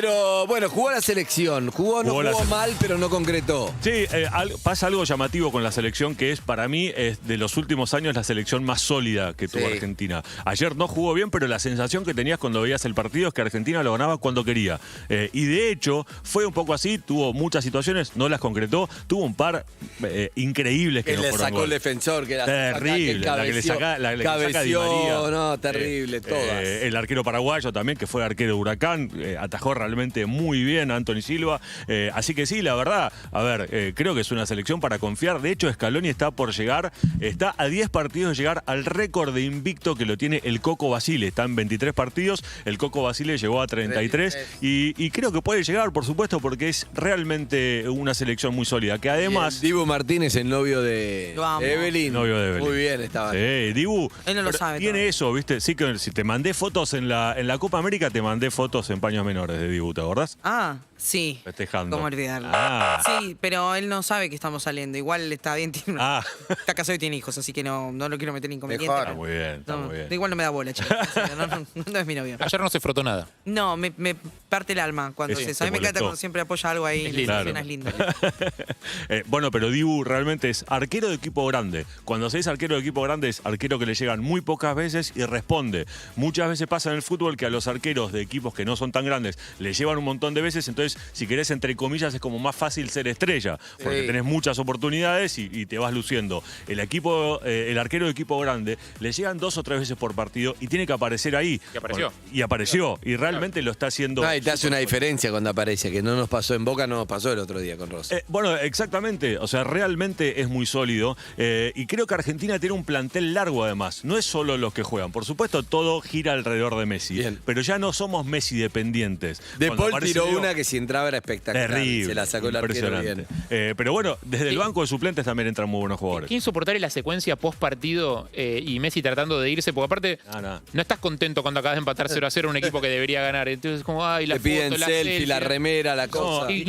Pero bueno, jugó la selección. No jugó mal, pero no concretó. Sí, pasa algo llamativo con la selección que es, para mí, es de los últimos años la selección más sólida que tuvo Argentina. Ayer no jugó bien, pero la sensación que tenías cuando veías el partido es que Argentina lo ganaba cuando quería. Y de hecho, fue un poco así, tuvo muchas situaciones, no las concretó, tuvo un par increíbles que no le fueron sacó gol. el defensor, que era terrible, la que le saca Di María. No, terrible, todas. El arquero paraguayo también, que fue arquero de Huracán, atajó realmente muy bien a Anthony Silva. Así que sí, la verdad, a ver, creo que es una selección para confiar. De hecho, Scaloni está por llegar, está a 10 partidos de llegar al récord de invicto que lo tiene el Coco Basile. Está en 23 partidos, el Coco Basile llegó a 33 y creo que puede llegar, por supuesto, porque es realmente una selección muy sólida. Que además... Dibu Martínez, el novio de Evelyn. Novio de Evelyn. Muy bien estaba. Sí, Dibu. Él no lo sabe. Tiene eso, ¿viste? Sí, que si te mandé fotos en la Copa América, te mandé fotos en paños menores de Dibu, ¿te acordás? Ah, sí. Festejando. ¿Cómo olvidarlo? Ah. Sí, pero él no sabe que estamos saliendo. Igual está bien, está casado y tiene hijos, así que no lo quiero meter en inconveniente. Está muy bien, está muy bien. Igual no me da bola, chicos. No es mi novio. Ayer no se frotó nada. No, me parte el alma cuando se... A mí me encanta cuando siempre apoya algo ahí. Es lindo. Bueno, pero Dibu realmente es arquero de equipo grande. Cuando se es arquero de equipo grande, es arquero que le llegan muy pocas veces y responde. Muchas veces pasa en el fútbol que a los arqueros de equipos que no son tan grandes le llevan un montón de veces, entonces, si querés, entre comillas, es como más fácil ser estrella, porque tenés muchas oportunidades y te vas luciendo. El arquero de equipo grande le llegan 2 o 3 veces por partido y tiene que aparecer ahí. Y apareció. Y apareció, y realmente lo está haciendo. No, y te hace una diferencia cuando aparece, que no nos pasó en Boca, no nos pasó el otro día con Rosa. Bueno, exactamente, o sea, realmente es muy sólido y creo que Argentina tiene un plantel largo además, no es solo los que juegan, por supuesto todo gira alrededor de Messi, pero ya no somos Messi dependientes. De Paul tiró una que si entraba era espectacular, terrible, se la sacó el arquero bien. Pero bueno, desde el banco de suplentes también entran muy buenos jugadores. Qué insoportable la secuencia post partido y Messi tratando de irse, porque aparte no estás contento cuando acabas de empatar 0-0 a un equipo que debería ganar, entonces como, ay, la Le piden foto, selfie, la remera, la cosa. No, y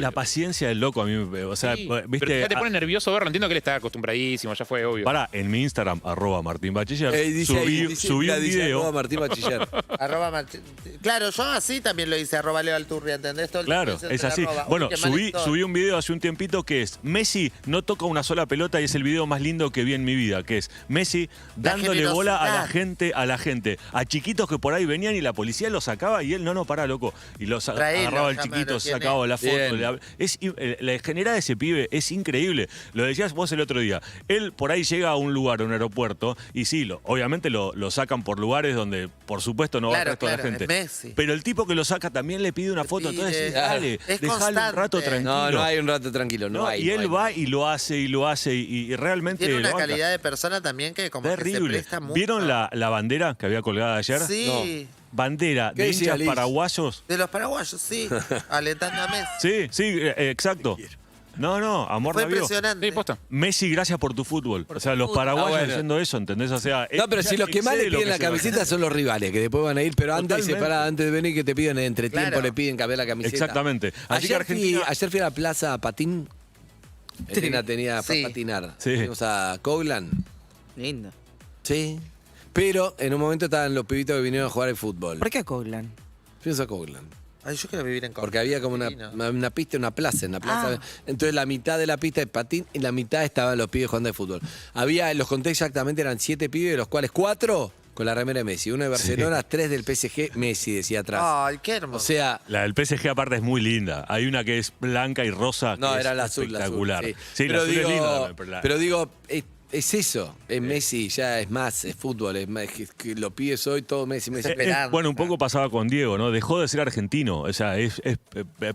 la paciencia del loco a mí, o sea, ¿viste? Pero ya te pone nervioso verlo, entiendo que él está acostumbradísimo, ya fue obvio. Pará, en mi Instagram, @MartinBachiller, subí un video. Martín Bachiller. Claro, yo así también lo hice, @Leo Alturria, ¿entendés? Todo el Claro, tiempo es así. Bueno, subí un video hace un tiempito que es Messi no toca una sola pelota y es el video más lindo que vi en mi vida, que es Messi dándole bola a la gente, a chiquitos que por ahí venían y la policía los sacaba y él no pará, loco. Y los agarraba al chiquito, sacaba la foto. La generada de ese pibe es increíble. Lo decías vos el otro día. Él por ahí llega a un lugar, a un aeropuerto, y sí, obviamente lo sacan por lugares donde, por supuesto, no va el resto de la gente. Pero el tipo que lo saca también le pide una foto. Entonces, dale, dejale un rato tranquilo. No hay un rato tranquilo, no hay. Y él va y lo hace, y realmente tiene una calidad de persona también que como terrible. Que se presta mucho. ¿Vieron la bandera que había colgada ayer? Sí. No. Bandera de hinchas paraguayos. De los paraguayos, sí. Alentando a Messi. Sí, exacto. No, amor fue de Dios. impresionante. Sí, posta. Messi, gracias por tu fútbol. O sea, los paraguayos diciendo eso, ¿entendés? O sea, no, pero si los que más le piden la camiseta son los rivales, que después van a ir, pero antes de venir que te piden entre tiempo, le piden cambiar la camiseta. Exactamente. Así ayer fui a la plaza Patín. Elena tenía para patinar. Sí. Fuimos a Coglan. Lindo. Sí. Pero en un momento estaban los pibitos que vinieron a jugar al fútbol. ¿Por qué a Coglan? Fuimos a Coglan. Ay, yo quiero vivir en Córdoba. Porque había como una pista, una plaza. Entonces la mitad de la pista de patín y la mitad estaban los pibes jugando de fútbol. Los conté exactamente, eran 7 pibes, de los cuales 4 con la remera de Messi. 1 de Barcelona, 3 del PSG, Messi decía atrás. Ay, qué hermoso. O sea... La del PSG aparte es muy linda. Hay una que es blanca y rosa. No, que era es la azul. espectacular. La azul, sí, pero la azul digo, es linda. Pero digo, es eso. Es Messi, ya es más, es fútbol. Es más, que lo pides hoy todo Messi. Bueno, un poco pasaba con Diego, ¿no? Dejó de ser argentino. O sea,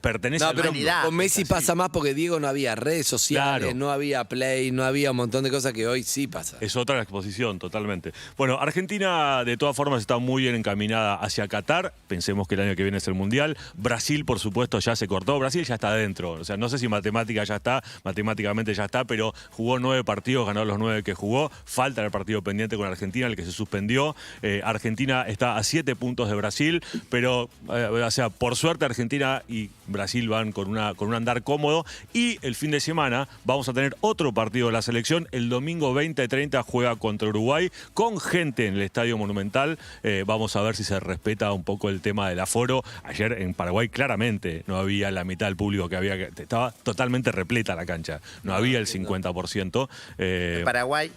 pertenece a la humanidad. Con Messi pasa más porque Diego no había redes sociales, Claro. no había Play, no había un montón de cosas que hoy sí pasa. Es otra exposición, totalmente. Bueno, Argentina de todas formas está muy bien encaminada hacia Qatar. Pensemos que el año que viene es el Mundial. Brasil, por supuesto, ya se cortó. Brasil ya está adentro. O sea, no sé si matemáticamente ya está, pero jugó 9 partidos, ganó los 9 que jugó. Falta el partido pendiente con Argentina, el que se suspendió. Argentina está a 7 puntos de Brasil, pero, o sea, por suerte Argentina y Brasil van con un andar cómodo. Y el fin de semana vamos a tener otro partido de la selección. El domingo 20:30 juega contra Uruguay con gente en el Estadio Monumental. Vamos a ver si se respeta un poco el tema del aforo. Ayer en Paraguay claramente no había la mitad del público que había. Estaba totalmente repleta la cancha. No había el 50%. En Paraguay.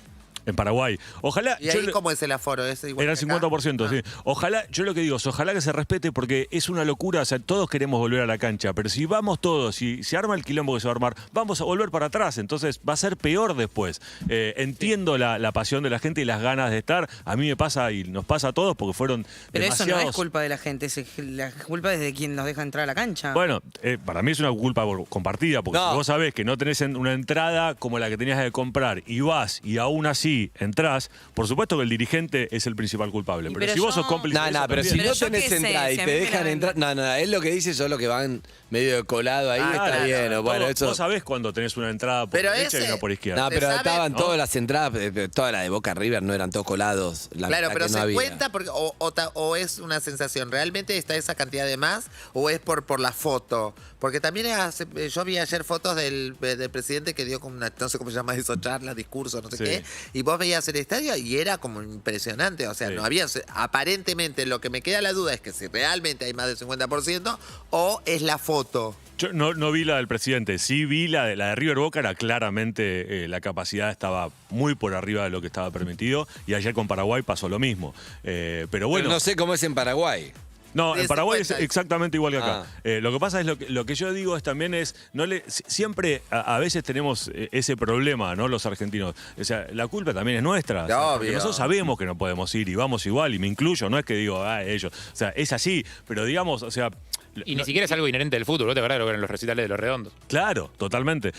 En Paraguay. Ojalá. ¿Y ahí cómo es el aforo? ¿Es igual era el 50%, sí. Ojalá, yo lo que digo es, ojalá que se respete porque es una locura. O sea, todos queremos volver a la cancha, pero si vamos todos, si se arma el quilombo que se va a armar, vamos a volver para atrás. Entonces va a ser peor después. Entiendo la pasión de la gente y las ganas de estar. A mí me pasa y nos pasa a todos porque fueron Pero demasiados... eso no es culpa de la gente, la culpa es de quien nos deja entrar a la cancha. Bueno, para mí es una culpa compartida, porque si vos sabés que no tenés una entrada como la que tenías que comprar y vas y aún así entrás, por supuesto que el dirigente es el principal culpable. Pero si vos sos cómplice... No, pero si no tenés entrada y si te dejan entrar... No, él lo que dice son los que van medio de colado ahí, está bien. Bueno, eso... Vos sabés cuando tenés una entrada por derecha y no por izquierda. No, pero estaban todas las entradas, todas las de Boca River no eran todos colados. Claro, pero no se cuenta porque, o es una sensación, ¿realmente está esa cantidad de más o es por la foto? Porque también yo vi ayer fotos del presidente que dio como una, no sé cómo se llama eso, charla, discurso, no sé qué, y vos veías el estadio y era como impresionante, o sea, no había, aparentemente lo que me queda la duda es que si realmente hay más del 50% o es la foto. Yo no vi la del presidente, sí vi la de River Boca, era claramente la capacidad estaba muy por arriba de lo que estaba permitido y ayer con Paraguay pasó lo mismo. Pero bueno. Pero no sé cómo es en Paraguay. No, en Paraguay es exactamente igual que acá. Lo que pasa es lo que yo digo también es, siempre a veces tenemos ese problema, ¿no? Los argentinos. O sea, la culpa también es nuestra. O sea, porque nosotros sabemos que no podemos ir y vamos igual, y me incluyo, no es que digo, ellos. O sea, es así, pero digamos, o sea... Y ni siquiera es algo inherente del fútbol, ¿vos te acordás lo que eran los recitales de Los Redondos? Claro, totalmente.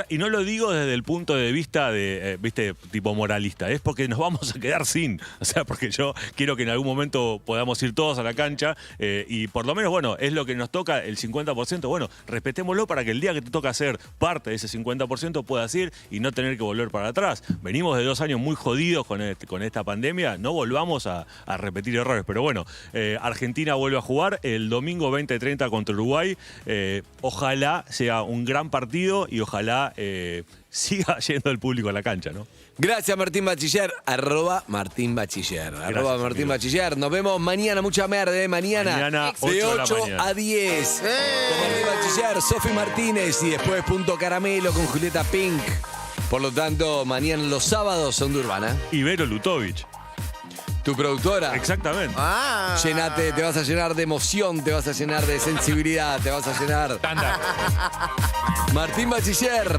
Y no lo digo desde el punto de vista de, viste, tipo moralista, es porque nos vamos a quedar sin. O sea, porque yo quiero que en algún momento podamos ir todos a la cancha y por lo menos, bueno, es lo que nos toca, el 50%, bueno, respetémoslo para que el día que te toca ser parte de ese 50% puedas ir y no tener que volver para atrás. Venimos de 2 años muy jodidos con esta pandemia, no volvamos a repetir errores. Pero bueno, Argentina vuelve a jugar el domingo 20:30 contra Uruguay. Ojalá sea un gran partido y ojalá siga yendo el público a la cancha, ¿no? Gracias, Martín Bachiller. @Martín Bachiller. Martín Bachiller. Nos vemos mañana, mucha merde, mañana de 8 a 10. Con Martín Bachiller, Sofi Martínez y después Punto Caramelo con Julieta Pink. Por lo tanto, mañana los sábados son de Urbana. Y Vero Lutovich. Tu productora. Exactamente. Llenate, te vas a llenar de emoción, te vas a llenar de sensibilidad, te vas a llenar. Tanda. Martín Bachiller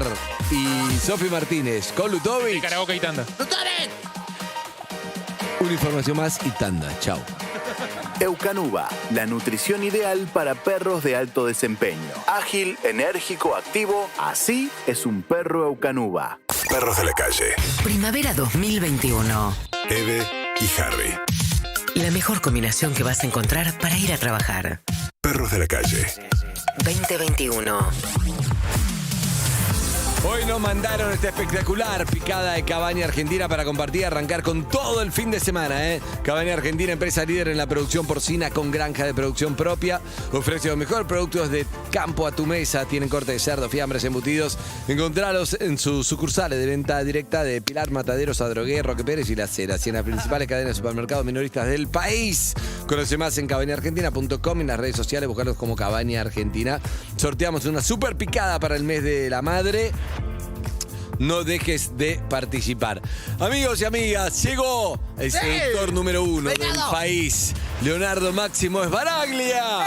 y Sofi Martínez con Lutovich. Y karaoke y tanda. Una información más y tanda. Chau. Eukanuba, la nutrición ideal para perros de alto desempeño. Ágil, enérgico, activo. Así es un perro Eukanuba. Perros de la calle. Primavera 2021. Eve y Harry. La mejor combinación que vas a encontrar para ir a trabajar. Perros de la calle. 2021. Hoy nos mandaron esta espectacular picada de Cabaña Argentina para compartir y arrancar con todo el fin de semana. Cabaña Argentina, empresa líder en la producción porcina con granja de producción propia. Ofrece los mejores productos de campo a tu mesa. Tienen corte de cerdo, fiambres, embutidos. Encontralos en sus sucursales de venta directa de Pilar, Mataderos, Adrogué, Roque Pérez y Las Heras. Y en las principales cadenas de supermercados minoristas del país. Conoce más en cabañaargentina.com y en las redes sociales. Buscarlos como Cabaña Argentina. Sorteamos una super picada para el mes de la madre. No dejes de participar. Amigos y amigas, llegó el seductor número 1 del país, Leonardo Máximo Sbaraglia.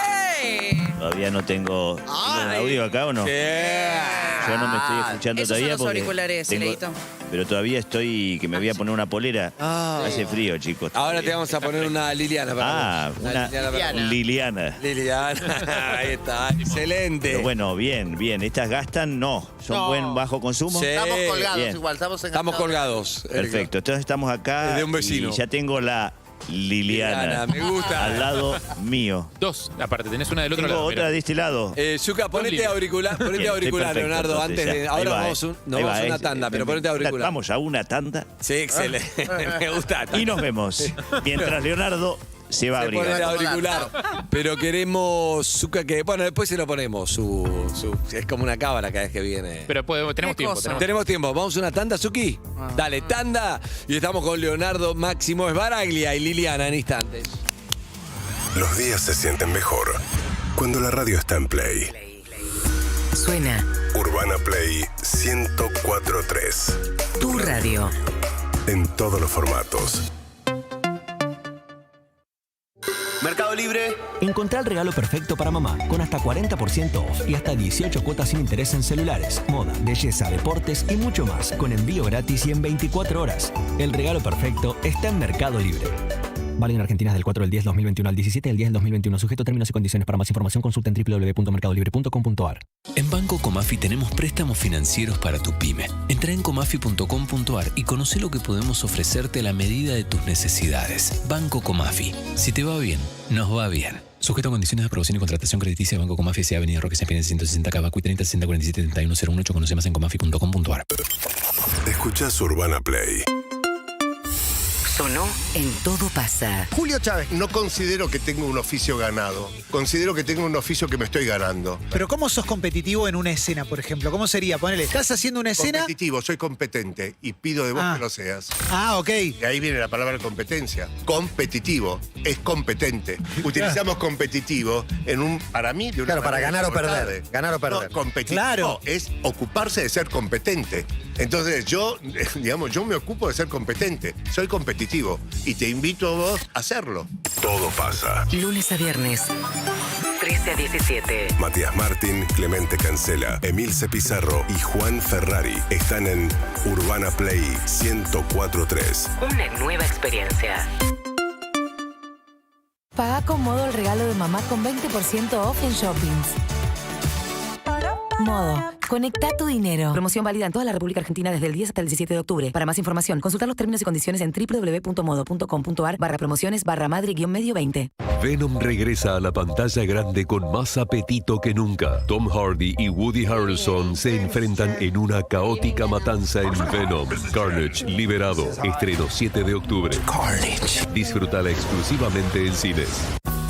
Todavía no tengo el audio acá, ¿o no? Yo no me estoy escuchando esos todavía son los auriculares, Leito. pero todavía estoy que me voy a poner una polera. Hace frío, chicos. Ahora te vamos a poner una Liliana para vos. Liliana. Liliana, ahí está, excelente. Pero bueno, bien. Estas gastan, son buen bajo consumo. Sí. Estamos colgados Bien. igual, estamos Colgados. Perfecto, entonces estamos acá de un vecino. y ya tengo la Liliana. Me gusta. Al lado mío. 2, aparte, tenés una del otro Tengo lado. otra de este lado. Zucca, ponete líneas. Bien, auricular, estoy perfecto, Leonardo, entonces, antes de. ya. Ahora Ahí va, vamos a Ahí va, una tanda, pero ponete auricular. Vamos a una tanda Sí, excelente. Me gusta. y nos vemos. Mientras Leonardo se va a Se pone el abrigar. auricular. Pero queremos, Zucca, que. Bueno, después se lo ponemos. Es como una cámara cada vez que viene. Pero tenemos tiempo. Tenemos tiempo. ¿Vamos a una tanda, Zucchi? Dale, tanda. Y estamos con Leonardo, Máximo Esbaraglia y Liliana en instantes. Los días se sienten mejor cuando la radio está en play. Suena Urbana Play 104.3. tu radio. En todos los formatos. Mercado Libre. Encontrá el regalo perfecto para mamá, con hasta 40% off y hasta 18 cuotas sin interés en celulares, moda, belleza, deportes y mucho más, con envío gratis y en 24 horas. El regalo perfecto está en Mercado Libre. Vale en Argentina del 4 del 10 2021 al 17 del 10 del 2021. Sujeto a términos y condiciones. Para más información consulta en www.mercadolibre.com.ar. En Banco Comafi tenemos préstamos financieros para tu pyme. Entra en comafi.com.ar y conoce lo que podemos ofrecerte a la medida de tus necesidades. Banco Comafi. Si te va bien, nos va bien. Sujeto a condiciones de aprobación y contratación crediticia. Banco Comafi S.A. Avenida Roque Sáenz Peña 160 Cabacuy 30 60 47 31 018. Conoce más en comafi.com.ar. Escuchás Urbana Play. Sonó en Todo Pasa. Julio Chávez, no considero que tengo un oficio ganado. Considero que tengo un oficio que me estoy ganando. Pero ¿cómo sos competitivo en una escena, por ejemplo? ¿Cómo sería? Ponele, ¿estás haciendo una escena? Competitivo, soy competente y pido de vos que lo seas. Ah, ok. Y ahí viene la palabra competencia. Competitivo, es competente. Utilizamos competitivo en un, para mí, de una Claro, para manera ganar o perder. importante. Ganar o perder. No, competitivo Claro. es ocuparse de ser competente. Entonces yo, digamos, yo me ocupo de ser competente. Soy competitivo y te invito a vos a hacerlo. Todo pasa. Lunes a viernes, 13 a 17. Matías Martín, Clemente Cancela, Emilce Pizarro y Juan Ferrari están en Urbana Play 104.3. Una nueva experiencia. Paga con Modo el regalo de mamá con 20% off en shoppings. Modo. Conecta tu dinero. Promoción válida en toda la República Argentina desde el 10 hasta el 17 de octubre. Para más información, consultar los términos y condiciones en www.modo.com.ar/promociones/madre-medio 20. Venom regresa a la pantalla grande con más apetito que nunca. Tom Hardy y Woody Harrelson se enfrentan en una caótica matanza en Venom. Carnage liberado. Estreno 7 de octubre. Carnage. Disfrútala exclusivamente en cines.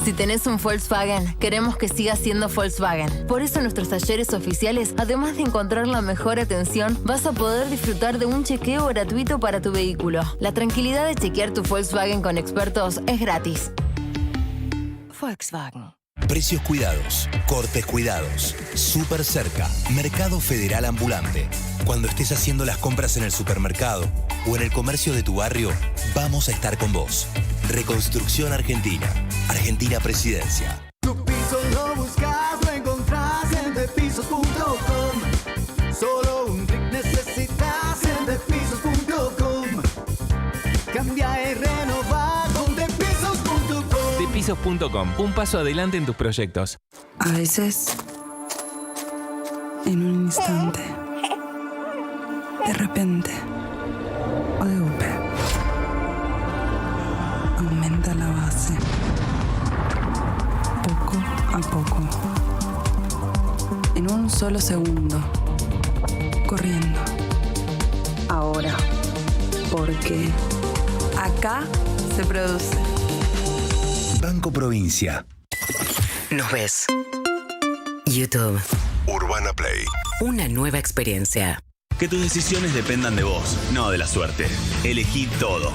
Si tenés un Volkswagen, queremos que siga siendo Volkswagen. Por eso en nuestros talleres oficiales, además de encontrar la mejor atención, vas a poder disfrutar de un chequeo gratuito para tu vehículo. La tranquilidad de chequear tu Volkswagen con expertos es gratis. Volkswagen. Precios cuidados, cortes cuidados, súper cerca, Mercado Federal Ambulante. Cuando estés haciendo las compras en el supermercado o en el comercio de tu barrio, vamos a estar con vos. Reconstrucción Argentina. Argentina Presidencia. Tu piso lo buscas, lo encontrás en depisos.com. Solo un clic necesitas en depisos.com. Cambia y renova con depisos.com. Depisos.com, un paso adelante en tus proyectos. A veces, en un instante, de repente o de golpe, aumenta la base, poco a poco, en un solo segundo, corriendo. Ahora, porque acá se produce. Banco Provincia. Nos ves. YouTube. Urbana Play. Una nueva experiencia. Que tus decisiones dependan de vos, no de la suerte. Elegí todo.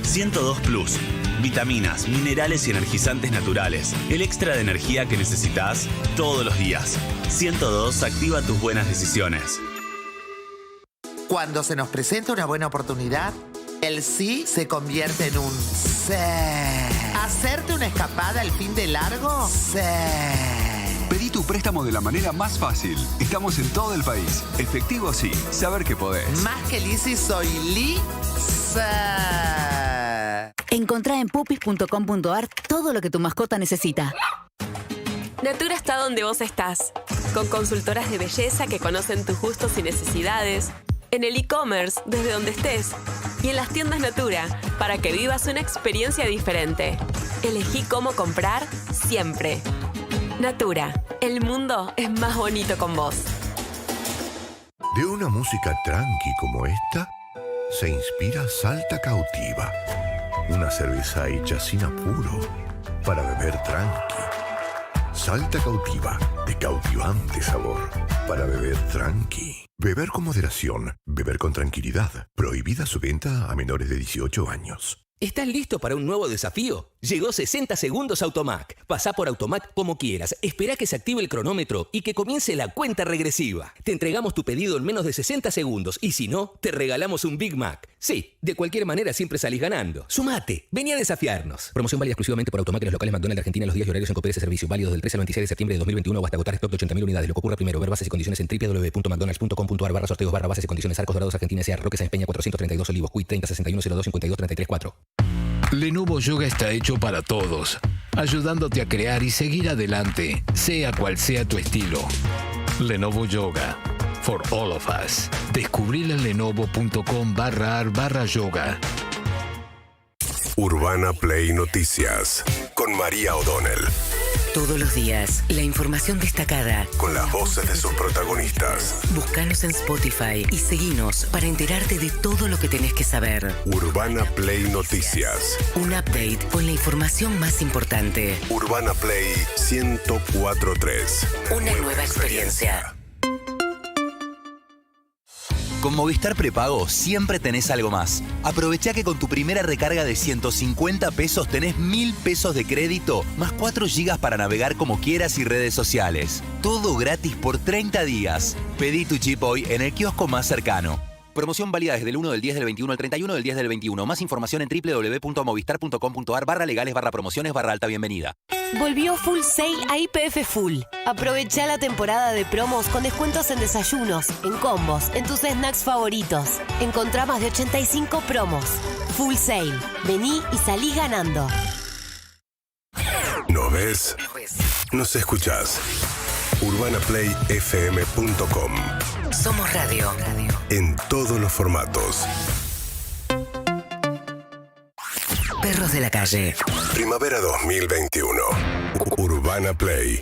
102 Plus. Vitaminas, minerales y energizantes naturales. El extra de energía que necesitas todos los días. 102 activa tus buenas decisiones. Cuando se nos presenta una buena oportunidad, el sí se convierte en un sí. ¿Hacerte una escapada al fin de largo? Sí. Pedí tu préstamo de la manera más fácil. Estamos en todo el país. Efectivo sí, saber que podés. Más que Lizzy, soy Lisa. Encontrá en pupis.com.ar todo lo que tu mascota necesita. Natura está donde vos estás, con consultoras de belleza que conocen tus gustos y necesidades, en el e-commerce desde donde estés y en las tiendas Natura para que vivas una experiencia diferente. Elegí cómo comprar siempre. Natura, el mundo es más bonito con vos. De una música tranqui como esta, se inspira Salta Cautiva. Una cerveza hecha sin apuro para beber tranqui. Salta Cautiva, de cautivante sabor, para beber tranqui. Beber con moderación, beber con tranquilidad. Prohibida su venta a menores de 18 años. ¿Estás listo para un nuevo desafío? Llegó 60 segundos Automac. Pasá por Automac como quieras, esperá que se active el cronómetro y que comience la cuenta regresiva. Te entregamos tu pedido en menos de 60 segundos y si no, te regalamos un Big Mac. Sí, de cualquier manera siempre salís ganando. Sumate, vení a desafiarnos. Promoción válida exclusivamente por Automac en los locales McDonald's de Argentina en los días y horarios en que opere ese servicio. Válidos del 13 al 26 de septiembre de 2021 o hasta agotar stock de 80.000 unidades. Lo que ocurra primero. Ver bases y condiciones en www.mcdonalds.com.ar/sorteos/bases y condiciones Arcos Dorados Argentina S.A. Roque Sáenz Peña 432 Olivos Cuit 30 61 02 52 33 4. Lenovo Yoga está hecho para todos, ayudándote a crear y seguir adelante, sea cual sea tu estilo. Lenovo Yoga, for all of us. Descubrilo en lenovo.com/ar/yoga. Urbana Play Noticias con María O'Donnell. Todos los días, la información destacada. Con las voces de sus protagonistas. Búscanos en Spotify y seguinos para enterarte de todo lo que tenés que saber. Urbana Play Noticias. Un update con la información más importante. Urbana Play 104.3. Una nueva experiencia. Con Movistar Prepago siempre tenés algo más. Aprovechá que con tu primera recarga de 150 pesos tenés 1.000 pesos de crédito más 4 gigas para navegar como quieras y redes sociales. Todo gratis por 30 días. Pedí tu chip hoy en el kiosco más cercano. Promoción válida desde el 1 del 10 del 21 al 31 del 10 del 21. Más información en www.movistar.com.ar/legales/promociones/alta bienvenida. Volvió Full Sale a YPF Full. Aprovechá la temporada de promos con descuentos en desayunos, en combos, en tus snacks favoritos. Encontrá más de 85 promos. Full Sale. Vení y salí ganando. ¿Nos ves? Nos escuchás. UrbanaPlayFM.com. Somos radio. En todos los formatos. Perros de la calle. Primavera 2021. Urbana Play.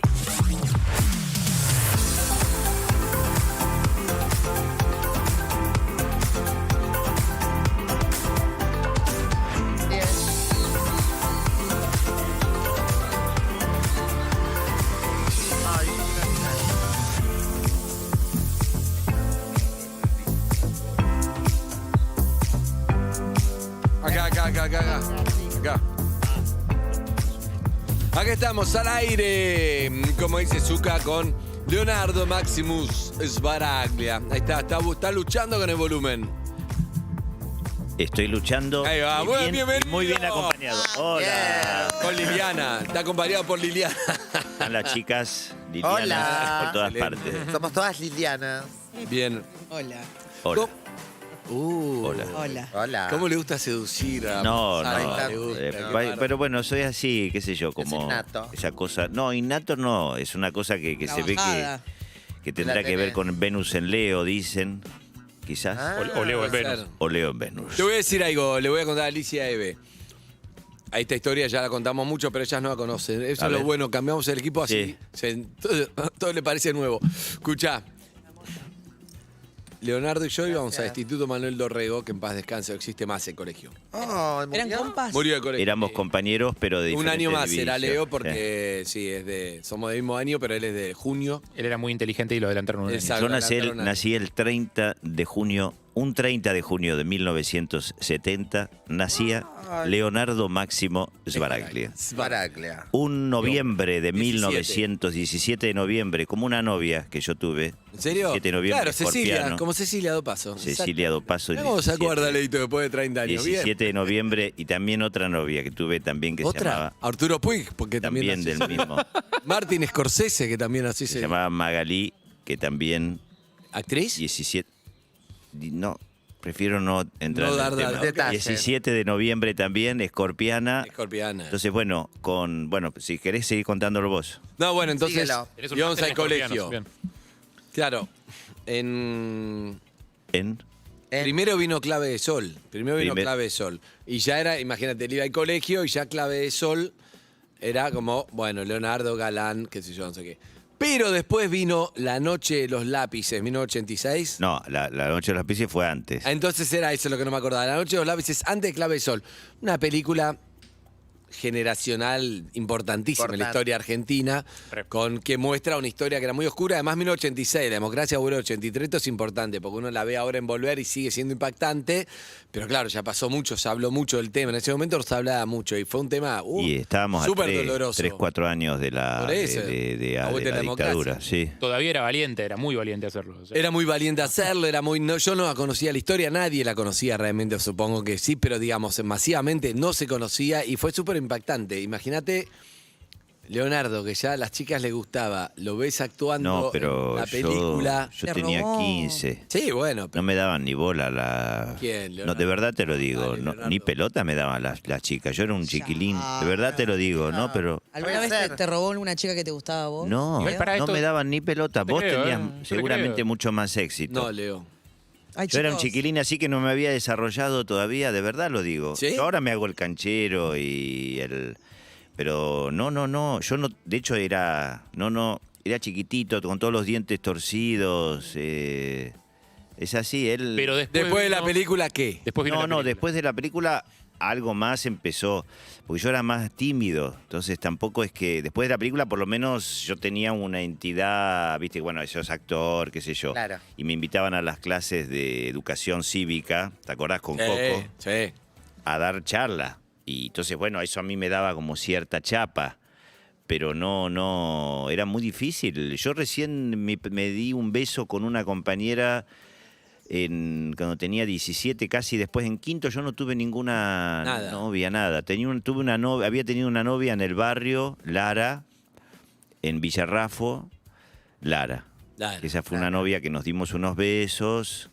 Acá estamos al aire, como dice Zucca, con Leonardo Maximus Sbaraglia. Ahí está luchando con el volumen. Estoy luchando. Ahí va, bienvenido. Muy bien acompañado. Hola. Con Liliana, está acompañado por Liliana. Están las chicas Lilianas Hola. por todas Excelente. partes. Somos todas Lilianas. Bien. Hola. Hola. Hola. Hola. Hola. ¿Cómo le gusta seducir a No, Sara? Le gusta, qué bárbaro. pero bueno, soy así, qué sé yo, como innato. esa cosa. No, innato no, es una cosa que se ve que tendrá que ver con Venus en Leo, dicen, quizás. O Leo en Venus. O Leo en Venus. Te voy a decir algo, le voy a contar a Alicia Eve. A esta historia ya la contamos mucho, pero ellas no la conocen. Eso A es lo ver. bueno, cambiamos el equipo así. Todo le parece nuevo. Escuchá. Leonardo y yo íbamos al Instituto Manuel Dorrego, que en paz descanse, no existe más el colegio. ¿Eran compas? Murió el colegio. Éramos compañeros, pero de Un año más era división. Leo, porque somos del mismo año, pero él es de junio. Él era muy inteligente y lo adelantaron un año. Exacto. Yo nací el 30 de junio, un 30 de junio de 1970, nacía Leonardo Máximo Sbaraglia. Sbaraglia. Un noviembre de 17 de noviembre, como una novia que yo tuve. ¿En serio? 7 de noviembre, Claro, Cecilia, escorpiano. como Cecilia Dopaso. Cecilia Dopaso. Exacto. ¿Cómo se acuerda, Leito, después de 30 años? 17 de noviembre y también otra novia que tuve también que se ¿Otra? llamaba... Arturo Puig, porque también También nació. del mismo. Martin Scorsese, que también así Se llamaba Magalí, que también... ¿Actriz? 17... No, prefiero no entrar No en dar el tema. detalles. 17 de noviembre también, escorpiana. Escorpiana. Entonces, bueno, si querés seguir contándolo vos. No, bueno, entonces Síguelo. íbamos al Escorpianos, colegio. bien. Claro, en Primero vino Clave de Sol. Clave de Sol. Y ya era, imagínate, él iba al colegio y ya Clave de Sol era como, bueno, Leonardo, Galán, qué sé yo, no sé qué. Pero después vino La Noche de los Lápices, 1986. No, la Noche de los Lápices fue antes. Entonces era eso lo que no me acordaba. La Noche de los Lápices antes de Clave de Sol. Una película generacional importantísima en la historia argentina, que muestra una historia que era muy oscura. Además, 1986, la democracia hubo 83, esto es importante, porque uno la ve ahora en Volver y sigue siendo impactante, pero claro, ya pasó mucho, se habló mucho del tema. En ese momento se hablaba mucho y fue un tema y estábamos súper a doloroso. 3-4 años de la dictadura. Sí. Todavía era valiente, era muy valiente hacerlo. O sea. Era muy valiente hacerlo, yo no conocía la historia, nadie la conocía realmente, supongo que sí, pero digamos, masivamente no se conocía y fue súper impactante. Imagínate, Leonardo, que ya a las chicas les gustaba, lo ves actuando en la película. Yo tenía 15. Sí, bueno. No me daban ni bola ¿Quién, no, de verdad te lo digo. Ni pelota me daban las chicas. Yo era un chiquilín. De verdad te lo digo, ¿no? Pero ¿Alguna vez te robó una chica que te gustaba a vos? no me daban ni pelota. Vos tenías seguramente mucho más éxito. No, Leo. Ay, Yo era un chicos. chiquilín así que no me había desarrollado todavía, de verdad lo digo. ¿Sí? Yo ahora me hago el canchero pero no, yo no, de hecho era chiquitito, con todos los dientes torcidos, es así, él... Pero después de la película, ¿qué? Después de la película algo más empezó, porque yo era más tímido, entonces tampoco es que, después de la película por lo menos yo tenía una entidad, viste, bueno, sos actor, qué sé yo, Claro. y me invitaban a las clases de educación cívica, ¿te acordás con Coco? Sí. A dar charla. Y entonces, bueno, eso a mí me daba como cierta chapa, pero no, era muy difícil. Yo recién me di un beso con una compañera cuando tenía 17, casi después en quinto. Yo no tuve ninguna novia, nada. Había tenido una novia en el barrio, Lara, en Villarrafo, Lara. Esa fue una novia que nos dimos unos besos,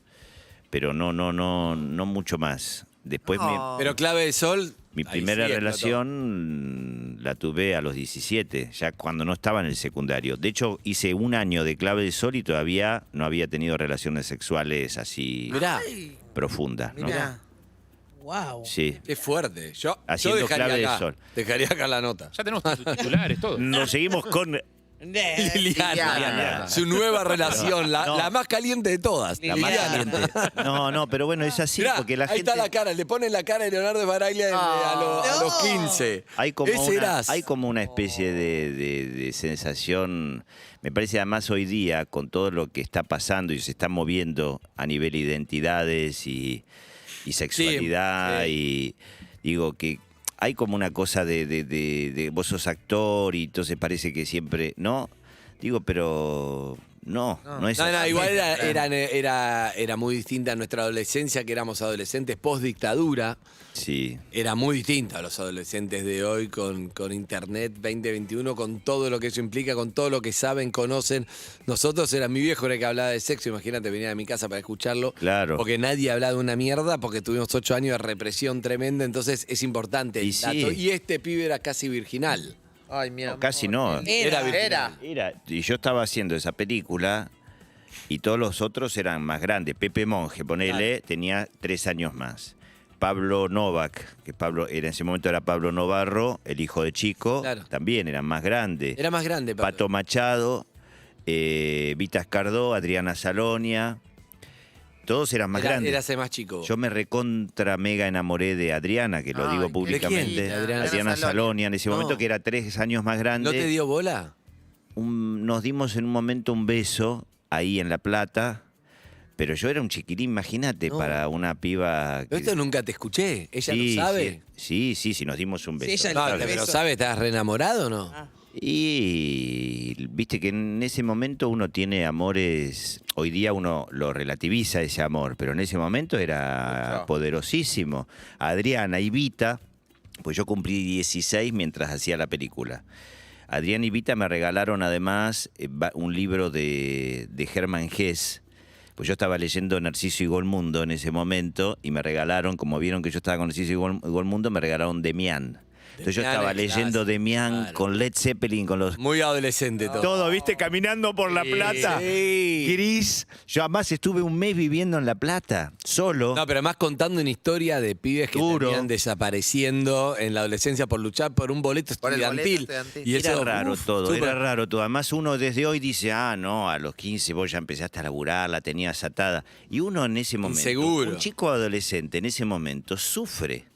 pero no mucho más. Después Pero Clave de Sol... Mi primera relación la tuve a los 17, ya cuando no estaba en el secundario. De hecho, hice un año de Clave de Sol y todavía no había tenido relaciones sexuales así profundas, ¿no? Mirá. Wow. Sí. Qué fuerte. Yo Haciendo Clave de Sol. Dejaría acá la nota. Ya tenemos titulares, todo. Nos seguimos con Liliana. Su nueva relación, la más caliente de todas. La más caliente. No, pero bueno, es así. Mirá, porque la ahí gente... está la cara, le ponen la cara de Leonardo Baraglia a los 15. Hay como una especie de sensación, me parece además hoy día, con todo lo que está pasando y se está moviendo a nivel identidades y sexualidad, y digo que hay como una cosa de vos sos actor y entonces parece que siempre, ¿no? Digo, pero no es así. No, igual era muy distinta a nuestra adolescencia, que éramos adolescentes post-dictadura. Sí. Era muy distinta a los adolescentes de hoy con Internet 2021, con todo lo que eso implica, con todo lo que saben, conocen. Nosotros mi viejo era el que hablaba de sexo, imagínate, venía a mi casa para escucharlo. Claro. Porque nadie hablaba de una mierda, porque tuvimos 8 años de represión tremenda, entonces es importante el dato. Y este pibe era casi virginal. Ay, mira. No, casi no. Era virginal. Y yo estaba haciendo esa película y todos los otros eran más grandes. Pepe Monge, ponele, tenía 3 años más. Pablo Novak, que en ese momento era Pablo Novarro, el hijo de Chico, también eran más grandes. Era más grande, Pablo. Pato Machado, Vita Escardó, Adriana Salonia, todos eran más grandes. Eras más chico. Yo me recontra mega enamoré de Adriana, que lo digo públicamente. ¿De quién? Adriana Salonia, en ese momento que era 3 años más grande. ¿No te dio bola? Nos dimos en un momento un beso ahí en La Plata. Pero yo era un chiquilín, imagínate, para una piba... Pero esto nunca te escuché. ¿Ella lo sabe? Sí, nos dimos un beso. Sí, ella lo pero ¿sabe? ¿Estás re enamorado o no? Y viste que en ese momento uno tiene amores... Hoy día uno lo relativiza ese amor, pero en ese momento era poderosísimo. Adriana y Vita, pues yo cumplí 16 mientras hacía la película. Adriana y Vita me regalaron además un libro de Hermann Hesse. Pues yo estaba leyendo Narciso y Golmundo en ese momento y me regalaron, como vieron que yo estaba con Narciso y Golmundo, me regalaron Demián. Entonces yo Demian estaba es leyendo clásico, Demian claro. con Led Zeppelin, con los... Muy adolescente todo. Todo, ¿viste? Caminando por La Plata. Sí. Gris. Yo además estuve un mes viviendo en La Plata, solo. No, pero además contando una historia de pibes que Duro. terminan desapareciendo en la adolescencia por luchar por un boleto Por el boleto estudiantil. estudiantil. Y Era eso, raro todo, súper- era raro todo. Además uno desde hoy dice, no, a los 15 vos ya empezaste a laburar, la tenías atada. Y uno en ese momento, Inseguro. un chico adolescente en ese momento sufre.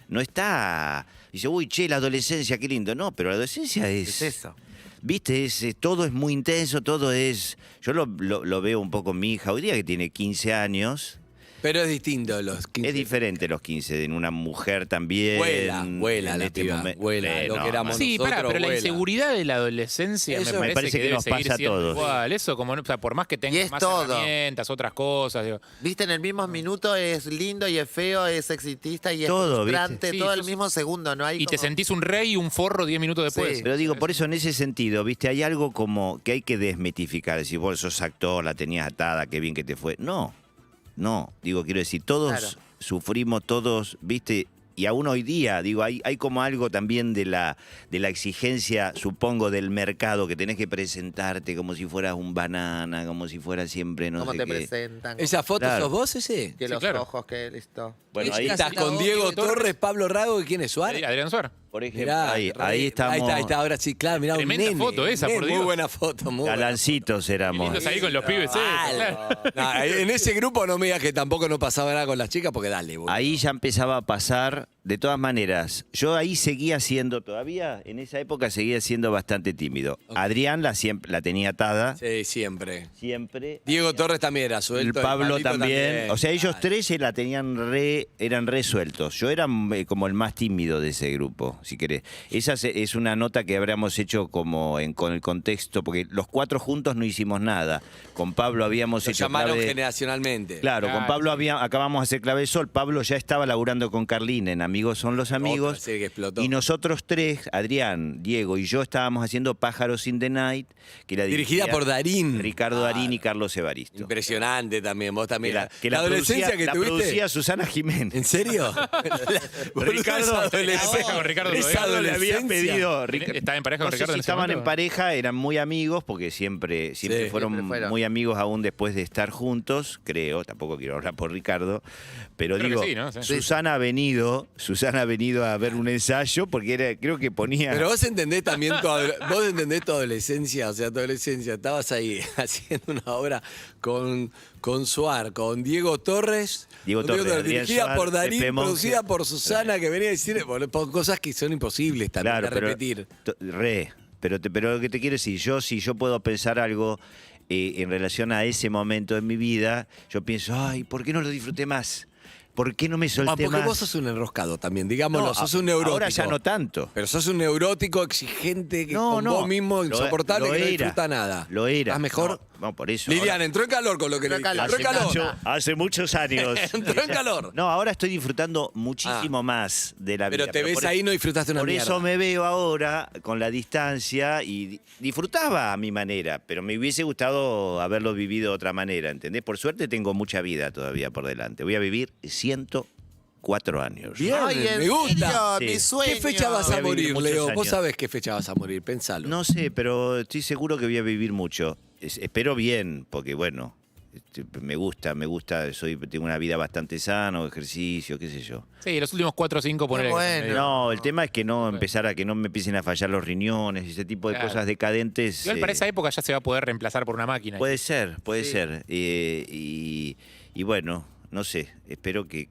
No está, dice, uy, che, la adolescencia, qué lindo. No, pero la adolescencia Es eso. viste, todo es muy intenso, todo es... Yo lo veo un poco en mi hija hoy día que tiene 15 años. Pero es distinto los 15. Es diferente los 15, en una mujer también. Vuela en la este piba, momento. vuela, lo que éramos Sí, nosotros, pero la vuela. inseguridad de la adolescencia Eso me parece que nos debe seguir pasa a siendo todos. igual. Eso, como, o sea, por más que Y tengas es más todo. herramientas, otras cosas. Digo. Viste, en el mismo minuto es lindo y es feo, es exitista y es Todo, ¿viste? frustrante, Sí, todo el sos- mismo segundo, ¿no? Hay Y te como- sentís un rey y un forro 10 minutos después. Sí. Pero digo, por eso en ese sentido, viste, hay algo como que hay que desmitificar. Si vos sos actor, la tenías atada, qué bien que te fue. No, digo, quiero decir, todos Claro. sufrimos, todos, viste, y aún hoy día, digo, hay como algo también de la exigencia, supongo, del mercado, que tenés que presentarte como si fueras un banana, como si fueras siempre, no ¿Cómo sé te qué. presentan? ¿Esa foto Claro. sos vos ese? Que Sí, los claro. ojos, que listo. Bueno, ahí Estás con Diego Torres, Pablo Rago y ¿quién es Suárez? Adrián Suárez. por ejemplo, Mirá, ahí estamos. Ahí está, ahora sí, claro, mirá, Tremenda un nene, foto esa, un por nene, Dios. Muy buena foto, muy buena. Galancitos éramos. Lindo salir con los pibes, claro. No, en ese grupo no me digas que tampoco no pasaba nada con las chicas, porque dale, boludo. Ahí ya empezaba a pasar, de todas maneras, yo ahí seguía siendo todavía, en esa época seguía siendo bastante tímido. Adrián la tenía atada, Sí, siempre. siempre. Diego Torres también era El suelto. Pablo Pablito también. O sea, ellos tres se la tenían eran re sueltos. Yo era como el más tímido de ese grupo, si querés. Esa es una nota que habríamos hecho como con el contexto, porque los cuatro juntos no hicimos nada. Con Pablo habíamos Lo hecho llamaron clave- generacionalmente. Claro, con Pablo acabamos de hacer Clave Sol. Pablo ya estaba laburando con Carlina en Amigos son los amigos. Otra serie que explotó. Y nosotros tres, Adrián, Diego y yo, estábamos haciendo Pájaros in the Night, que la Dirigida dirigía por Darín. Ricardo Darín y Carlos Evaristo. Impresionante también, vos también. Que la adolescencia producía, que la tuviste. producía Susana Jiménez. ¿En serio? Ricardo, Ricardo Ricardo le había pedido. ¿Estaba en pareja con No sé Ricardo si en ese estaban momento? en pareja, eran muy amigos, porque siempre Sí, fueron siempre fueron. muy amigos aún después de estar juntos, creo, tampoco quiero hablar por Ricardo, pero Creo que digo, sí, ¿no? Sí. Susana ha venido a ver un ensayo, porque creo que ponía... Pero vos entendés también vos entendés tu adolescencia, o sea, tu adolescencia, estabas ahí haciendo una obra con Suar, con Diego Torres, Diego con Torres, Adrián dirigida Suar, por Darín, Pepe Monge. producida por Susana, que venía a decir por cosas que son imposibles también Claro, de pero, repetir. pero lo que te quiero decir, si yo puedo pensar algo en relación a ese momento en mi vida, yo pienso, ay, ¿por qué no lo disfruté más? ¿Por qué no me solté Porque más? vos sos un enroscado también, digámoslo, No, sos un neurótico. ahora ya no tanto. Pero sos un neurótico exigente que No, con no. vos mismo Lo- insoportable lo que no era. disfruta nada. Lo era. ¿Estás mejor? No, por eso. Liliana, entró en calor con lo que le dije. Entró en calor. Hace muchos años. Entró en calor. No, ahora estoy disfrutando muchísimo más de la vida. Pero te ves por ahí y no disfrutaste una Por mierda. eso me veo ahora con la distancia y disfrutaba a mi manera, pero me hubiese gustado haberlo vivido de otra manera, ¿entendés? Por suerte tengo mucha vida todavía por delante. Voy a vivir 104 años. Bien, Ay, ¿en me gusta. serio? Mi sueño. ¿Qué fecha vas Voy a a vivir morir, muchos Leo? Vos años. sabés qué fecha vas a morir, pensalo. No sé, pero estoy seguro que voy a vivir mucho. Espero bien, porque bueno, me gusta, tengo una vida bastante sana, ejercicio, qué sé yo. Sí, los últimos 4 o 5 poner. No, el tema es que no empezar a que no me empiecen a fallar los riñones y ese tipo de Claro. cosas decadentes. Igual para esa época ya se va a poder reemplazar por una máquina. Puede ser. Sí. Y bueno, no sé, espero que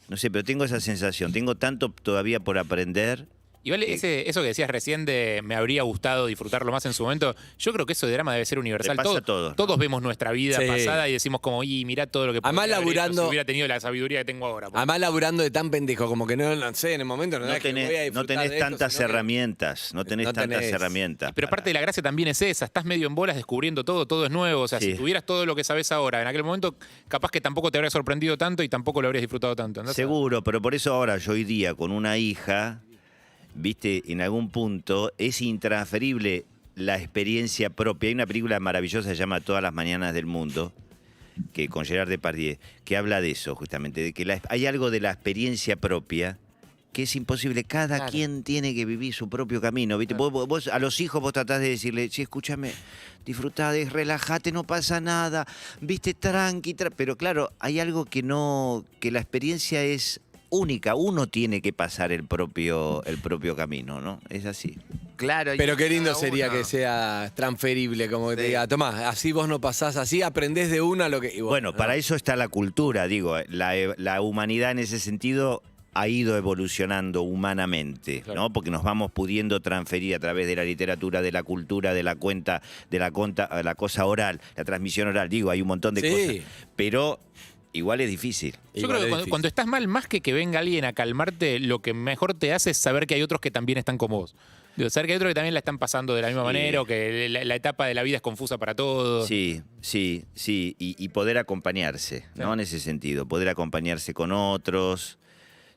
no sé, pero tengo esa sensación, tengo tanto todavía por aprender. Igual eso que decías recién de me habría gustado disfrutarlo más en su momento, yo creo que eso de drama debe ser universal. Le pasa a todos. Todos vemos nuestra vida Sí. pasada y decimos como, y mirá todo lo que Además, podría haber hecho laburando- si hubiera tenido la sabiduría que tengo ahora. Además, laburando de tan pendejo, como que no sé, en el momento no, No es que voy a tenés, disfrutar de esto, tantas sino que- herramientas, no tenés no tantas tenés. herramientas. Pero parte de la gracia también es esa, estás medio en bolas descubriendo todo es nuevo. O sea, Sí. si tuvieras todo lo que sabes ahora, en aquel momento capaz que tampoco te habría sorprendido tanto y tampoco lo habrías disfrutado tanto. ¿Andás? Seguro, pero por eso ahora yo hoy día con una hija, viste, en algún punto es intransferible la experiencia propia. Hay una película maravillosa que se llama Todas las mañanas del mundo, que con Gerard Depardieu, que habla de eso justamente, de que hay algo de la experiencia propia que es imposible. Cada quien tiene que vivir su propio camino, ¿viste? Vos a los hijos vos tratás de decirle, che, escúchame, disfrutá, relajate, no pasa nada, viste, tranqui, pero claro, hay algo que la experiencia es única, uno tiene que pasar el propio camino, ¿no? Es así. Claro. Pero qué lindo sería que sea transferible, como que te diga, tomá, así vos no pasás, así aprendés de una lo que... Bueno, para eso está la cultura, digo, la humanidad en ese sentido ha ido evolucionando humanamente, ¿no? Porque nos vamos pudiendo transferir a través de la literatura, de la cultura, de la la cosa oral, la transmisión oral, digo, hay un montón de cosas, pero igual es difícil. Yo creo que cuando estás mal, más que venga alguien a calmarte, lo que mejor te hace es saber que hay otros que también están como vos. Digo, saber que hay otros que también la están pasando de la misma manera, o que la etapa de la vida es confusa para todos. Sí, y poder acompañarse, ¿no? En ese sentido, poder acompañarse con otros.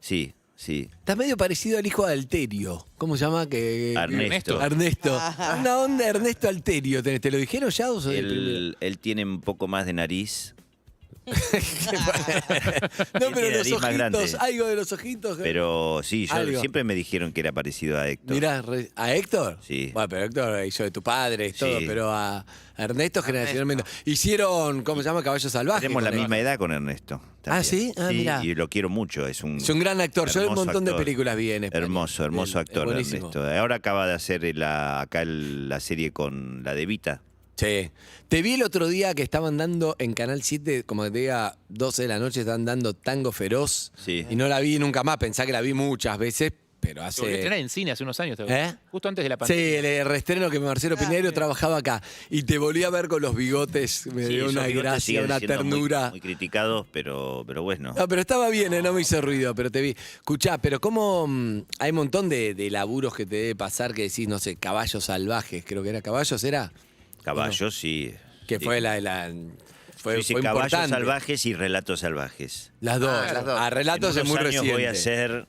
Sí. Está medio parecido al hijo de Alterio. ¿Cómo se llama? Ernesto. Una onda Ernesto Alterio. ¿Te lo dijeron ya o soy el primero? Él tiene un poco más de nariz. No, pero los ojitos, algo de los ojitos. Pero sí, siempre me dijeron que era parecido a Héctor. Mirá, ¿a Héctor? Sí. Bueno, pero Héctor hizo de tu padre y todo, pero a Ernesto generacionalmente. Hicieron, ¿cómo se llama? Caballo Salvaje. Tenemos la misma edad con Ernesto. También. ¿Ah, sí? Mirá. Y lo quiero mucho. Es un gran actor. Yo vi un montón actor. de películas vi en España. Hermoso actor, Ernesto. Ahora acaba de hacer acá la serie con la de Vita. Sí. Te vi el otro día que estaban dando en Canal 7, como que te diga, 12 de la noche, estaban dando Tango Feroz. Sí. Y no la vi nunca más. Pensá que la vi muchas veces, pero hace... Lo estrenaron en cine hace unos años. Justo antes de la pandemia. Sí, el reestreno que Marcelo Piñeiro trabajaba acá. Y te volví a ver con los bigotes. Me dio una gracia, una ternura. Muy criticados, pero bueno. No, pero estaba bien, no me hizo ruido, pero te vi. Escuchá, pero cómo hay un montón de laburos que te debe pasar que decís, no sé, Caballos Salvajes, creo que era. ¿Caballos era? Caballos, sí. Que fue fue Caballos importante. Salvajes y Relatos Salvajes. Las dos. A Relatos es muy reciente. Voy a ser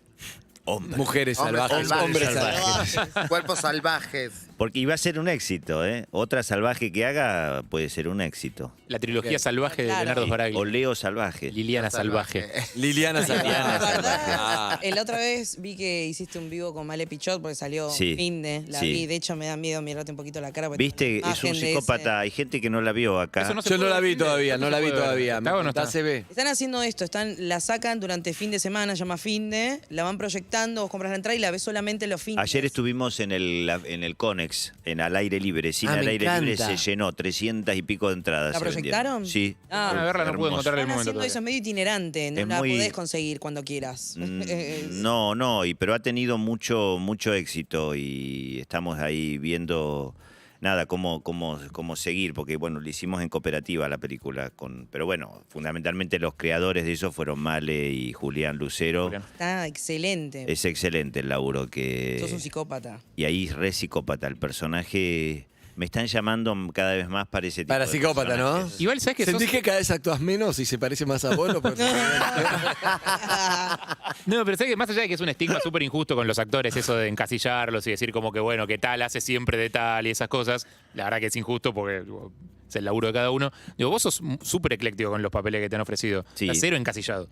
hombre. Mujeres salvajes, hombres salvajes. Cuerpos salvajes. Porque iba a ser un éxito, ¿eh? Otra salvaje que haga puede ser un éxito. La trilogía salvaje de Leonardo Sbaraglia. O Leo Salvaje. Liliana Salvaje. Liliana Salvaje. La otra vez vi que hiciste un vivo con Male Pichot porque salió Finde. La vi, de hecho me da miedo mirarte un poquito la cara. Viste, es un psicópata. Hay gente que no la vio acá. Yo no la vi todavía, no la vi todavía. ¿Está o no está? Se ve. Están haciendo esto, la sacan durante fin de semana, se llama Finde, la van proyectando, vos compras la entrada y la ves solamente los fines. Ayer estuvimos en el Conex, al aire libre. Sin al aire libre se llenó, 300 y pico de entradas. ¿La proyectaron? Sí. A verla no pude encontrar el Están momento haciendo eso, es medio itinerante, no Es la muy- podés conseguir cuando quieras. No, pero ha tenido mucho éxito y estamos ahí viendo cómo seguir, porque bueno, lo hicimos en cooperativa la película, pero bueno, fundamentalmente los creadores de eso fueron Male y Julián Lucero. Está excelente. Es excelente el laburo que... Sos un psicópata. Y ahí re psicópata, el personaje... Me están llamando cada vez más para ese tipo Para de psicópata, ¿no? personajes. Igual, ¿sabes que Sentí que cada vez actúas menos y se parece más a vos. No, pero sabes que más allá de que es un estigma súper injusto con los actores, eso de encasillarlos y decir como que bueno, que tal hace siempre de tal y esas cosas, la verdad que es injusto porque es el laburo de cada uno. Digo, vos sos súper ecléctico con los papeles que te han ofrecido. Sí. Estás cero encasillado.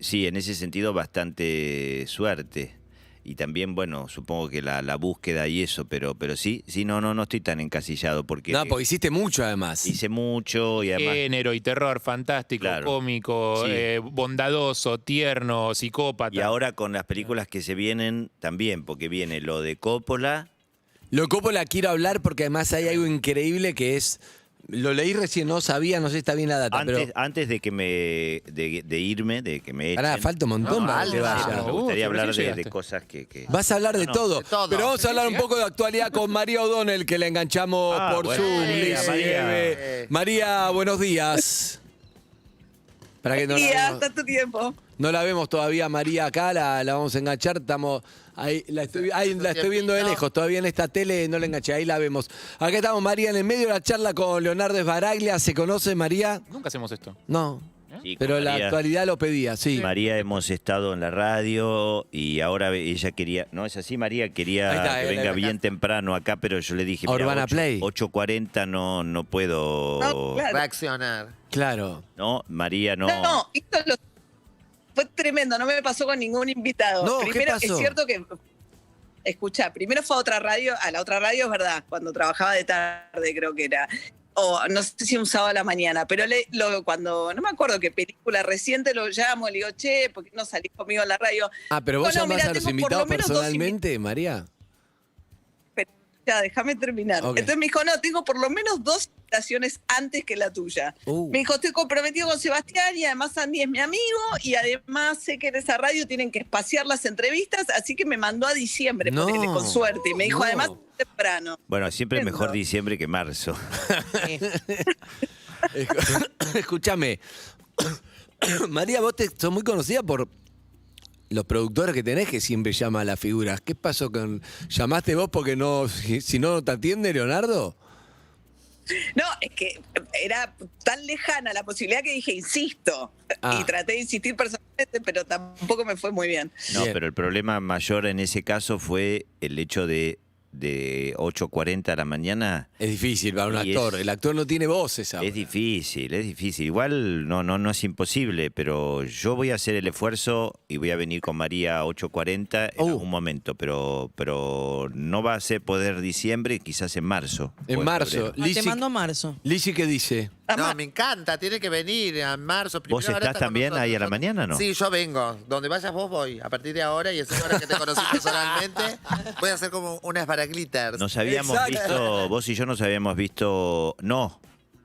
Sí, en ese sentido bastante suerte. Y también, bueno, supongo que la búsqueda y eso, pero sí, no estoy tan encasillado porque... No, porque hiciste mucho además. Hice mucho y además... Género y terror, fantástico, Claro. cómico, Sí. bondadoso, tierno, psicópata. Y ahora con las películas que se vienen también, porque viene lo de Coppola. Lo Coppola quiero hablar porque además hay algo increíble que es... Lo leí recién, no sabía, no sé si está bien la data, pero... Antes de que de irme, de que me echen. Pará, falta un montón para que te vaya. Me gustaría hablar recién de llegaste. cosas que... Vas a hablar de No, todo. de todo. Pero vamos a hablar un poco de actualidad con María O'Donnell, que la enganchamos por bueno. Zoom. María, Lizy, María. Eve. María, buenos días. Para que no la vemos. tanto tiempo. No la vemos todavía, María, acá, la vamos a enganchar. Estamos ahí, la estoy viendo de lejos, todavía en esta tele no la enganché, ahí la vemos. Acá estamos, María, en el medio de la charla con Leonardo Sbaraglia. ¿Se conoce, María? Nunca hacemos esto. No. Sí, con Pero la María. actualidad lo pedía, sí. María hemos estado en la radio y ahora ella quería, no es así, María quería Ahí está, que venga bien temprano acá, pero yo le dije, A Urbana mira, Play. 8:40 no puedo No, claro. Reaccionar. Claro. No, María no. No, esto lo fue tremendo, no me pasó con ningún invitado. No, Primero, ¿qué pasó? es cierto que, escuchá, primero fue a la otra radio es verdad, cuando trabajaba de tarde creo que era, o no sé si un sábado a la mañana, pero cuando, no me acuerdo qué película reciente, lo llamo, le digo, che, ¿por qué no salís conmigo en la radio? Ah, pero vos llamás a los tengo por invitados lo menos personalmente, María. Ya, déjame terminar. Ok. Entonces me dijo, no, tengo por lo menos 2 invitaciones antes que la tuya. Me dijo, estoy comprometido con Sebastián y además Andy es mi amigo y además sé que en esa radio tienen que espaciar las entrevistas, así que me mandó a diciembre, No, ponele, con suerte. Y me dijo, no. además, temprano. Bueno, siempre es mejor diciembre que marzo. Escúchame. María, vos sos muy conocida por los productores que tenés que siempre llaman a las figuras. ¿Qué pasó con...? ¿Llamaste vos porque no, si no te atiende Leonardo? No, es que era tan lejana la posibilidad que dije, insisto. Ah. Y traté de insistir personalmente, pero tampoco me fue muy bien. No, pero el problema mayor en ese caso fue el hecho de 8:40 a la mañana. Es difícil para un actor. El actor no tiene voz esa. Es difícil, es difícil. Igual no es imposible, pero yo voy a hacer el esfuerzo y voy a venir con María a 8:40 en algún momento, pero no va a ser poder diciembre, quizás en marzo. En marzo. Te mando a marzo. Lizzy, ¿qué dice? No, me encanta, tiene que venir en marzo. ¿Vos Primero, ahora estás está con también ahí a la nosotros. mañana, no? Sí, yo vengo. Donde vayas vos voy. A partir de ahora, y es ahora que te conocí personalmente, voy a hacer como unas para glitters. Nos habíamos visto, vos y yo nos habíamos visto, no,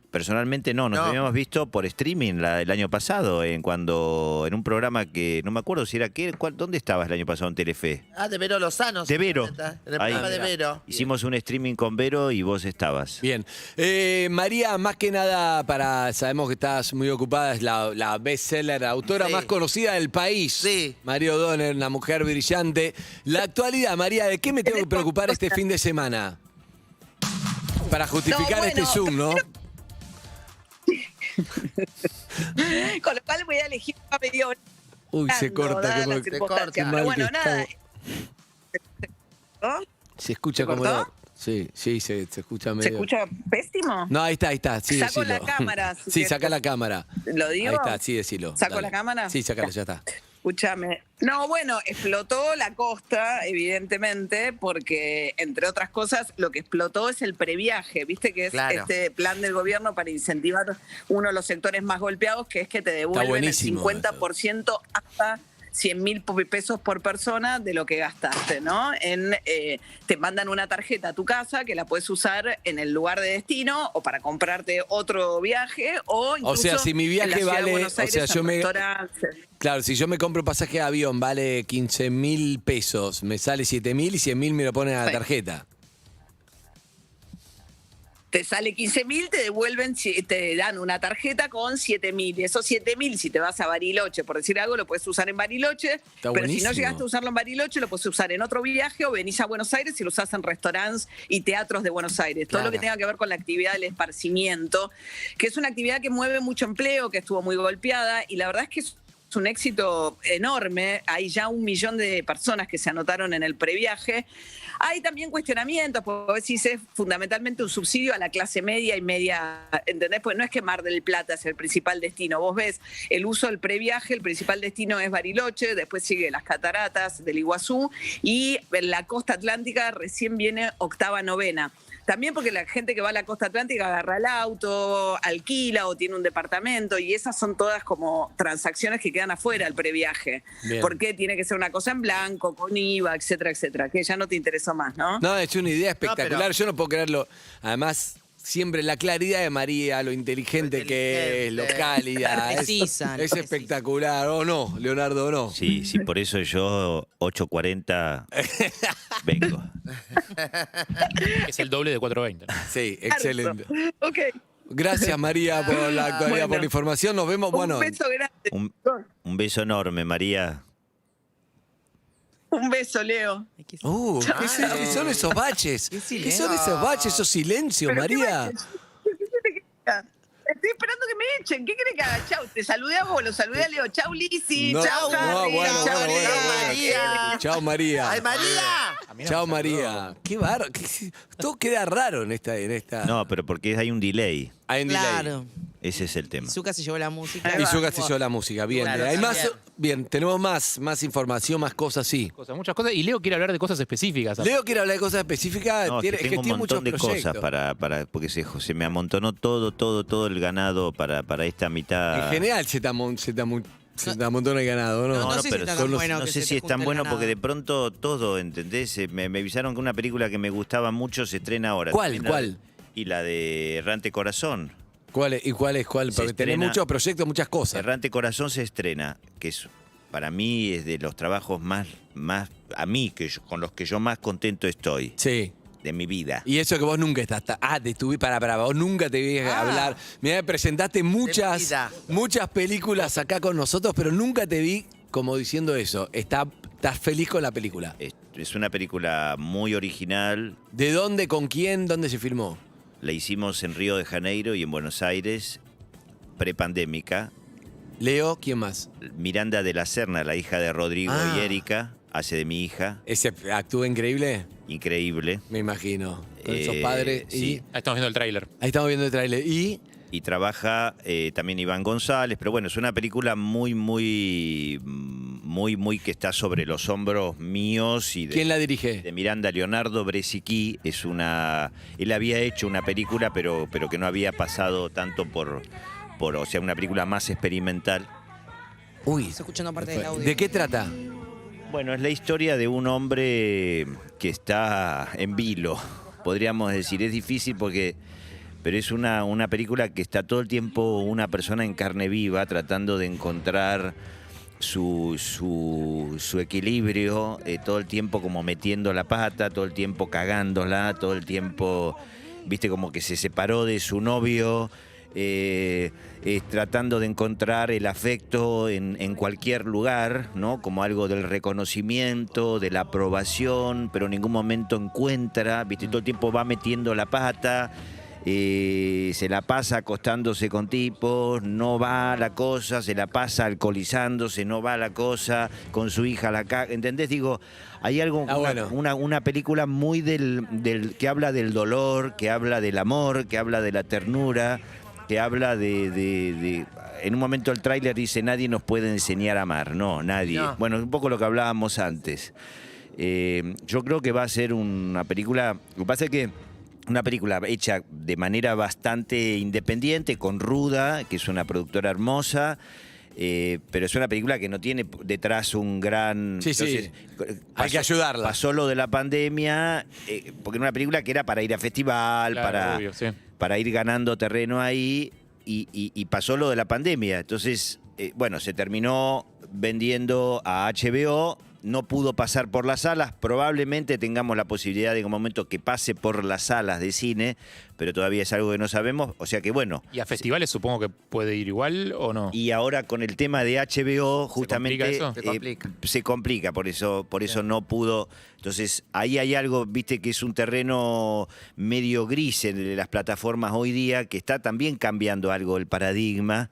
personalmente no, nos habíamos visto por streaming el año pasado, en un programa que, no me acuerdo si era ¿dónde estabas el año pasado en Telefe? Ah, de Vero Lozano. De Vero. En el Ahí. programa de Vero. Hicimos un streaming con Vero y vos estabas. Bien. María, más que nada, sabemos que estás muy ocupada, es la bestseller, autora más conocida del país. Sí. María O'Donnell, una mujer brillante. La actualidad, María, ¿de qué me tengo que preocupar este fin de semana? Para justificar este Zoom, ¿no? Con lo cual voy a elegir una media hora. Uy, se corta. Se corta. Pero bueno, nada. ¿No? Se escucha como... Sí, se escucha medio... ¿Se escucha pésimo? No, ahí está, sí, Saco decilo. la cámara. Sí, saca la cámara. ¿Lo digo? Ahí está, sí, decilo. ¿Saco Dale. la cámara? Sí, sacala, ya está. Escúchame. No, bueno, explotó la costa, evidentemente, porque, entre otras cosas, lo que explotó es el previaje, ¿viste? Que es este plan del gobierno para incentivar uno de los sectores más golpeados, que es que te devuelven el 50% hasta 100.000 pesos por persona de lo que gastaste, ¿no? Te mandan una tarjeta a tu casa que la puedes usar en el lugar de destino o para comprarte otro viaje o incluso O sea, si mi viaje en la ciudad de vale... Buenos Aires, O sea, en restaurantes. Claro, si yo me compro pasaje de avión, vale 15.000 pesos, me sale 7.000 y 100.000 me lo ponen a la tarjeta. Te sale 15.000, te devuelven, te dan una tarjeta con 7.000. Y esos 7.000, si te vas a Bariloche, por decir algo, lo puedes usar en Bariloche. Pero buenísimo. si no llegaste a usarlo en Bariloche, lo puedes usar en otro viaje o venís a Buenos Aires y lo usás en restaurantes y teatros de Buenos Aires. Todo lo que tenga que ver con la actividad del esparcimiento, que es una actividad que mueve mucho empleo, que estuvo muy golpeada y la verdad es que es un éxito enorme. Hay ya 1 millón de personas que se anotaron en el previaje. Hay también cuestionamientos, porque si es fundamentalmente un subsidio a la clase media y media, ¿entendés? Pues no es que Mar del Plata es el principal destino. Vos ves el uso del previaje, el principal destino es Bariloche, después sigue las cataratas del Iguazú y en la costa atlántica recién viene octava, novena. También porque la gente que va a la costa atlántica agarra el auto, alquila o tiene un departamento y esas son todas como transacciones que quedan afuera del previaje. Bien. Porque tiene que ser una cosa en blanco, con IVA, etcétera, etcétera, que ya no te interesó más, ¿no? No, es una idea espectacular. pero- Yo no puedo creerlo. Además, siempre la claridad de María, lo inteligente que es, lo cálida. Precisa, Es espectacular. ¿O no, Leonardo, o no? Sí, por eso yo 8:40 vengo. Es el doble de 4:20. ¿no? Sí, excelente. Ok. Gracias, María, por la actualidad, por la información. Nos vemos, bueno. Un beso grande. Un beso enorme, María. Un beso, Leo. ¿Qué son esos baches? ¿Qué son esos baches, esos silencios, Pero ¿qué María? baches? ¿Qué querés que haga? Estoy esperando que me echen. ¿Qué querés que haga? Chau, te saludé a vos, lo saludé a Leo. Chau, Lizzy. No, Chau, no, Harry. bueno, Chau, bueno, Leo. bueno. María. Chao, María. ¡Ay, María! Chao, María. Qué bárbaro. Todo queda raro en esta. No, pero porque hay un delay. Hay un delay. Claro. Ese es el tema. Zucca se llevó la música. Y Zucca se llevó la música. Bien. Claro, Hay también. Bien, tenemos más información, más cosas, sí. Muchas cosas. Y Leo quiere hablar de cosas específicas. Leo quiere hablar de cosas específicas. No, es que tengo un tiene muchos montón de proyectos. cosas porque se me amontonó todo el ganado para esta mitad. En general se te amontona el ganado, ¿no? No sé si está tan bueno no que sé se si te es tan junte el bueno ganado. porque de pronto todo, ¿entendés? Me avisaron que una película que me gustaba mucho se estrena ahora. ¿Cuál? Y la de Errante Corazón. ¿Cuál es? ¿Y cuál es? ¿Cuál? Se Porque tenés estrena- muchos proyectos, muchas cosas. Errante Corazón se estrena, que es para mí es de los trabajos más a mí, con los que yo más contento estoy. Sí. De mi vida. Y eso que vos nunca estás. De tu vida. Para, vos nunca te vi hablar. Mirá, presentaste muchas películas acá con nosotros, pero nunca te vi como diciendo eso. Estás feliz con la película. Es una película muy original. ¿De dónde, con quién, dónde se filmó? La hicimos en Río de Janeiro y en Buenos Aires, prepandémica. Leo, ¿quién más? Miranda de la Serna, la hija de Rodrigo y Erika, hace de mi hija. ¿Ese actúa increíble? Increíble. Me imagino. Con esos padres. Sí. Ahí estamos viendo el tráiler. Ahí estamos viendo el tráiler. Y trabaja también Iván González, pero bueno, es una película muy que está sobre los hombros míos y de, ¿quién la dirige? De Miranda. Leonardo Bresicki él había hecho una película, pero que no había pasado tanto o sea, una película más experimental. Uy, Estoy escuchando parte del audio. ¿de qué trata? Bueno, es la historia de un hombre que está en vilo, podríamos decir. Es difícil pero es una película que está todo el tiempo una persona en carne viva tratando de encontrar su equilibrio, todo el tiempo como metiendo la pata, todo el tiempo cagándola, todo el tiempo, viste, como que se separó de su novio, tratando de encontrar el afecto en cualquier lugar, ¿no? Como algo del reconocimiento, de la aprobación, pero en ningún momento encuentra, viste, todo el tiempo va metiendo la pata. Se la pasa acostándose con tipos, no va la cosa, se la pasa alcoholizándose, no va la cosa, con su hija la caga, ¿entendés? Digo, hay algo, una película muy que habla del dolor, que habla del amor, que habla de la ternura, que habla de en un momento el tráiler dice, nadie nos puede enseñar a amar, no, nadie. No. Bueno, un poco lo que hablábamos antes. Yo creo que va a ser una película, lo que pasa es que una película hecha de manera bastante independiente, con Ruda, que es una productora hermosa, pero es una película que no tiene detrás un gran... Sí, entonces, hay que ayudarla. Pasó lo de la pandemia, porque era una película que era para ir a festival, Claro, para ir ganando terreno ahí, y pasó lo de la pandemia. Entonces, bueno, se terminó vendiendo a HBO. No pudo pasar por las salas, probablemente tengamos la posibilidad de en un momento que pase por las salas de cine, pero todavía es algo que no sabemos, o sea que bueno. ¿Y a festivales supongo que puede ir igual o no? Y ahora con el tema de HBO, justamente ¿Se complica eso? por eso no pudo. Entonces, ahí hay algo, viste, que es un terreno medio gris en las plataformas hoy día, que está también cambiando algo el paradigma.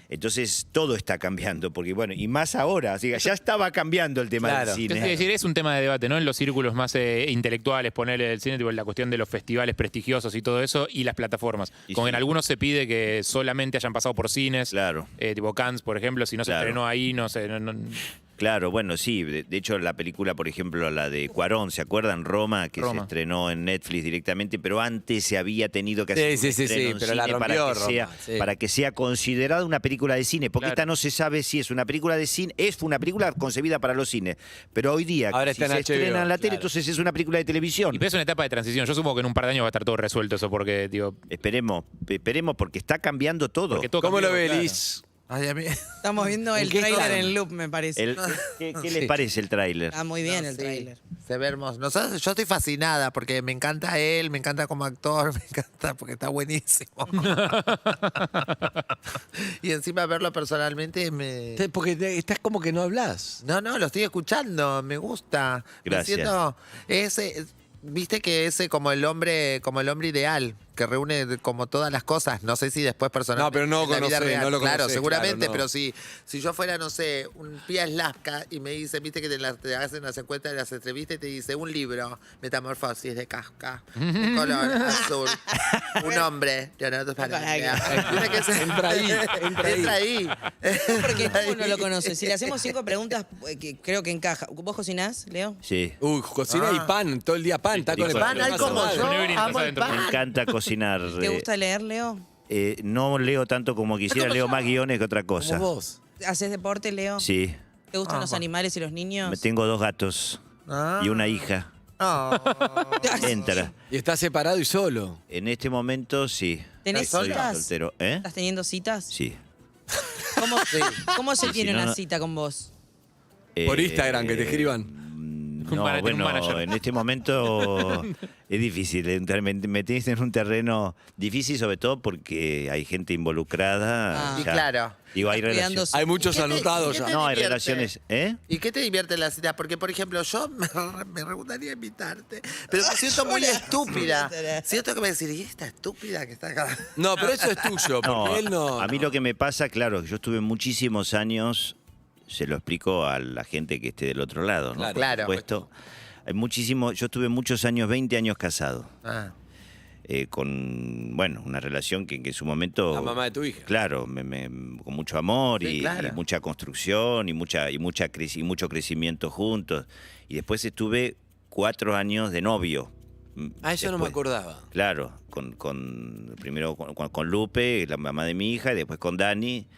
Entonces, todo está cambiando, porque bueno, y más ahora, así que ya estaba cambiando el tema del cine. Es decir, es un tema de debate, ¿no? En los círculos más intelectuales, ponerle el cine, tipo, la cuestión de los festivales prestigiosos y todo eso, y las plataformas. Como en algunos se pide que solamente hayan pasado por cines, tipo Cannes, por ejemplo, si no se estrenó ahí, no sé. Claro, bueno, sí. De hecho, la película, por ejemplo, la de Cuarón, ¿se acuerdan? Roma, que se estrenó en Netflix directamente, pero antes se había tenido que hacer un estreno en pero cine la rompió para que sea considerada una película de cine, porque esta no se sabe si es una película de cine, es una película concebida para los cines, pero hoy día, ahora si se estrena en la tele, entonces es una película de televisión. Y es una etapa de transición. Yo supongo que en un par de años va a estar todo resuelto eso, porque, digo... Esperemos, porque está cambiando todo. ¿Cómo lo ve, Liz? Ay, a mí... Estamos viendo el tráiler en loop, me parece. ¿Qué les parece el tráiler? Está muy bien el tráiler. Se ve hermoso. Yo estoy fascinada porque me encanta él, me encanta como actor, me encanta porque está buenísimo. Y encima verlo personalmente me... Porque estás como que no hablas. No, lo estoy escuchando, me gusta. Gracias. Me siento viste que ese como el hombre ideal. que reúne como todas las cosas. No sé si después personalmente. No, pero no en la vida conocés, real. no lo Claro, conocés, seguramente, claro, no. pero si yo fuera, no sé, un Pía Slavka y me dice, viste que te hacen las encuestas de las entrevistas y te dice un libro, Metamorfosis de Kafka, un color azul, un hombre, Leonardo Sbaraglia. Entra ahí. Porque ¿cómo no lo conoces? Si le hacemos 5 preguntas, que creo que encaja. ¿Vos cocinás, Leo? Sí. Uy, cocina y pan, todo el día pan, está con el Pan, hay como yo, amo el Me pan. encanta cocinar. ¿Te gusta leer, Leo? No leo tanto como quisiera, leo más guiones que otra cosa. Como vos. ¿Haces deporte, Leo? Sí. ¿Te gustan los animales y los niños? Tengo 2 gatos y una hija. Entra. ¿Y estás separado y solo? En este momento sí. ¿Tenés Soy citas? soltero. ¿Estás teniendo citas? Sí. ¿Cómo se Sí, tiene no, una no. cita con vos? Por Instagram, que te escriban. No, bueno, en este momento es difícil. Me tienes en un terreno difícil, sobre todo porque hay gente involucrada. Y claro. Digo, hay relaciones. Hay muchos anotados ya. No, hay relaciones. ¿Y qué te divierte en la cita? Porque, por ejemplo, yo me gustaría invitarte, pero me siento muy estúpida. Siento que me decís, ¿y esta estúpida que está acá? No, pero eso es tuyo, porque él no. A mí lo que me pasa, claro, yo estuve muchísimos años. Se lo explico a la gente que esté del otro lado, ¿no? Claro. Por supuesto. Yo estuve muchos años, 20 años casado. Con, bueno, una relación que en su momento... La mamá de tu hija. Claro, con mucho amor Sí, y claro. mucha construcción y mucho crecimiento juntos. Y después estuve 4 años de novio. Eso no me acordaba. Claro, primero con Lupe, la mamá de mi hija, y después con Dani.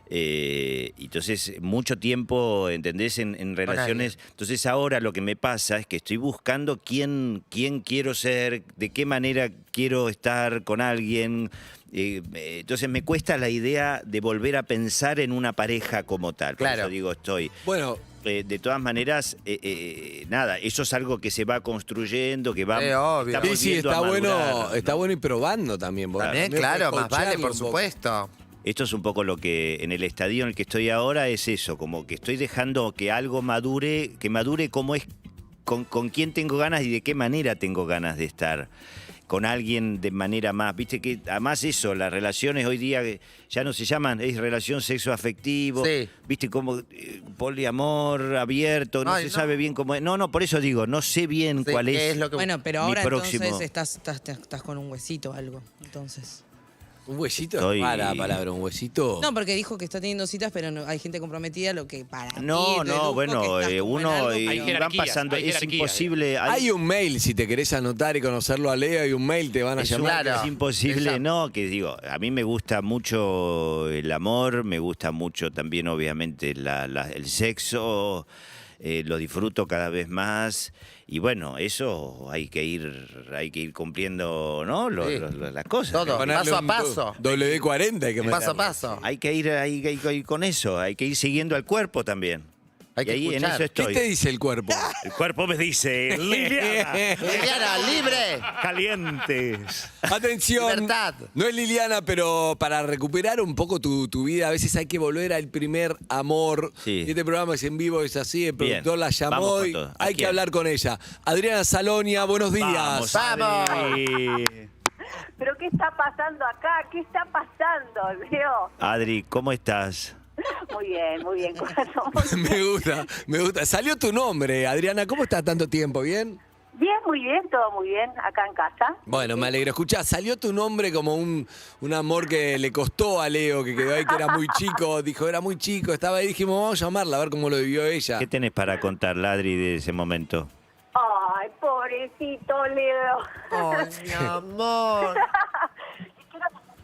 Entonces, mucho tiempo, ¿entendés? En relaciones. Entonces, ahora lo que me pasa es que estoy buscando quién quiero ser, de qué manera quiero estar con alguien. Entonces, me cuesta la idea de volver a pensar en una pareja como tal. Por Claro. eso digo, estoy. Bueno. De todas maneras, nada, eso es algo que se va construyendo, que va. obvio. Sí, sí, volviendo a está bueno, madurar, ¿no? está bueno ir probando también. vos. También, También claro, podés más vale, coacharlo por un poco. supuesto. Esto es un poco lo que en el estadio en el que estoy ahora es eso, como que estoy dejando que algo madure, cómo es, con quién tengo ganas y de qué manera tengo ganas de estar con alguien de manera más, viste que además eso, las relaciones hoy día ya no se llaman, es relación sexo-afectivo, Sí. viste como poliamor, abierto, no Ay, se no. sabe bien cómo es. No, por eso digo, no sé bien Sí, cuál ¿qué es. es lo que- Bueno, pero mi ahora próximo. entonces estás con un huesito o algo. Entonces. ¿Un huesito? Estoy- Para la palabra, un huesito. No, porque dijo que está teniendo citas, pero hay gente comprometida, lo que para ti, No, deduzco bueno, que estás como en uno algo, van jerarquías, pasando, hay es jerarquías. imposible. Hay un mail, si te querés anotar y conocerlo a Leo, hay un mail, te van a Es, llamar. Claro. es imposible, Exacto. no, que digo, a mí me gusta mucho el amor, me gusta mucho también obviamente el sexo, lo disfruto cada vez más y bueno, eso hay que ir cumpliendo, ¿no? Sí. Las cosas. Todo, Ponerle paso a un paso. W40 hay que Paso a meterle. paso. Hay que ir con eso, hay que ir siguiendo al cuerpo también. Hay y que ahí en escuchar. eso ¿Qué estoy. te dice el cuerpo? El cuerpo me dice, Liliana, Liliana, libre. calientes. Atención. Libertad. No es Liliana, pero para recuperar un poco tu vida, a veces hay que volver al primer amor. Sí. Y este programa es en vivo, es así, el Bien. productor la llamó Vamos con y todo. ¿A hay que quién? hablar con ella. Adriana Salonia, buenos días. ¡Vamos! Adri. ¿Pero qué está pasando acá? ¿Qué está pasando, Leo? Adri, ¿cómo estás? Muy bien, corazón. Muy Me gusta. Salió tu nombre, Adriana. ¿Cómo estás tanto tiempo? ¿Bien? bien, muy bien, todo muy bien, acá en casa. Bueno, me alegro. Escuchá, salió tu nombre como un amor que le costó a Leo, que quedó ahí, que era muy chico. Dijo, era muy chico. Estaba ahí, dijimos, vamos a llamarla a ver cómo lo vivió ella. ¿Qué tenés para contar, Adri, de ese momento? Ay, pobrecito Leo. Ay, mi amor.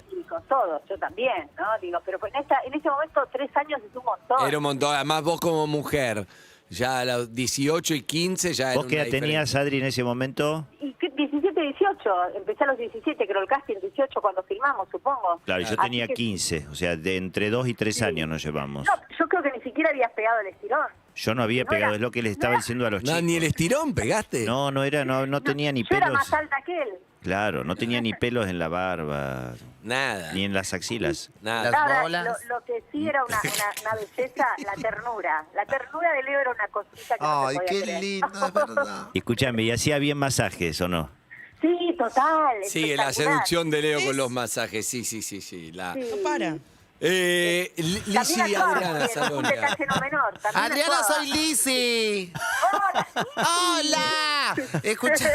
Chicos, todos, yo también, ¿no? Digo, pero en ese momento 3 años es un montón. Era un montón. Además, vos como mujer, ya a los 18 y 15 ya era ¿Vos qué edad tenías, Adri, en ese momento? Y 17, 18, empecé a los 17, creo el casting 18 cuando filmamos, supongo. Claro, yo Así tenía que- 15, o sea, de entre 2 y 3 años nos llevamos. No, yo creo que ni siquiera habías pegado el estirón. Yo no había no pegado, era- es lo que les estaba no era- diciendo a los No, chicos. ni el estirón pegaste. No tenía ni Yo era pelos. más alta que él. Claro, no tenía ni pelos en la barba, Nada. ni en las axilas. Nada. Ahora, lo que sí era una belleza, la ternura. La ternura de Leo era una cosita que no Ay, se podía qué creer. lindo, es verdad. Escúchame, ¿y hacía bien masajes o no? Sí, total. Sí, la espectacular. seducción de Leo con los masajes. Sí. No para. Lizzy y Adriana Un Salonia. detalle no menor. también Adriana, actúa. soy Lizzy. ¡Hola! Escucha,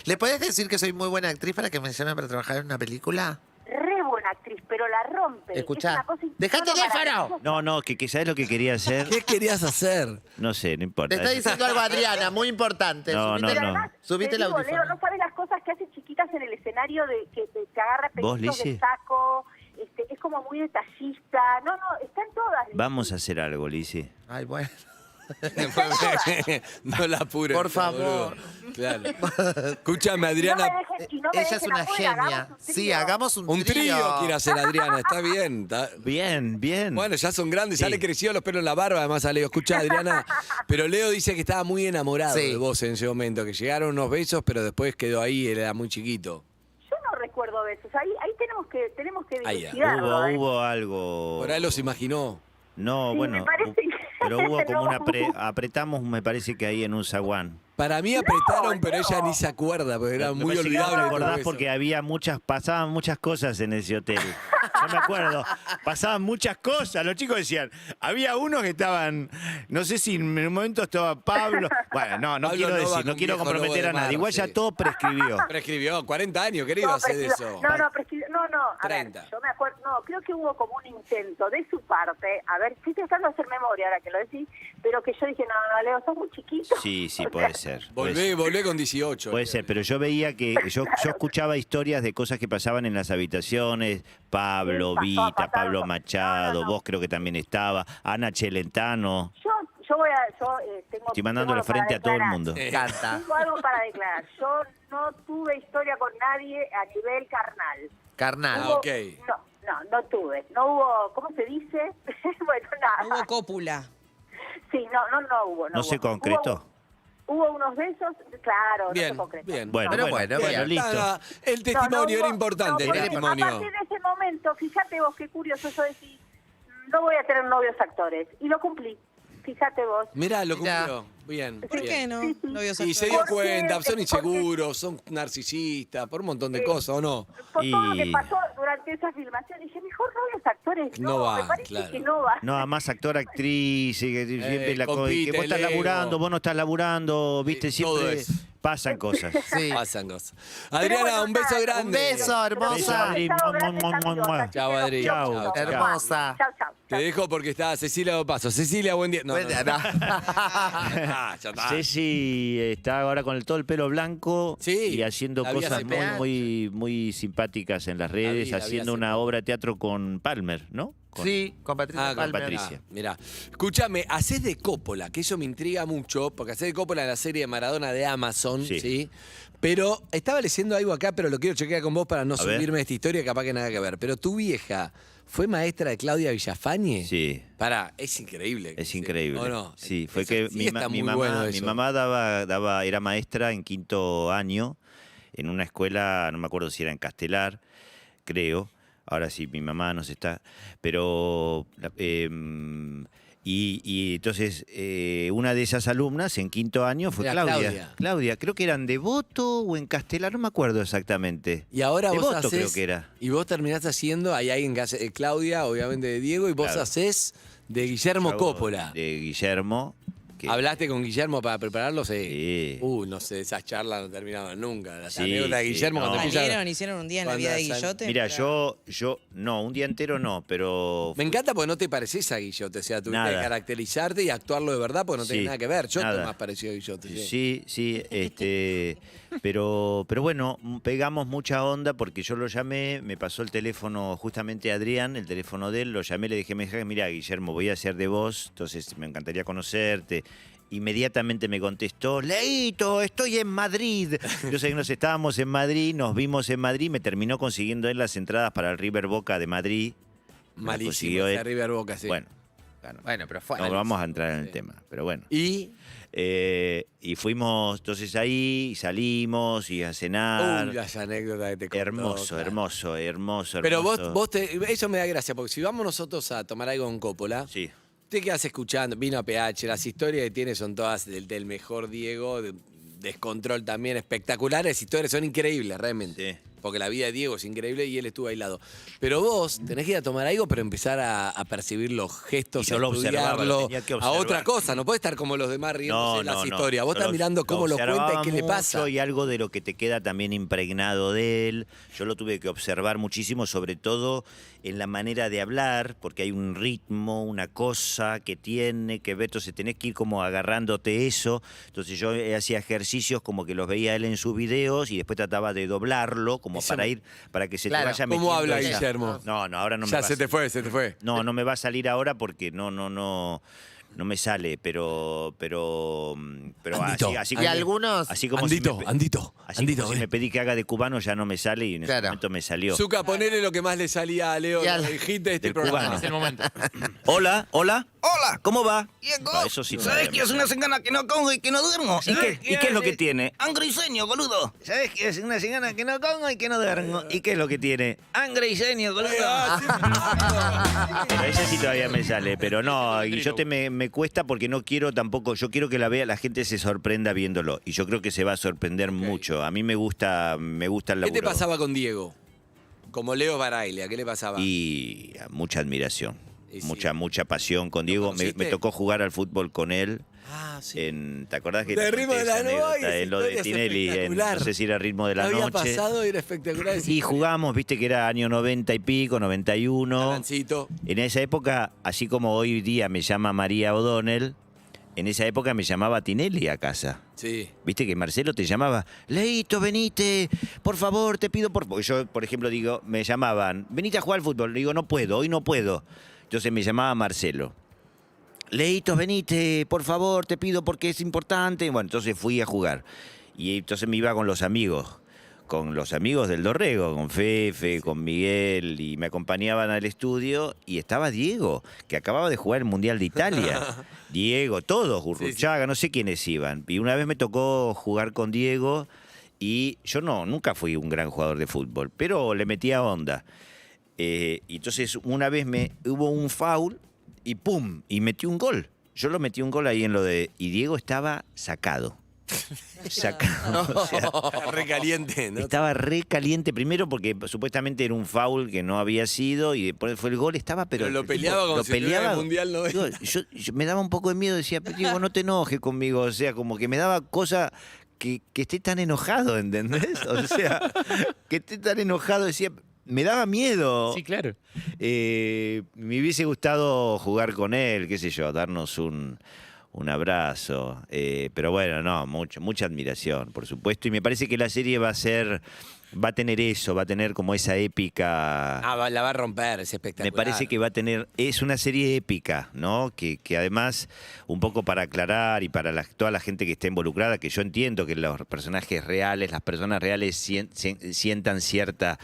¿le puedes decir que soy muy buena actriz para que me llamen para trabajar en una película? Re buena actriz, pero la rompe. Escuchá. Es una cosa ¡Deja el teléfono! No, que ¿sabes lo que quería hacer? ¿Qué querías hacer? No sé, no importa. Le está diciendo algo a Adriana, muy importante. No, Subite no, la- no. Subite Te el digo, audífono. Leo, no sabes las cosas que hace chiquitas en el escenario de que te agarra ¿Vos, pelitos Lizzy? de saco. Es como muy detallista. No, están todas. Vamos a hacer algo, Lizzy. Ay, bueno. No la apures. Por favor. boludo. Claro. Escúchame, Adriana. Ella es una genia. Sí, hagamos un trío quiere hacer Adriana, está bien. Bien. Bueno, ya son grandes, Sí. ya le creció los pelos en la barba, además a Leo. Escucha, Adriana, pero Leo dice que estaba muy enamorado Sí. de vos en ese momento, que llegaron unos besos, pero después quedó ahí, él era muy chiquito. Yo no recuerdo besos. Ahí tenemos que Ahí, dilucidarlo. Hubo algo. Por ahí los imaginó. No, Sí, bueno. me parece que- Pero hubo como No. apretamos, me parece que ahí en un zaguán. Para mí apretaron, pero ella ni se acuerda, porque era Me muy parece que olvidable. no te todo acordás eso. porque pasaban muchas cosas en ese hotel. Yo me acuerdo, pasaban muchas cosas. Los chicos decían, había unos que estaban, no sé si en un momento estaba Pablo. Bueno, no Pablo quiero Nova decir, con no quiero Viejo comprometer Lobo a de nadie. Mar, Igual ya sí. todo prescribió. Prescribió, 40 años, querido, hacer eso. No, a ver, 30. yo me acuerdo, creo que hubo como un intento de su parte, a ver, estoy tratando de hacer memoria ahora que lo decís, pero que yo dije, no, Leo, sos muy chiquito. Sí, puede ser. puede ser. Volvé con 18. Puede ser, pero yo veía que yo escuchaba historias de cosas que pasaban en las habitaciones. Pablo, Sí, pasó, Vita, Pablo pasaron. Machado, vos creo que también estaba, Ana Celentano. Yo tengo... Estoy mandando tengo la frente a todo el declarar. mundo. Tengo algo para declarar. Yo no tuve historia con nadie a nivel carnal. Carnal. Hubo- No tuve. No hubo, ¿cómo se dice? Bueno, nada. No hubo cópula. Sí, no hubo. ¿No se hubo. concretó? Hubo unos besos, claro, no Bien, se concretó. bien. Bueno, Bien, listo. nada, el testimonio era importante, el pero testimonio. A partir de ese momento, fíjate vos qué curioso, yo decís, no voy a tener novios actores. Y lo cumplí. Fíjate vos. Mirá, lo cumplió. Bien. ¿Por bien. qué no? Novios Y se actores. dio Porque- cuenta, son porque- inseguros, son narcisistas, por un montón de cosas, ¿o no? Por todo lo que pasó durante esa filmación, dije, mejor novios actores. No va, me parece claro. que no va. No, más actor, actriz, que siempre que compite, vos estás el ego. laburando, vos no estás laburando, viste, todo siempre eso. pasan cosas. Sí. Pasan cosas. Adriana, un beso grande. Un beso, hermosa. Beso, Adri. Chao, Adri. Chao. Hermosa. Chao. Te dejo porque está Cecilia Dopaso. Cecilia, buen día. No, Buen día, no. no. Ah, ya está. Ceci está ahora con todo el pelo blanco Sí, y haciendo la vi cosas hace muy, poco. muy simpáticas en las redes, la vi haciendo hace una poco. obra de teatro con Palmer, ¿no? Sí, con Patricia con Palmer. Patricia. Mirá, escúchame, hacés de Coppola, que eso me intriga mucho, porque hacés de Coppola en la serie de Maradona de Amazon, Sí. ¿sí? Pero estaba leyendo algo acá, pero lo quiero chequear con vos para no A ver. subirme a esta historia, capaz que nada que ver. Pero tu vieja fue maestra de Claudia Villafañe. Sí. Pará, es increíble. Es increíble. ¿O no? Sí, fue Esa- que sí está muy mi bueno eso. mamá era maestra en quinto año en una escuela, no me acuerdo si era en Castelar, creo. Ahora sí, mi mamá nos está. Pero. Y entonces, una de esas alumnas en quinto año fue Era Claudia. Claudia, creo que eran Devoto o en Castelar, no me acuerdo exactamente. Y ahora vos Devoto hacés, creo que era. Y vos terminás haciendo, hay alguien que hace, Claudia, obviamente de Diego, y vos Claro. hacés de Guillermo Yo hago Coppola. De Guillermo. que- ¿Hablaste con Guillermo para prepararlo? Sí. Sí. No sé, esas charlas no terminaban nunca. Las Sí, anécdotas de sí, Guillermo no. cuando empiezan- Salieron, hicieron un día en la cuando vida de hacen- Guillote. Mira, para- no, un día entero no, pero Me encanta porque no te pareces a Guillote, o sea, tuviste que Nada. caracterizarte y actuarlo de verdad porque no tiene Sí, nada que ver. Yo nada. estoy más parecido a Guillote. sí, pero bueno, pegamos mucha onda porque yo lo llamé, me pasó el teléfono justamente Adrián, el teléfono de él, lo llamé, le dije, mira, Guillermo, voy a hacer de vos, entonces me encantaría conocerte. Inmediatamente me contestó, Leito, estoy en Madrid. Entonces nos estábamos en Madrid, nos vimos en Madrid, me terminó consiguiendo él las entradas para el River Boca de Madrid. Me las Malísimo, consiguió ese él. River Boca, sí. Bueno, pero fue. no vamos a entrar en el tema, pero bueno. Y Y fuimos entonces ahí, y salimos y a cenar. Uy, las anécdotas que te contó. Hermoso, claro. hermoso. Pero eso me da gracia, porque si vamos nosotros a tomar algo con Coppola, Sí. te quedas escuchando, vino a PH, las historias que tiene son todas del mejor Diego, descontrol también espectacular. Las historias son increíbles, realmente. Porque la vida de Diego es increíble y él estuvo aislado. Pero vos tenés que ir a tomar algo, pero empezar a percibir los gestos, Y yo a lo observaba, estudiarlo, lo tenía que a observar. otra cosa. No podés estar como los demás riéndose de las historias. Vos Yo estás mirando cómo lo cuenta y observaba qué le pasa. mucho, y algo de lo que te queda también impregnado de él. Yo lo tuve que observar muchísimo, sobre todo en la manera de hablar, porque hay un ritmo, una cosa que tiene que ver, entonces tenés que ir como agarrándote eso. Entonces yo hacía ejercicios como que los veía él en sus videos y después trataba de doblarlo como Eso para que se Claro. te vaya ¿Cómo metiendo habla esa- Guillermo? No, ahora no me Ya va se a te fue, se te fue. No me va a salir ahora porque no me sale, pero Andito, así Y como, algunos... así como Andito, si me, Andito, así Andito, como si me pedí que haga de cubano ya no me sale y en ese momento me salió. Zucca, ponele lo que más le salía a Leo, Y al- el hit de este Del programa. cubano. Es el momento. Hola, hola. Hola, ¿cómo va? Eso sí ¿Sabes que es una semana que no como y que no duermo? ¿Y qué es lo que tiene? Hambre y sueño, boludo. ¿Sabes que es una semana que no como y que no duermo? ¿Y qué es lo que tiene? Hambre y sueño, boludo. Pero ese sí todavía me sale, pero no, y yo me cuesta porque no quiero tampoco, yo quiero que la gente se sorprenda viéndolo, y yo creo que se va a sorprender mucho. A mí me gusta el ¿Qué laburo. te pasaba con Diego? Como Leo Baraglia, ¿qué le pasaba? Y mucha admiración, Y sí. mucha pasión con Diego. conociste? Me tocó jugar al fútbol con él. Ah, sí. ¿Te acordás que De te Ritmo conté de la esa Noche, anécdota? esa En lo de historia es Tinelli, espectacular. no sé si era Ritmo de la Había Noche. pasado y era espectacular. Y jugamos, viste que era año 90 y pico, 91. Alancito. En esa época, así como hoy día me llama María O'Donnell, en esa época me llamaba Tinelli a casa. Sí. Viste que Marcelo te llamaba, Leito, venite, por favor, te pido por... Porque yo, por ejemplo, digo, me llamaban, venite a jugar al fútbol. Le digo, no puedo, hoy no puedo. Entonces me llamaba Marcelo. Leito, venite, por favor, te pido porque es importante. Bueno, entonces fui a jugar. Y entonces me iba con los amigos del Dorrego, con Fefe, con Miguel, y me acompañaban al estudio, y estaba Diego, que acababa de jugar el Mundial de Italia. Diego, todos, Gurruchaga, no sé quiénes iban. Y una vez me tocó jugar con Diego, y yo nunca fui un gran jugador de fútbol, pero le metía onda. Y entonces una vez hubo un foul, y ¡pum! Y metí un gol. Yo lo metí un gol ahí en lo de... Y Diego estaba sacado. Sacado. O sea, Estaba re caliente, ¿no? estaba re caliente, primero porque supuestamente era un foul que no había sido, y después fue el gol, estaba, pero Lo peleaba como si estuviera en el Mundial 90. Digo, yo me daba un poco de miedo, decía, Diego, no te enojes conmigo, o sea, como que me daba cosa que esté tan enojado, ¿entendés? O sea, que esté tan enojado, decía, me daba miedo. Sí, claro. Me hubiese gustado jugar con él, qué sé yo, darnos un abrazo. Pero bueno, no, mucha admiración, por supuesto. Y me parece que la serie va a tener eso, va a tener como esa épica. La va a romper, es espectacular. Me parece que va a tener, es una serie épica, ¿no? Que además, un poco para aclarar y para toda la gente que está involucrada, que yo entiendo que los personajes reales, las personas reales sientan cierta...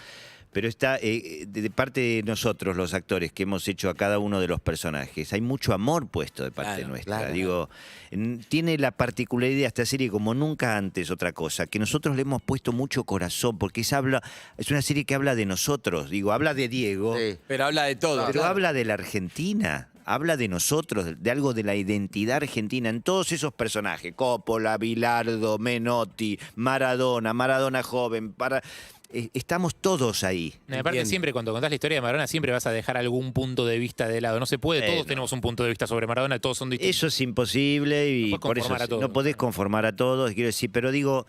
Pero está de parte de nosotros, los actores, que hemos hecho a cada uno de los personajes, hay mucho amor puesto de parte nuestra. claro. Digo, tiene la particularidad esta serie como nunca antes otra cosa, que nosotros le hemos puesto mucho corazón, porque es una serie que habla de nosotros, digo, habla de Diego, Pero habla de todo. pero claro. habla de la Argentina. Habla de nosotros, de algo de la identidad argentina en todos esos personajes. Coppola, Bilardo, Menotti, Maradona joven. Estamos todos ahí. Aparte, siempre cuando contás la historia de Maradona, siempre vas a dejar algún punto de vista de lado. No se puede, todos tenemos un punto de vista sobre Maradona, todos son distintos. Eso es imposible y No puedes por eso conformar a todos. no podés conformar a todos, quiero decir, pero digo,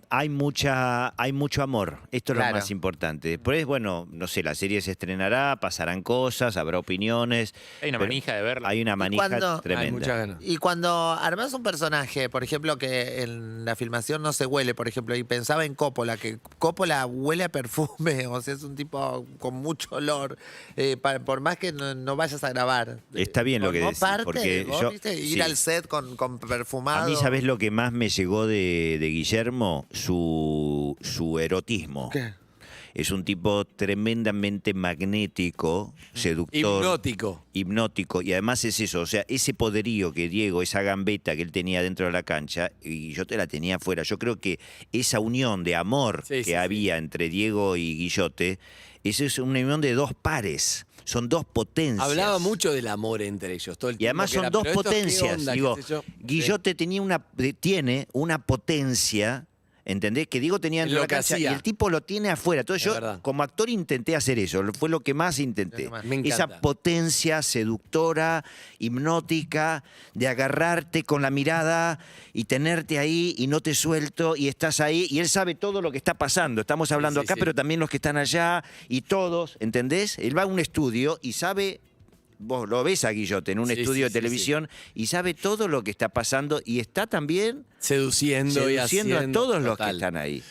hay mucho amor, esto es Claro. lo más importante. Después, bueno, no sé, la serie se estrenará, pasarán cosas, habrá opiniones. Hay una pero manija de verla. Hay una manija cuando- tremenda. Hay muchas ganas. Y cuando armás un personaje, por ejemplo, que en la filmación no se huele, por ejemplo, y pensaba en Coppola, que Coppola huele a perfume, o sea, es un tipo con mucho olor, por más que no vayas a grabar. Está bien lo que ¿Formó decís, parte porque de vos, yo- viste? Ir sí. al set con perfumado. A mí, ¿sabés lo que más me llegó de Guillermo? Su erotismo. ¿Qué? Es un tipo tremendamente magnético, seductor. Hipnótico. Y además es eso, o sea, ese poderío que Diego, esa gambeta que él tenía dentro de la cancha, y yo te la tenía afuera. Yo creo que esa unión de amor que había entre Diego y Guillote, eso es una unión de dos pares. O son dos potencias. Hablaba mucho del amor entre ellos todo el tiempo. Y además son dos potencias. Digo, Guillot tiene una potencia, ¿entendés? Que Diego tenía en la cancha y el tipo lo tiene afuera. Entonces yo, como actor, intenté hacer eso. Fue lo que más intenté. Me encanta. Esa potencia seductora, hipnótica, de agarrarte con la mirada y tenerte ahí y no te suelto y estás ahí. Y él sabe todo lo que está pasando. Estamos hablando acá, pero también los que están allá y todos, ¿entendés? Él va a un estudio y sabe... Vos lo ves a Guillot en un estudio de televisión y sabe todo lo que está pasando y está también seduciendo y haciendo, a todos los que están ahí.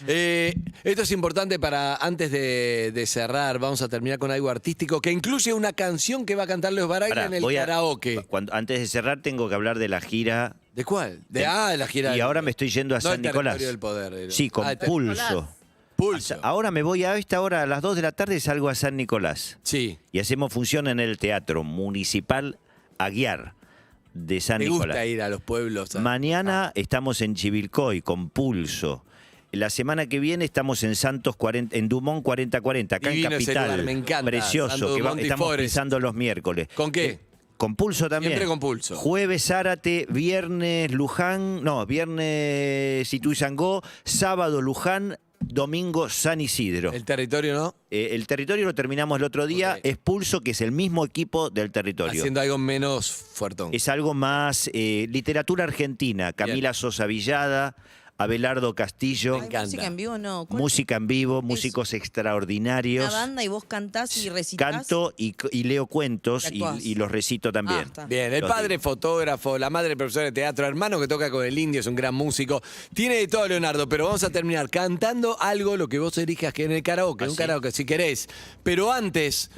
Esto es importante para, antes de cerrar, vamos a terminar con algo artístico que incluye una canción que va a cantar Leo Baraglia en el karaoke. Antes de cerrar tengo que hablar de la gira. ¿De cuál? De la gira. Y ahora me estoy yendo a San Nicolás. Del poder, sí, con Pulso. Ahora me voy a esta hora, a las 2 de la tarde, salgo a San Nicolás. Sí. Y hacemos función en el Teatro Municipal Aguiar de San Nicolás. Me gusta ir a los pueblos. Mañana estamos en Chivilcoy con Pulso. La semana que viene estamos en Santos en Dumont 4040, acá Divino en Capital. Lugar, me encanta. Precioso, que estamos pisando los miércoles. ¿Con qué? Con Pulso también. Siempre con Pulso. Jueves Zárate, viernes Luján, viernes Ituzaingó, sábado Luján, domingo San Isidro. ¿El territorio no? El territorio lo terminamos el otro día. Es Pulso, que es el mismo equipo del territorio. Haciendo algo menos fuertón. Es algo más literatura argentina. Camila Sosa Villada, Abelardo Castillo. Me encanta. Música en vivo, no. Música en vivo, músicos extraordinarios. Una banda y vos cantás y recitas. Canto y leo cuentos y los recito también. Bien, el padre fotógrafo, la madre profesora de teatro, hermano que toca con el indio, es un gran músico. Tiene de todo Leonardo, pero vamos a terminar cantando algo, lo que vos elijas que en el karaoke, un karaoke si querés. Pero antes,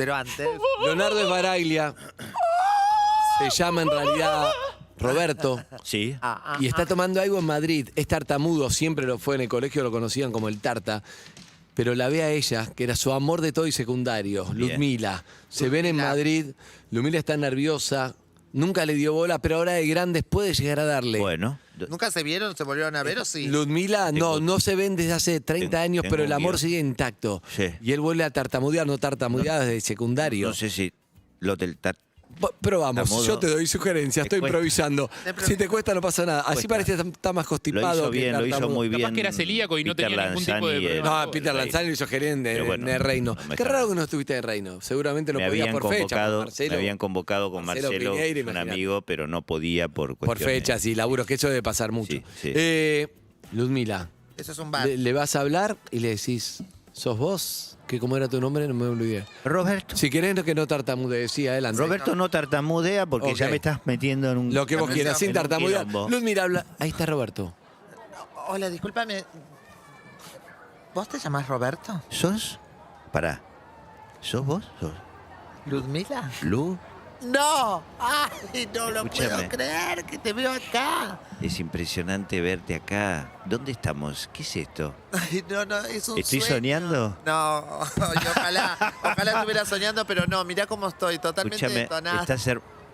Leonardo Sbaraglia se llama en realidad Roberto. Sí. Y está tomando algo en Madrid. Es tartamudo, siempre lo fue en el colegio, lo conocían como el Tarta. Pero la ve a ella, que era su amor de todo y secundario, Ludmila. Se ven en Madrid, Ludmila está nerviosa, nunca le dio bola, pero ahora de grandes puede llegar a darle. Bueno. ¿Nunca se vieron? ¿Se volvieron a ver o sí? Ludmila, no se ven desde hace 30 años, pero el amor sigue intacto. Sí. Y él vuelve a tartamudear, no tartamudear desde secundario. No sé si lo del Probamos, yo te doy sugerencias, estoy improvisando. Si te cuesta no pasa nada. Así parece que está más constipado. Lo hizo muy bien. Capaz que era celíaco y no tenía ningún tipo de problema. No, Peter Lanzani lo hizo gerente en el Reino. Qué raro que no estuviste en Reino. Seguramente no podía por fecha. Me habían convocado con Marcelo, un amigo, pero no podía por cuestiones. Por fechas y laburos, que eso debe pasar mucho. Ludmila, eso es un bar. Le vas a hablar y le decís, ¿sos vos? Que como era tu nombre, no me olvidé. Roberto. Si querés que no tartamudee, sí, adelante. Roberto no tartamudea porque ya me estás metiendo en un... Lo que vos quieras, sin tartamudear. Ludmila habla. Ahí está Roberto. Hola, discúlpame. ¿Vos te llamás Roberto? ¿Sos? Pará. ¿Sos vos? ¿Sos? ¿Ludmila? ¿Lu? ¡No! ¡Ay, no lo Escúchame. puedo creer que te veo acá! Es impresionante verte acá. ¿Dónde estamos? ¿Qué es esto? Ay, no, es un ¿Estoy sueño. soñando? No, y ojalá estuviera soñando, pero no, mirá cómo estoy, totalmente Escúchame, detonada.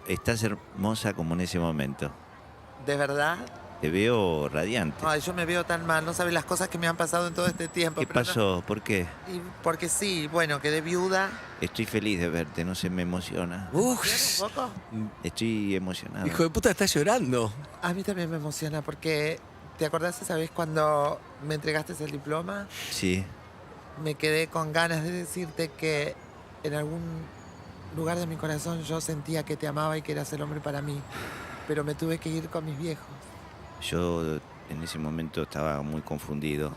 estás hermosa como en ese momento. ¿De verdad? Te veo radiante. Ay, yo me veo tan mal, no sabes las cosas que me han pasado en todo este tiempo. ¿Qué pasó? ¿Por qué? Porque sí, bueno, quedé viuda. Estoy feliz de verte, no se me emociona. ¿Un poco? Estoy emocionado. Hijo de puta, está llorando. A mí también me emociona porque, ¿te acordás esa vez cuando me entregaste el diploma? Sí. Me quedé con ganas de decirte que en algún lugar de mi corazón yo sentía que te amaba y que eras el hombre para mí. Pero me tuve que ir con mis viejos. Yo en ese momento estaba muy confundido,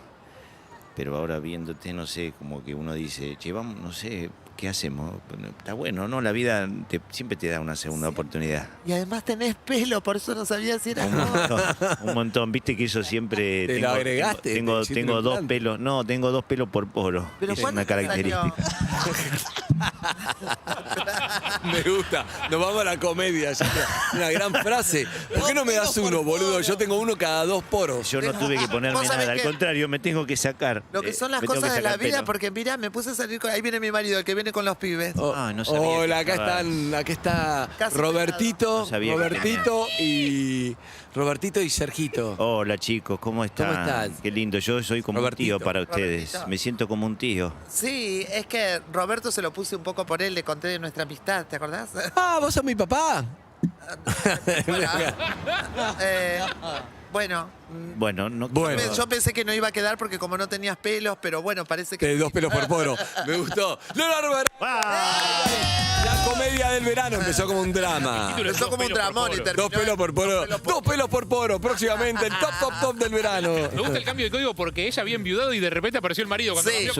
pero ahora viéndote, no sé, como que uno dice, che, vamos, no sé, ¿qué hacemos? Bueno, está bueno, ¿no? La vida siempre te da una segunda oportunidad. Y además tenés pelo, por eso no sabía si eras Un montón, viste que eso siempre... ¿Te lo agregaste? Tengo dos pelos, no, tengo 2 pelos por poro. ¿Pero es una característica. Me gusta. Nos vamos a la comedia. Ya está. Una gran frase. ¿Por qué no me das uno, boludo? Yo tengo uno cada 2 poros. Yo no tuve que ponerme nada, al contrario, me tengo que sacar. Lo que son las cosas de la vida, porque mirá, me puse a salir con... Ahí viene mi marido, el que viene con los pibes. No sabía. Hola, acá está Casi Robertito, no sabía Robertito y Sergito. Hola chicos, ¿cómo están? ¿Cómo estás? Qué lindo, yo soy como Robertito. un tío para ustedes. Robertito. Me siento como un tío. Sí, es que Roberto se lo puse hice un poco por él, le conté de nuestra amistad, ¿te acordás? Ah, vos sos mi papá. Bueno, no. yo pensé que no iba a quedar porque como no tenías pelos, pero bueno, parece que... 2 pelos por poro. Me gustó. Leonardo La comedia del verano empezó como un drama. Empezó como un dramón y terminó... 2 pelos por poro. 2 pelos por poro. Próximamente el top del verano. Me gusta el cambio de código porque ella había enviudado y de repente apareció el marido. Cuando Es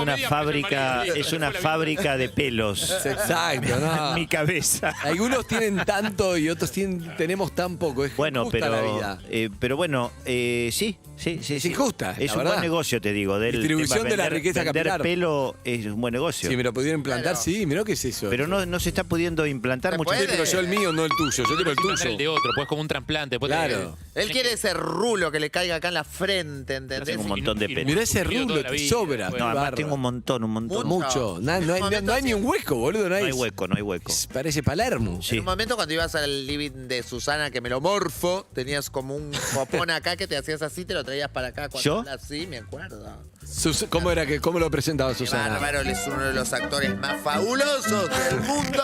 una fábrica de pelos. Exacto, ¿no? En mi cabeza. Algunos tienen tanto y otros tenemos tan poco. Es injusta la vida. Pero bueno, sí. Es injusta. Es un buen negocio, te digo. Distribución de la riqueza capital. Vender pelo es un buen negocio. Si me lo pudieran implantar, sí. Mirá qué es eso. Pero no se está pudiendo implantar mucho. Pero yo el mío, no el tuyo. Yo quiero el tuyo. El de otro, pues como un trasplante. Claro. Él quiere ese rulo que le caiga acá en la frente, ¿entendés? Tengo un montón de pelo. Mirá ese rulo, te sobra. No, además tengo un montón. Mucho. No hay ni un hueco, boludo. No hay hueco. Parece Palermo. Sí. En un momento cuando ibas al living de Susana, que me lo morfo, tenías como un copón acá que te hacías así, te lo traías para acá. ¿Yo? Sí, me acuerdo. ¿Cómo lo presentaba Susana? Bárbaro, él es uno de los actores más fabulosos del mundo.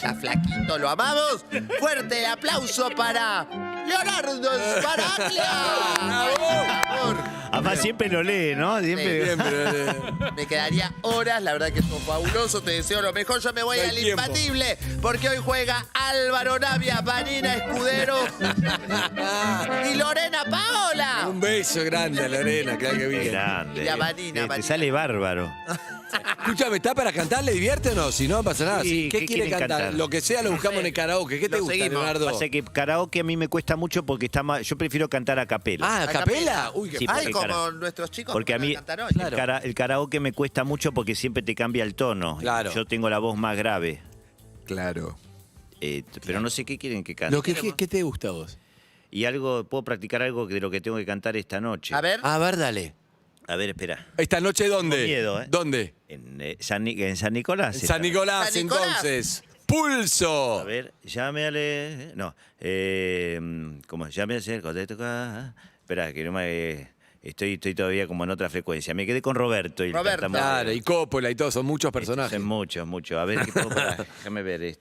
Ya flaquito, lo amamos. Fuerte aplauso para Leonardo Sbaraglia. Además siempre lo lee, ¿no? Siempre. Me quedaría horas, la verdad que es fabuloso. Te deseo lo mejor. Yo me voy al imbatible porque hoy juega Álvaro Navia, Vanina Escudero y Lorena Paola. Un beso grande a Lorena, claro que bien. Grande. Y a Vanina. Te sale bárbaro. Escúchame, ¿está para cantar? ¿Le divierte o no? Si no, pasa nada. Sí, ¿Qué ¿qué quiere quieren cantar? cantar? Lo que sea lo buscamos en el karaoke. ¿Qué te gusta, Leonardo? Pasa que karaoke a mí me cuesta mucho porque está más. Yo prefiero cantar a capela. ¿A capela? Uy, qué Ay, como nuestros chicos. Porque a mí el karaoke me cuesta mucho porque siempre te cambia el tono. Claro. Yo tengo la voz más grave. Claro. Pero no sé qué quieren que cante. ¿Qué te gusta a vos? Y puedo practicar algo de lo que tengo que cantar esta noche. A ver, dale. A ver, espera. ¿Esta noche dónde? Tengo miedo, ¿eh? ¿Dónde? En San Nicolás. En San Nicolás, entonces. ¡Pulso! A ver, llame No. ¿Cómo? Ya me acerco de tu casa. Espera, que no me. Estoy todavía como en otra frecuencia. Me quedé con Roberto. Claro, y Coppola y todo, son muchos personajes. Son muchos. A ver, ¿qué puedo parar? Déjame ver.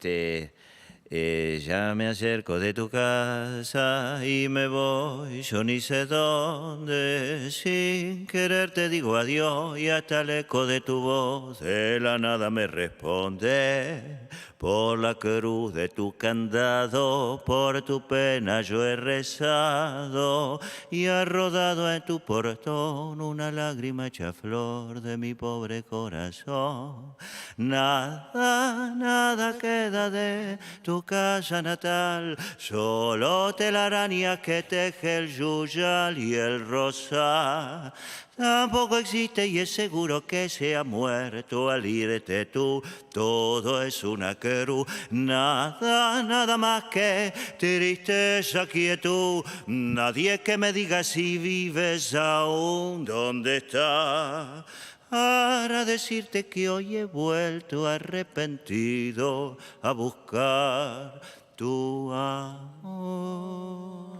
Ya me acerco de tu casa y me voy, yo ni sé dónde. Sin querer te digo adiós y hasta el eco de tu voz de la nada me responde. Por la cruz de tu candado, por tu pena yo he rezado y ha rodado en tu portón una lágrima hecha flor de mi pobre corazón. Nada queda de tu casa natal, solo telarañas que teje el yuyal y el rosal. Tampoco existe y es seguro que se ha muerto al irte tú. Todo es una querú, nada más que tristeza, quietud. Nadie que me diga si vives aún, ¿dónde estás? Para decirte que hoy he vuelto arrepentido a buscar tu amor.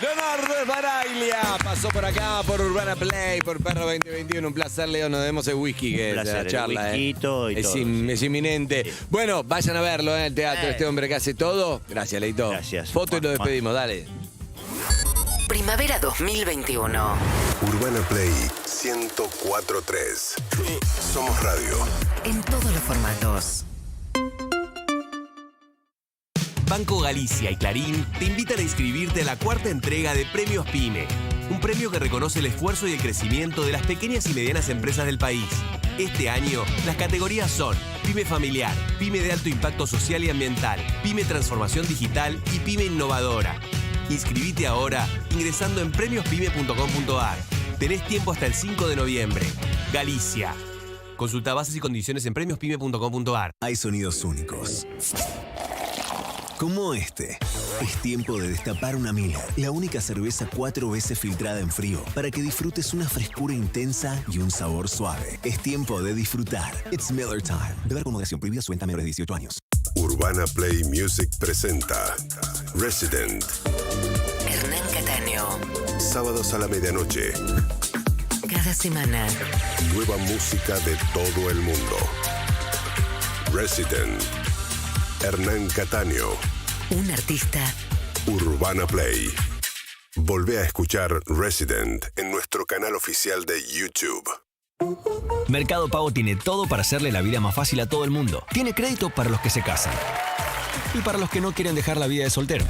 Leonardo Sbaraglia pasó por acá, por Urbana Play, por Perro 2021. Un placer, Leo. Nos demos el whisky, que es la charla. Y todo, es inminente. Sí. Bueno, vayan a verlo en el teatro. Este hombre que hace todo. Gracias, Leito. Gracias. Foto y lo despedimos. Dale. Primavera 2021. Urbana Play 104.3. Somos radio. En todos los formatos. Banco Galicia y Clarín te invitan a inscribirte a la 4ª entrega de Premios PYME, un premio que reconoce el esfuerzo y el crecimiento de las pequeñas y medianas empresas del país. Este año, las categorías son PYME Familiar, PYME de Alto Impacto Social y Ambiental, PYME Transformación Digital y PYME Innovadora. Inscribite ahora ingresando en premiospyme.com.ar. Tenés tiempo hasta el 5 de noviembre. Galicia. Consulta bases y condiciones en premiospyme.com.ar. Hay sonidos únicos. Como este. Es tiempo de destapar una Miller, la única cerveza 4 veces filtrada en frío, para que disfrutes una frescura intensa y un sabor suave. Es tiempo de disfrutar. It's Miller Time. Beber con moderación, prohibida su venta a menores de 18 años. Urbana Play Music presenta Resident. Hernán Cataño. Sábados a la medianoche. Cada semana. Nueva música de todo el mundo. Resident. Hernán Cataño. Un artista. Urbana Play. Volvé a escuchar Resident en nuestro canal oficial de YouTube. Mercado Pago tiene todo para hacerle la vida más fácil a todo el mundo. Tiene crédito para los que se casan y para los que no quieren dejar la vida de soltero.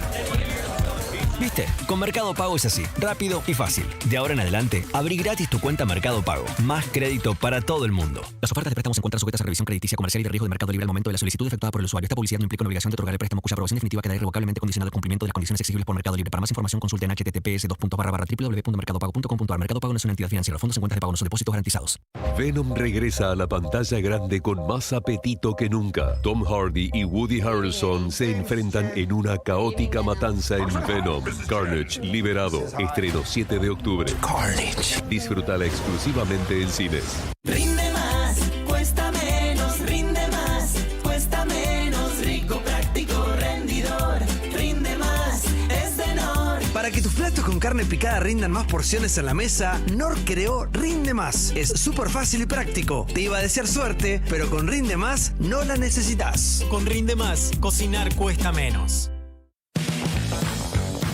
¿Viste? Con Mercado Pago es así, rápido y fácil. De ahora en adelante, abrí gratis tu cuenta Mercado Pago. Más crédito para todo el mundo. Las ofertas de préstamos se encuentran sujetas a revisión crediticia comercial y de riesgo de mercado libre al momento de la solicitud efectuada por el usuario. Esta publicidad no implica una obligación de otorgar el préstamo cuya aprobación definitiva queda irrevocablemente condicionada al cumplimiento de las condiciones exigibles por Mercado Libre. Para más información consulte en https://www.mercadopago.com.ar. Mercado Pago no es una entidad financiera. Los fondos en cuentas de pago no son depósitos garantizados. Venom regresa a la pantalla grande con más apetito que nunca. Tom Hardy y Woody Harrelson se enfrentan en una caótica matanza en Venom. Carnage liberado. Estreno 7 de octubre. Carnage. Disfrútala exclusivamente en cines. Rinde más, cuesta menos, rinde más, cuesta menos, rico, práctico, rendidor, rinde más, es de Nor. Para que tus platos con carne picada rindan más porciones en la mesa, Nor creó Rinde Más. Es súper fácil y práctico. Te iba a desear suerte, pero con Rinde Más no la necesitas. Con Rinde Más, cocinar cuesta menos.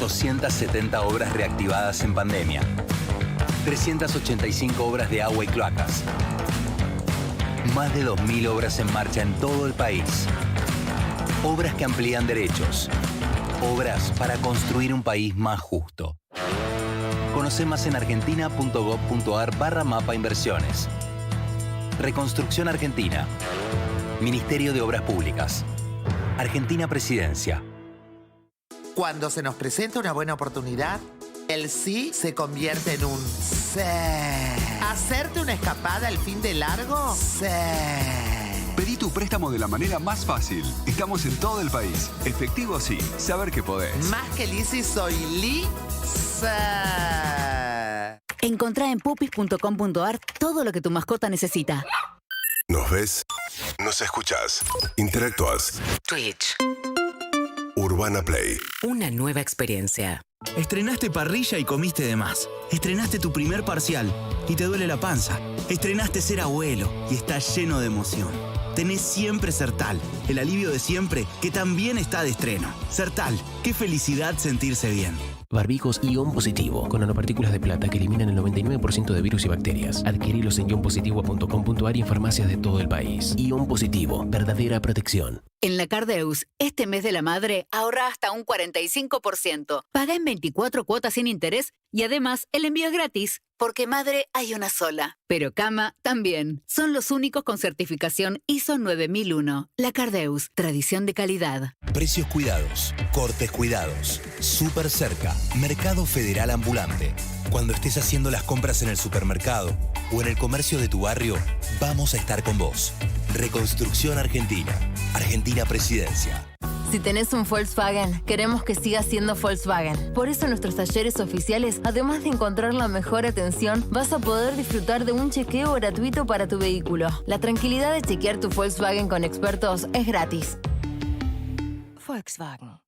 270 obras reactivadas en pandemia. 385 obras de agua y cloacas. Más de 2.000 obras en marcha en todo el país. Obras que amplían derechos. Obras para construir un país más justo. Conoce más en argentina.gov.ar/mapa inversiones. Reconstrucción Argentina. Ministerio de Obras Públicas. Argentina Presidencia. Cuando se nos presenta una buena oportunidad, el sí se convierte en un sí. ¿Hacerte una escapada al fin de largo? Sí. Pedí tu préstamo de la manera más fácil. Estamos en todo el país. Efectivo sí, saber que podés. Más que Lizzy, soy Lisa. Encontrá en pupis.com.ar todo lo que tu mascota necesita. ¿Nos ves? ¿Nos escuchás? ¿Interactúas? Twitch. Urbana Play. Una nueva experiencia. Estrenaste parrilla y comiste de más. Estrenaste tu primer parcial y te duele la panza. Estrenaste ser abuelo y estás lleno de emoción. Tenés siempre Sertal, el alivio de siempre que también está de estreno. Sertal, qué felicidad sentirse bien. Barbijos Ion Positivo, con nanopartículas de plata que eliminan el 99% de virus y bacterias. Adquirilos en ionpositivo.com.ar y en farmacias de todo el país. Ion Positivo, verdadera protección. En la Cardeus, este mes de la madre, ahorra hasta un 45%. Paga en 24 cuotas sin interés y además el envío es gratis. Porque madre hay una sola. Pero cama también. Son los únicos con certificación ISO 9001. La Cardeus, tradición de calidad. Precios cuidados, cortes cuidados, súper cerca, Mercado Federal Ambulante. Cuando estés haciendo las compras en el supermercado o en el comercio de tu barrio, vamos a estar con vos. Reconstrucción Argentina. Argentina Presidencia. Si tenés un Volkswagen, queremos que siga siendo Volkswagen. Por eso en nuestros talleres oficiales, además de encontrar la mejor atención, vas a poder disfrutar de un chequeo gratuito para tu vehículo. La tranquilidad de chequear tu Volkswagen con expertos es gratis. Volkswagen.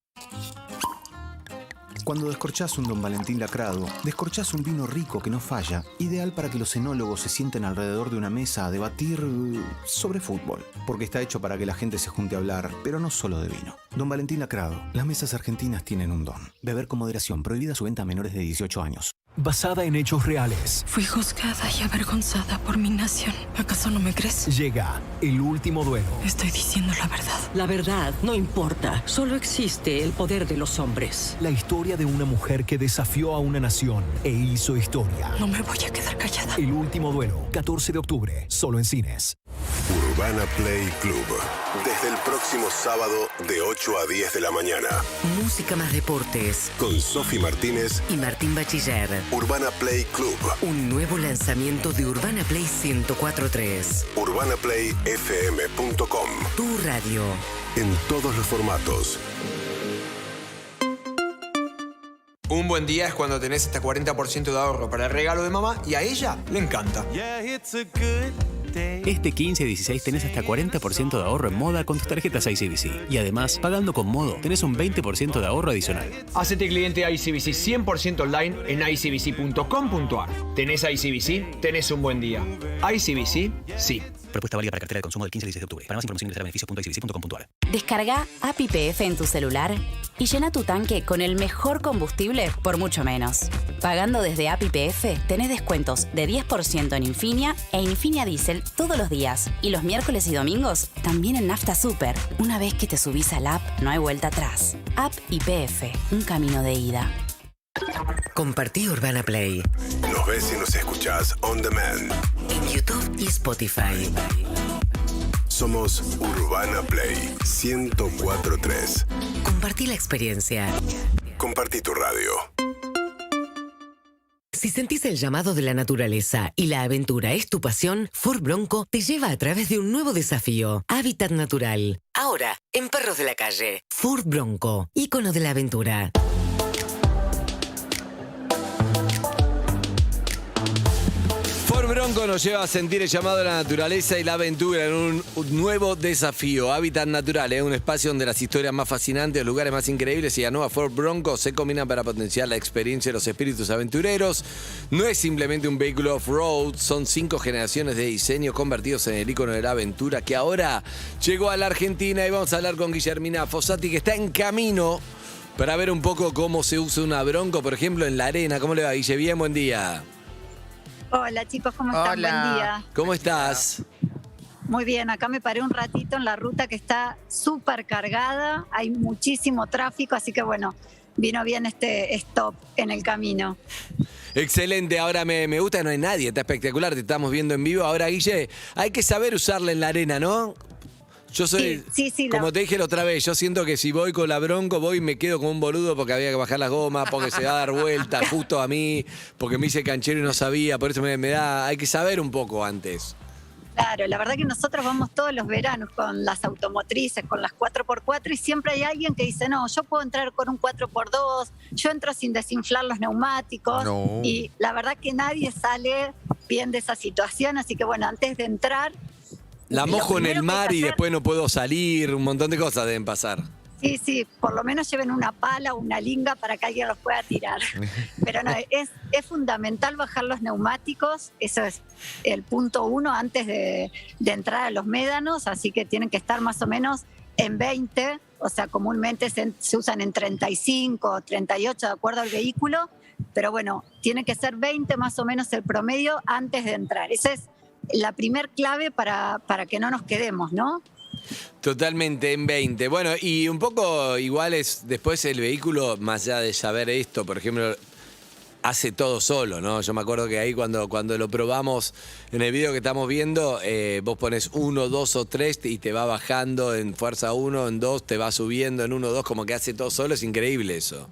Cuando descorchás un Don Valentín lacrado, descorchás un vino rico que no falla, ideal para que los enólogos se sienten alrededor de una mesa a debatir sobre fútbol, porque está hecho para que la gente se junte a hablar, pero no solo de vino. Don Valentín lacrado, las mesas argentinas tienen un don. Beber con moderación, prohibida su venta a menores de 18 años. Basada en hechos reales. Fui juzgada y avergonzada por mi nación. ¿Acaso no me crees? Llega El Último Duelo. Estoy diciendo la verdad. La verdad no importa. Solo existe el poder de los hombres. La historia de una mujer que desafió a una nación e hizo historia. No me voy a quedar callada. El Último Duelo, 14 de octubre, solo en cines. Urbana Play Club. Desde el próximo sábado de 8 a 10 de la mañana. Música más deportes. Con Sofi Martínez y Martín Bachiller. Urbana Play Club. Un nuevo lanzamiento de Urbana Play 104.3. UrbanaPlayFM.com. Tu radio. En todos los formatos. Un buen día es cuando tenés hasta 40% de ahorro para el regalo de mamá y a ella le encanta. Este 15 y 16 tenés hasta 40% de ahorro en moda con tus tarjetas ICBC. Y además, pagando con Modo, tenés un 20% de ahorro adicional. Hacete cliente ICBC 100% online en icbc.com.ar. ¿Tenés ICBC? Tenés un buen día. ICBC, sí. Propuesta válida para cartera de consumo del 15 al 16 de octubre. Para más información ingresar a beneficios.icbc.com.ar. Descarga App YPF en tu celular y llena tu tanque con el mejor combustible por mucho menos. Pagando desde App YPF tenés descuentos de 10% en Infinia e Infinia Diesel todos los días. Y los miércoles y domingos también en Nafta Super. Una vez que te subís al app, no hay vuelta atrás. App YPF, un camino de ida. Compartí Urbana Play Nos ves y nos escuchás on demand. en YouTube y Spotify. Somos Urbana Play 104.3. Compartí la experiencia. Compartí tu radio. Si sentís el llamado de la naturaleza y la aventura es tu pasión, Ford Bronco te lleva a través de un nuevo desafío, Hábitat Natural. Ahora, en Perros de la Calle, Ford Bronco, ícono de la aventura. Ford Bronco nos lleva a sentir el llamado de la naturaleza y la aventura en un nuevo desafío. Hábitat Natural es un espacio donde las historias más fascinantes, los lugares más increíbles y la nueva Ford Bronco se combinan para potenciar la experiencia de los espíritus aventureros. No es simplemente un vehículo off-road, son 5 generaciones de diseño convertidos en el ícono de la aventura que ahora llegó a la Argentina y vamos a hablar con Guillermina Fossati que está en camino para ver un poco cómo se usa una Bronco, por ejemplo, en la arena. ¿Cómo le va, Guille? Bien, buen día. Hola chicos, ¿cómo están? Buen día. ¿Cómo estás? Muy bien, acá me paré un ratito en la ruta que está súper cargada, hay muchísimo tráfico, así que bueno, vino bien este stop en el camino. Excelente, ahora me gusta que no hay nadie, está espectacular, te estamos viendo en vivo. Ahora, Guille, hay que saber usarla en la arena, ¿no? Yo soy, sí, como te dije la otra vez, yo siento que si voy con la Bronco, voy y me quedo como un boludo porque había que bajar las gomas, porque se va a dar vuelta justo a mí, porque me hice canchero y no sabía, por eso me da, hay que saber un poco antes. Claro, la verdad que nosotros vamos todos los veranos con las automotrices, con las 4x4 y siempre hay alguien que dice, no, yo puedo entrar con un 4x2, yo entro sin desinflar los neumáticos y la verdad que nadie sale bien de esa situación, así que bueno, antes de entrar... La mojo en el mar y después no puedo salir, un montón de cosas deben pasar. Sí, por lo menos lleven una pala o una linga para que alguien los pueda tirar. Pero no, es fundamental bajar los neumáticos, eso es el punto 1 antes de entrar a los médanos, así que tienen que estar más o menos en 20, o sea, comúnmente se usan en 35 o 38 de acuerdo al vehículo, pero bueno, tiene que ser 20 más o menos el promedio antes de entrar. Esa es la primer clave para que no nos quedemos, ¿no? Totalmente, en 20. Bueno, y un poco igual es después el vehículo, más allá de saber esto, por ejemplo, hace todo solo, ¿no? Yo me acuerdo que ahí cuando lo probamos en el video que estamos viendo, vos pones 1, 2 o 3 y te va bajando en fuerza 1, en 2, te va subiendo en 1, 2, como que hace todo solo, es increíble eso.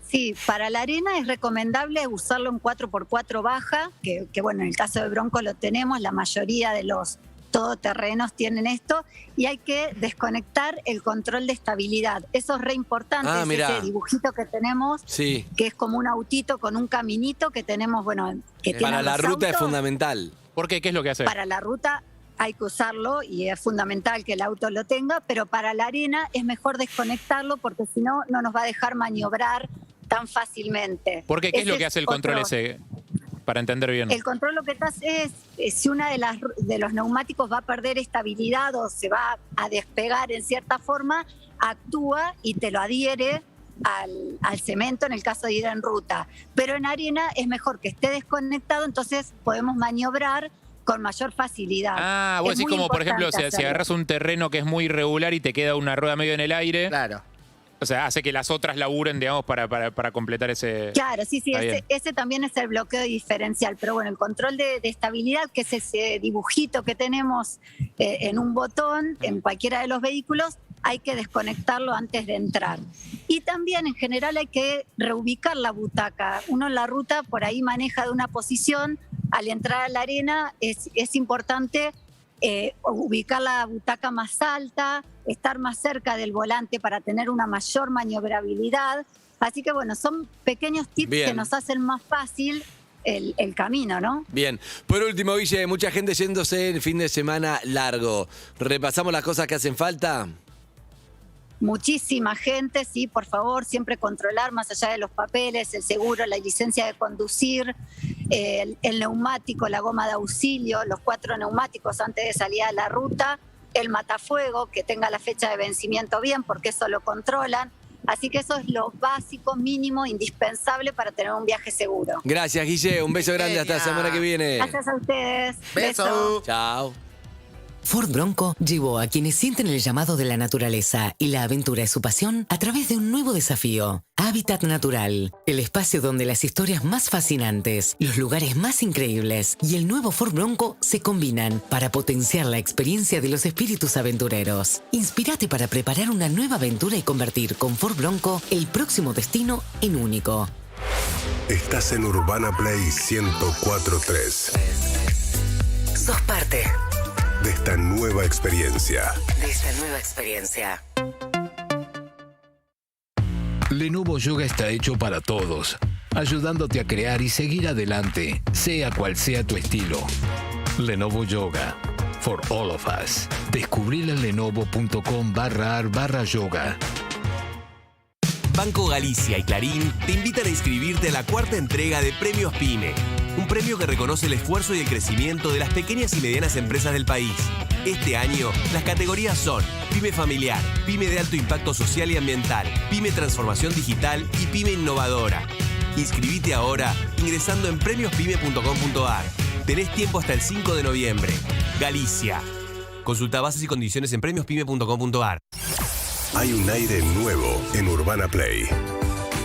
Sí, para la arena es recomendable usarlo en 4x4 baja, que bueno, en el caso de Bronco lo tenemos, la mayoría de los todoterrenos tienen esto, y hay que desconectar el control de estabilidad. Eso es re importante, ese dibujito que tenemos, que es como un autito con un caminito que tenemos, bueno, que tiene para la ruta es fundamental. ¿Por qué? ¿Qué es lo que hace? Para la ruta hay que usarlo y es fundamental que el auto lo tenga, pero para la arena es mejor desconectarlo porque si no, no nos va a dejar maniobrar tan fácilmente. ¿Por qué? ¿Qué es lo que hace el control ese? Para entender bien. El control lo que te hace es si una de los neumáticos va a perder estabilidad o se va a despegar en cierta forma, actúa y te lo adhiere al cemento en el caso de ir en ruta. Pero en arena es mejor que esté desconectado, entonces podemos maniobrar con mayor facilidad. Ah, vos decís como, por ejemplo, si agarras un terreno que es muy irregular y te queda una rueda medio en el aire. Claro. O sea, hace que las otras laburen, digamos, para completar ese... Claro, sí, ese también es el bloqueo diferencial. Pero bueno, el control de estabilidad, que es ese dibujito que tenemos en un botón, en cualquiera de los vehículos, hay que desconectarlo antes de entrar. Y también, en general, hay que reubicar la butaca. Uno en la ruta por ahí maneja de una posición. Al entrar a la arena es importante ubicar la butaca más alta, estar más cerca del volante para tener una mayor maniobrabilidad. Así que bueno, son pequeños tips que nos hacen más fácil el camino, ¿no? Bien. Por último, Guille, mucha gente yéndose el fin de semana largo. ¿Repasamos las cosas que hacen falta? Muchísima gente, sí, por favor, siempre controlar más allá de los papeles, el seguro, la licencia de conducir, el neumático, la goma de auxilio, los 4 neumáticos antes de salir a la ruta, el matafuego, que tenga la fecha de vencimiento bien, porque eso lo controlan. Así que eso es lo básico, mínimo, indispensable para tener un viaje seguro. Gracias, Guille. Un beso grande. Hasta la semana que viene. Gracias a ustedes. Beso. Chao. Ford Bronco llevó a quienes sienten el llamado de la naturaleza y la aventura es su pasión a través de un nuevo desafío. Hábitat Natural, el espacio donde las historias más fascinantes, los lugares más increíbles y el nuevo Ford Bronco se combinan para potenciar la experiencia de los espíritus aventureros. Inspírate para preparar una nueva aventura y convertir con Ford Bronco el próximo destino en único. Estás en Urbana Play 104.3. Sos parte de esta nueva experiencia. Lenovo Yoga está hecho para todos, ayudándote a crear y seguir adelante, sea cual sea tu estilo. Lenovo Yoga, for all of us. Descubrí en lenovo.com/ar/yoga. Banco Galicia y Clarín te invitan a inscribirte a la 4ª entrega de Premios PYME, un premio que reconoce el esfuerzo y el crecimiento de las pequeñas y medianas empresas del país. Este año, las categorías son PYME Familiar, PYME de Alto Impacto Social y Ambiental, PYME Transformación Digital y PYME Innovadora. Inscribite ahora ingresando en premiospyme.com.ar. Tenés tiempo hasta el 5 de noviembre. Galicia. Consulta bases y condiciones en premiospyme.com.ar. Hay un aire nuevo en Urbana Play.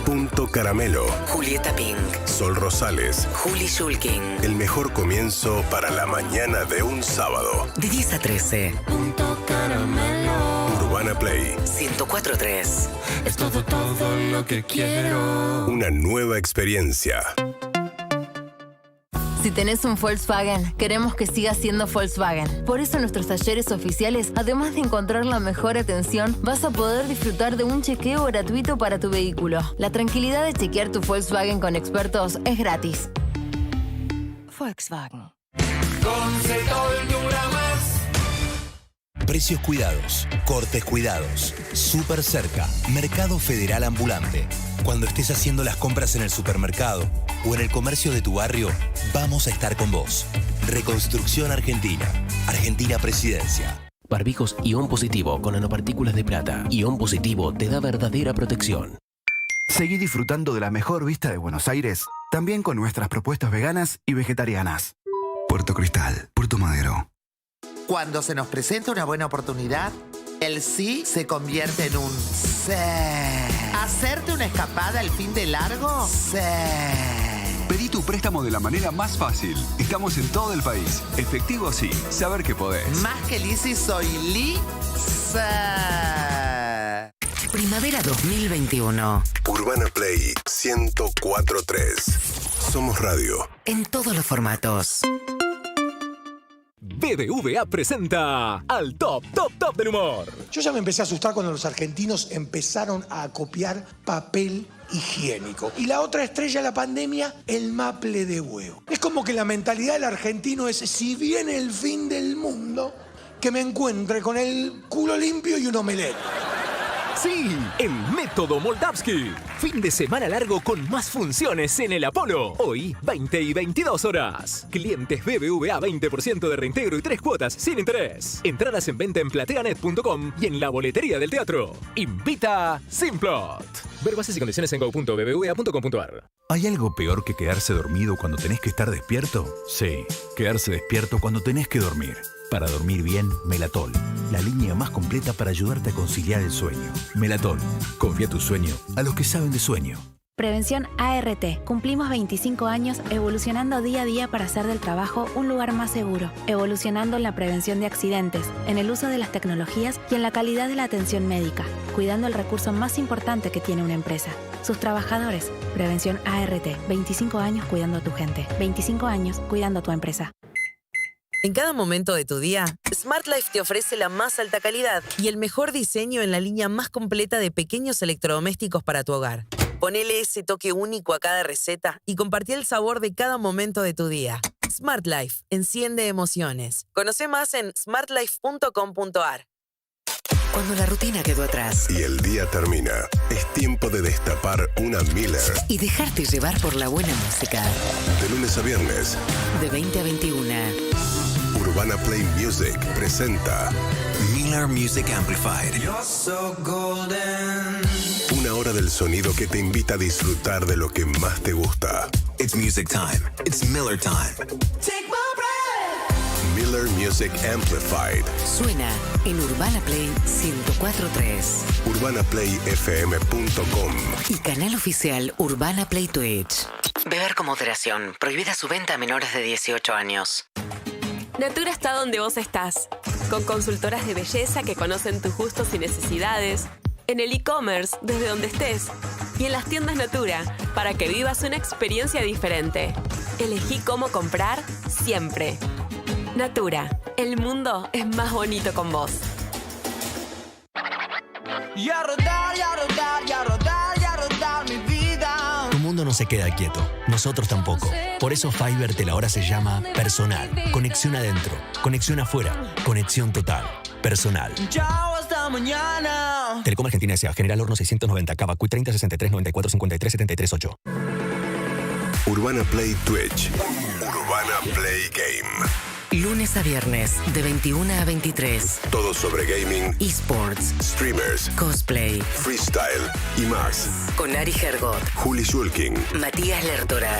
Punto Caramelo. Julieta Pink. Sol Rosales. Juli Shulkin. El mejor comienzo para la mañana de un sábado. De 10 a 13. Punto Caramelo. Urbana Play 104.3. Es todo lo que quiero. Una nueva experiencia. Si tenés un Volkswagen, queremos que sigas siendo Volkswagen. Por eso en nuestros talleres oficiales, además de encontrar la mejor atención, vas a poder disfrutar de un chequeo gratuito para tu vehículo. La tranquilidad de chequear tu Volkswagen con expertos es gratis. Volkswagen. Con Cetol dura más. Precios cuidados, cortes cuidados, Super Cerca, Mercado Federal Ambulante. Cuando estés haciendo las compras en el supermercado o en el comercio de tu barrio, vamos a estar con vos. Reconstrucción Argentina. Argentina Presidencia. Barbijos Ion Positivo con nanopartículas de plata. Ion Positivo te da verdadera protección. Seguí disfrutando de la mejor vista de Buenos Aires, también con nuestras propuestas veganas y vegetarianas. Puerto Cristal, Puerto Madero. Cuando se nos presenta una buena oportunidad, el sí se convierte en un sí. ¿Hacerte una escapada el fin de largo? Sí. Pedí tu préstamo de la manera más fácil. Estamos en todo el país. Efectivo sí, saber que podés. Más que Lizzy, soy Lisa. Primavera 2021. Urbana Play 104.3. Somos radio. En todos los formatos. BBVA presenta al top del humor. Yo ya me empecé a asustar cuando los argentinos empezaron a copiar papel higiénico. Y la otra estrella de la pandemia, el maple de huevo. Es como que la mentalidad del argentino es, si viene el fin del mundo, que me encuentre con el culo limpio y un omelette. Sí, el método Moldavsky. Fin de semana largo con más funciones en el Apolo. Hoy, 20 y 22 horas. Clientes BBVA 20% de reintegro y 3 cuotas sin interés. Entradas en venta en plateanet.com y en la boletería del teatro. Invita Simplot. Ver bases y condiciones en go.bbva.com.ar. ¿Hay algo peor que quedarse dormido cuando tenés que estar despierto? Sí, quedarse despierto cuando tenés que dormir. Para dormir bien, Melatol, la línea más completa para ayudarte a conciliar el sueño. Melatol, confía tu sueño a los que saben de sueño. Prevención ART. Cumplimos 25 años evolucionando día a día para hacer del trabajo un lugar más seguro, evolucionando en la prevención de accidentes, en el uso de las tecnologías y en la calidad de la atención médica, cuidando el recurso más importante que tiene una empresa, sus trabajadores. Prevención ART. 25 años cuidando a tu gente. 25 años cuidando a tu empresa. En cada momento de tu día, Smart Life te ofrece la más alta calidad y el mejor diseño en la línea más completa de pequeños electrodomésticos para tu hogar. Ponele ese toque único a cada receta y compartí el sabor de cada momento de tu día. Smart Life, enciende emociones. Conoce más en smartlife.com.ar. Cuando la rutina quedó atrás Y el día termina. Es tiempo de destapar una Miller. y dejarte llevar por la buena música. De lunes a viernes, De 20 a 21. Urbana Play Music presenta Miller Music Amplified. una hora del sonido que te invita a disfrutar de lo que más te gusta. It's music time. It's Miller time. Miller Music Amplified. Suena en Urbana Play 104.3 UrbanaPlayFM.com. y canal oficial Urbana Play Twitch. Beber con moderación. Prohibida su venta a menores de 18 años. Natura está donde vos estás, con consultoras de belleza que conocen tus gustos y necesidades, en el e-commerce desde donde estés y en las tiendas Natura para que vivas una experiencia diferente. Elegí cómo comprar siempre. Natura, el mundo es más bonito con vos. Y a rodar, y a rodar, y a rodar, y a rodar mi vida. Tu mundo no se queda quieto, nosotros tampoco. Por eso Fivertel ahora se llama Personal. Conexión adentro, conexión afuera, conexión total. Personal. Chao, hasta mañana. Telecom Argentina S.A. General Horno 690, Cava, Q 30 63 94 53 73 8. Urbana Play Twitch. Urbana Play Game. Lunes a viernes, de 21 a 23. Todo sobre gaming, eSports, streamers, cosplay, freestyle y más. con Ari Hergot, Juli Schulking. Matías Lertora.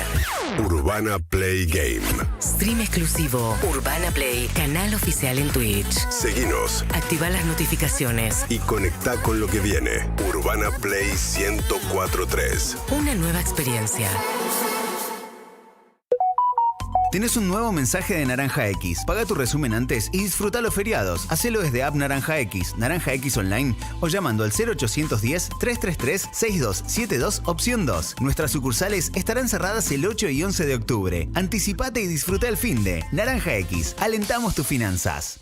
Urbana Play Game. Stream exclusivo Urbana Play, canal oficial en Twitch. Seguinos Activa las notificaciones. y conecta con lo que viene. Urbana Play 104.3. Una nueva experiencia. Tenés un nuevo mensaje de Naranja X. Paga tu resumen antes y disfruta los feriados. Hacelo desde App Naranja X, Naranja X Online o llamando al 0810-333-6272 opción 2. Nuestras sucursales estarán cerradas el 8 y 11 de octubre. Anticipate y disfruta el finde. Naranja X. Alentamos tus finanzas.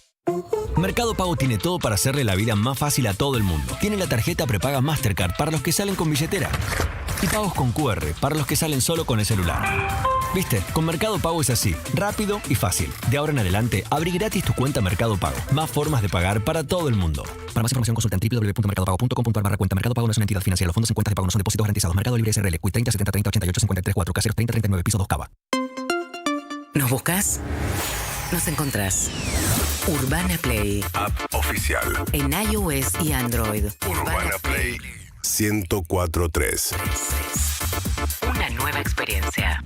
Mercado Pago tiene todo para hacerle la vida más fácil a todo el mundo. Tiene la tarjeta prepaga Mastercard para los que salen con billetera y pagos con QR para los que salen solo con el celular. ¿Viste? Con Mercado Pago es así, rápido y fácil. De ahora en adelante, abrí gratis tu cuenta Mercado Pago. Más formas de pagar para todo el mundo. Para más información consulta en www.mercadopago.com.ar/cuenta. Mercado Pago no es una entidad financiera. Los fondos en cuentas de pago no son depósitos garantizados. Mercado Libre SRL. Q 30 70 30 88 53 4. Caseros 30 39 piso 2 Cava. ¿Nos buscas? Nos encontrás. Urbana Play. App oficial. En iOS y Android. Urbana Play 104.3. Una nueva experiencia.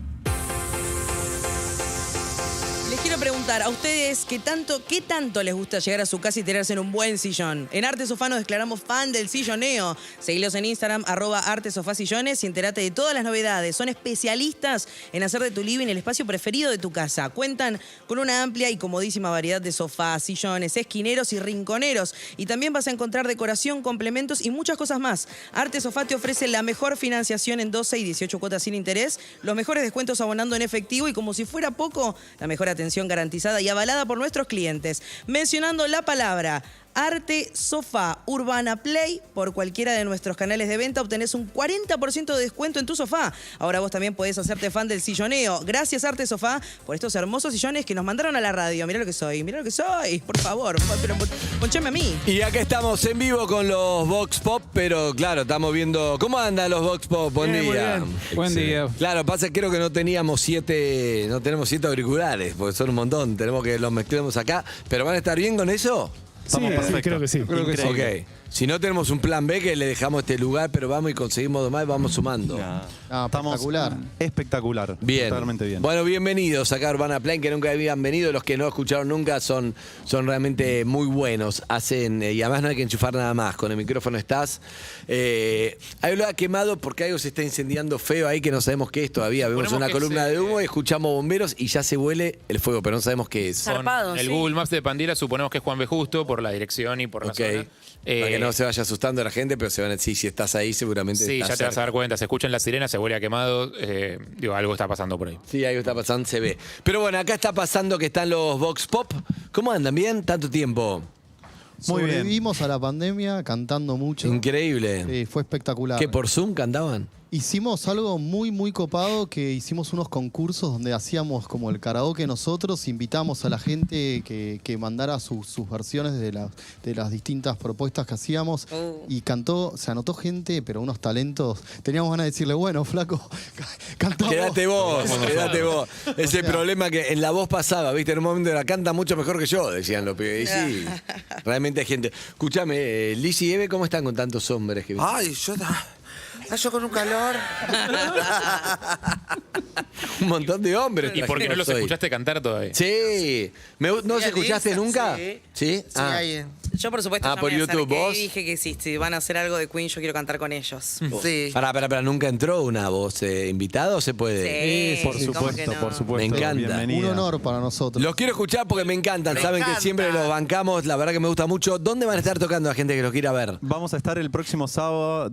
Les quiero preguntar a ustedes qué tanto les gusta llegar a su casa y tirarse en un buen sillón. En Arte Sofá nos declaramos fan del silloneo. Seguilos en Instagram, @artesofásillones y entérate de todas las novedades. Son especialistas en hacer de tu living el espacio preferido de tu casa. Cuentan con una amplia y comodísima variedad de sofás, sillones, esquineros y rinconeros. Y también vas a encontrar decoración, complementos y muchas cosas más. Arte Sofá te ofrece la mejor financiación en 12 y 18 cuotas sin interés, los mejores descuentos abonando en efectivo y como si fuera poco, la mejor atención garantizada y avalada por nuestros clientes. Mencionando la palabra Arte Sofá Urbana Play por cualquiera de nuestros canales de venta obtenés un 40% de descuento en tu sofá. Ahora vos también podés hacerte fan del silloneo. Gracias Arte Sofá por estos hermosos sillones que nos mandaron a la radio. Mirá lo que soy, por favor, pero ponchame a mí. Y acá estamos en vivo con los Vox Pop, pero claro, estamos viendo... ¿Cómo andan los Vox Pop? Buen Bien, día. muy bien. Buen día. Claro, pasa que creo que no tenemos 7 auriculares, porque son un montón. Tenemos que los mezclemos acá. ¿Pero van a estar bien con eso? Sí, creo que sí. Ok. Si no tenemos un plan B que le dejamos este lugar, pero vamos y conseguimos dos más y vamos sumando. Espectacular. Espectacular. Bien. Totalmente bien. Bueno, bienvenidos acá a Urbana Play, que nunca habían venido. Los que no escucharon nunca son realmente muy buenos. Hacen, y además no hay que enchufar nada más. Con el micrófono estás. Hay olor a quemado porque algo se está incendiando feo ahí que no sabemos qué es todavía. Vemos una columna de humo y escuchamos bomberos y ya se huele el fuego, pero no sabemos qué es. Con el Google Maps de Pandila suponemos que es Juan B. Justo por la dirección y por la zona. Para que no se vaya asustando la gente, pero se van a decir, si estás ahí seguramente sí, estás ya te vas a dar cuenta. Se escuchan las sirenas, se huele a quemado. Algo está pasando por ahí. Sí, algo está pasando, se ve. Pero bueno, acá está pasando que están los Vox Pop. ¿Cómo andan? ¿Bien? ¿Tanto tiempo? Muy bien. Sobrevivimos a la pandemia cantando mucho. Increíble. Sí, fue espectacular. ¿Qué, por Zoom cantaban? Hicimos algo muy, muy copado, que hicimos unos concursos donde hacíamos como el karaoke nosotros, invitamos a la gente que mandara sus versiones de las distintas propuestas que hacíamos y se anotó gente, pero unos talentos. Teníamos ganas de decirle, bueno, flaco, cantá Quédate vos. Es el problema que en la voz pasaba, ¿viste? En un momento la canta mucho mejor que yo, decían los pibes. Y sí, realmente hay gente. Escúchame, Liz y Eve, ¿cómo están con tantos hombres? Ay, yo con un calor. Un montón de hombres. ¿Y por qué no los escuchaste cantar todavía? Sí. ¿No los escuchaste nunca? Sí. ¿Sí? Ahí. Yo, por supuesto, ya por me YouTube, acerqué ¿vos? y dije que si van a hacer algo de Queen, yo quiero cantar con ellos. Sí. Pará, ¿nunca entró una voz invitada o se puede? Sí, por supuesto, por supuesto. Me encanta. Bienvenida. Un honor para nosotros. Los quiero escuchar porque me encantan. Saben que siempre los bancamos. La verdad que me gusta mucho. ¿Dónde van a estar tocando la gente que los quiera ver? Vamos a estar el próximo sábado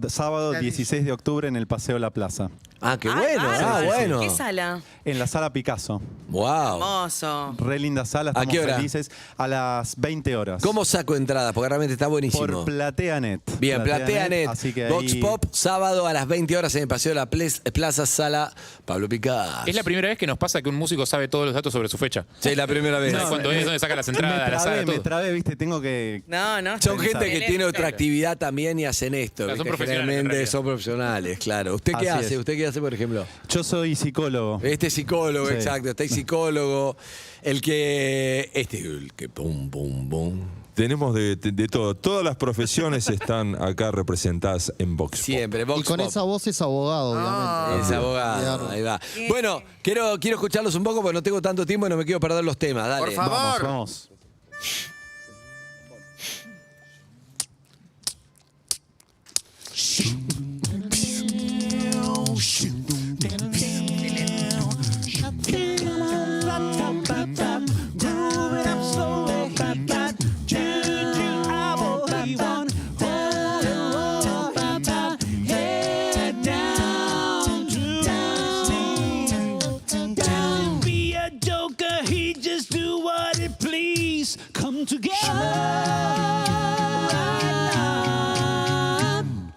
16 de octubre en el Paseo La Plaza. Ah, qué bueno. Bueno. ¿Qué sala? En la Sala Picasso. Wow. Hermoso. Re linda sala, ¿A estamos qué hora? felices. A las 20 horas. ¿Cómo saco entradas? Porque realmente está buenísimo. Por PlateaNet. Bien, PlateaNet. Así que Vox ahí... Pop, sábado a las 20 horas en el Paseo de la Plaza Sala Pablo Picasso. Es la primera vez que nos pasa que un músico sabe todos los datos sobre su fecha. Sí, la primera vez. ¿Sabes cuándo es? ¿Dónde saca las entradas? la sala, Me todo? trabé, viste, tengo que... No. Son gente que tiene otra Claro. actividad también y hacen esto. Claro, son ¿viste? profesionales, en Generalmente realidad. son profesionales, claro. ¿Usted qué Así hace? es. ¿Usted qué hace, por ejemplo? Yo soy psicólogo. Este es psicólogo, Sí. exacto. Este es psicólogo. El que pum, pum, pum. Tenemos de todo. Todas las profesiones están acá representadas en Vox Pop. Siempre, Vox Y con Pop. esa voz es abogado, obviamente. Es abogado, ahí va. Bueno, quiero escucharlos un poco porque no tengo tanto tiempo y no me quiero perder los temas. Dale. Por favor. Vamos.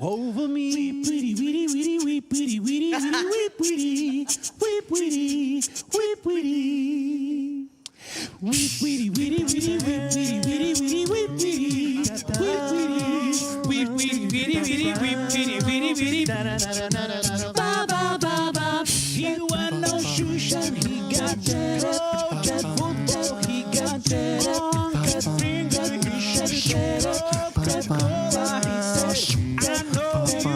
Over me, pretty, pretty, pretty, pretty, pretty, pretty, pretty, pretty, pretty, pretty, pretty. We pretty, pretty, pretty, pretty, pretty, pretty, pretty, pretty, ba ba ba ba. You are no Shushan, he got that. Oh, that football, he got that. That finger, he shut it up. That cola, he said. I know you,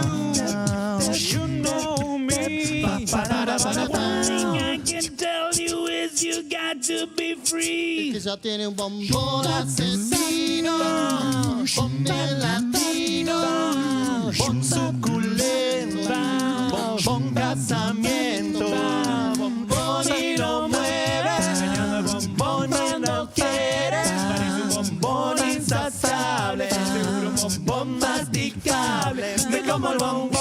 that you know me. One thing I can tell you is you got to be free. Que ya tiene un bombón asesino, bombón latino, bombón suculento, bombón casamiento, bombón y lo mueve, bombón cuando quiere, bombón insaciable, bombón masticable, me como el bombón.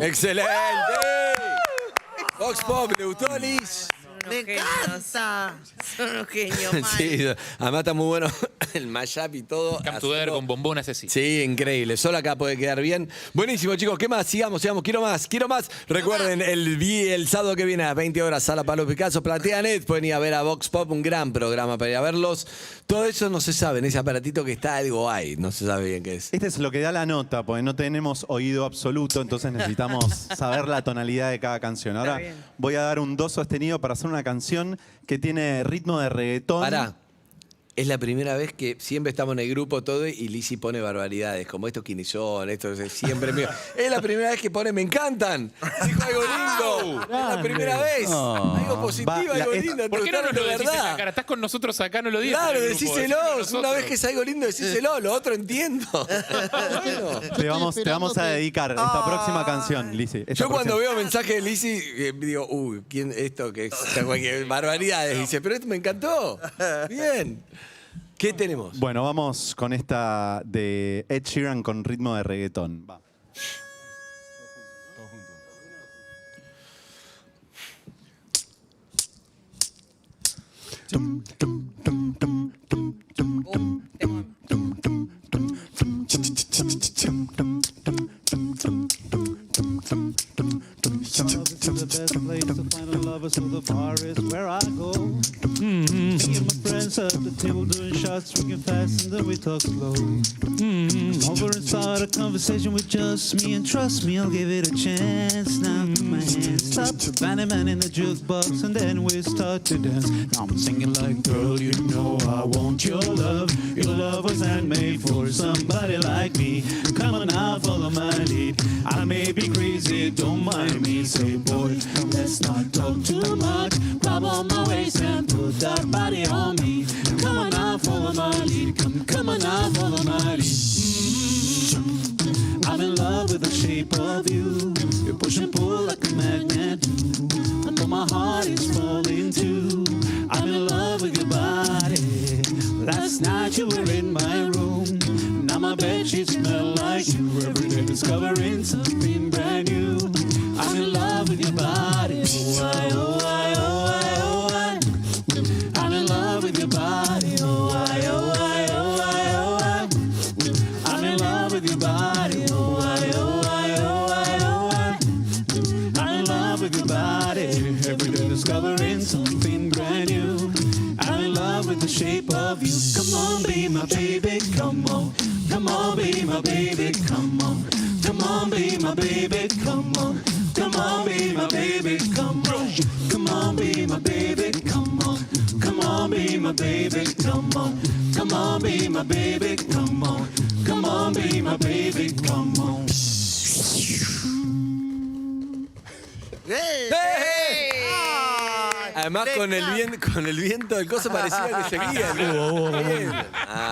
¡Excelente! Vox Pop, ¿le gustó, Liz? Me encanta. Son unos genios, Sí, además está muy bueno el mashup y todo. Come Together con bombón asesino. Sí, increíble. Solo acá puede quedar bien. Buenísimo, chicos. ¿Qué más? Sigamos. Quiero más. Recuerden, el sábado que viene a las 20 horas, Sala Pablo Picasso, PlateaNet. Pueden ir a ver a Vox Pop, un gran programa para ir a verlos. Todo eso no se sabe. En ese aparatito que está algo hay. No se sabe bien qué es. Este es lo que da la nota, porque no tenemos oído absoluto, entonces necesitamos saber la tonalidad de cada canción. Ahora voy a dar un do sostenido para hacer una canción que tiene ritmo de reggaetón. Pará. Es la primera vez que siempre estamos en el grupo todo y Lizzy pone barbaridades, como estos quiénes son, esto es siempre mío. Es la primera vez que pone me encantan. Dijo algo lindo. Es la primera vez. Algo positivo, algo lindo. ¿Por qué no nos lo decís en verdad? la cara? Estás con nosotros acá, no lo digas. Claro, en el grupo, decíselo. decíselo Una vez que nosotros. es algo lindo, decíselo. Lo otro entiendo. Bueno. Te vamos a dedicar esta próxima canción, Lizzy. esta Yo cuando próxima. veo mensajes de Lizzy, digo, ¿quién esto que es? Cualquier barbaridades. Dice, pero esto me encantó. Bien. ¿Qué tenemos? Bueno, vamos con esta de Ed Sheeran con ritmo de reggaetón. Va. To the best place to find the lovers of the forest where I go. Me and my friends at the table doing shots, drinking fast, and then we talk slow. Over and start a conversation with just me, and trust me, I'll give it a chance. Now put my hands, stop the band man in the jukebox, and then we start to dance. Now I'm singing like, girl, you know I want your love. Your love was handmade for somebody like me. Come on now, follow my lead. I may be crazy, don't mind me. Say, boy, let's not talk too much. Grab on my waist and put that body on me. Come on now, follow my lead. Come on now, follow my lead. I'm in love with the shape of you. You push and pull like a magnet do. Although my heart is falling too. I'm in love with your body. Last night you were in my room. Now my bedsheets smell like you. Every day discovering something brand new. I'm in love with your body. Oh, I, oh, I, oh, I, oh, I. I'm in love with your body. Oh, I, oh, I, oh, I, oh, I. I'm in love with your body. Oh, I, oh, I, oh, I, oh, I. I'm in love with your body. Every day discovering something brand new. I'm in love with the shape of you. Come on, be my baby, come on. Come on, be my baby, come on. Come on, be my baby, come on. Come on, be my baby, come on. Come on, be my baby, come on. Come on, be my baby, come on. Come on, be my baby, come on. Come on, be my baby, come on. Además, con el viento del coso parecía que seguía. Bien.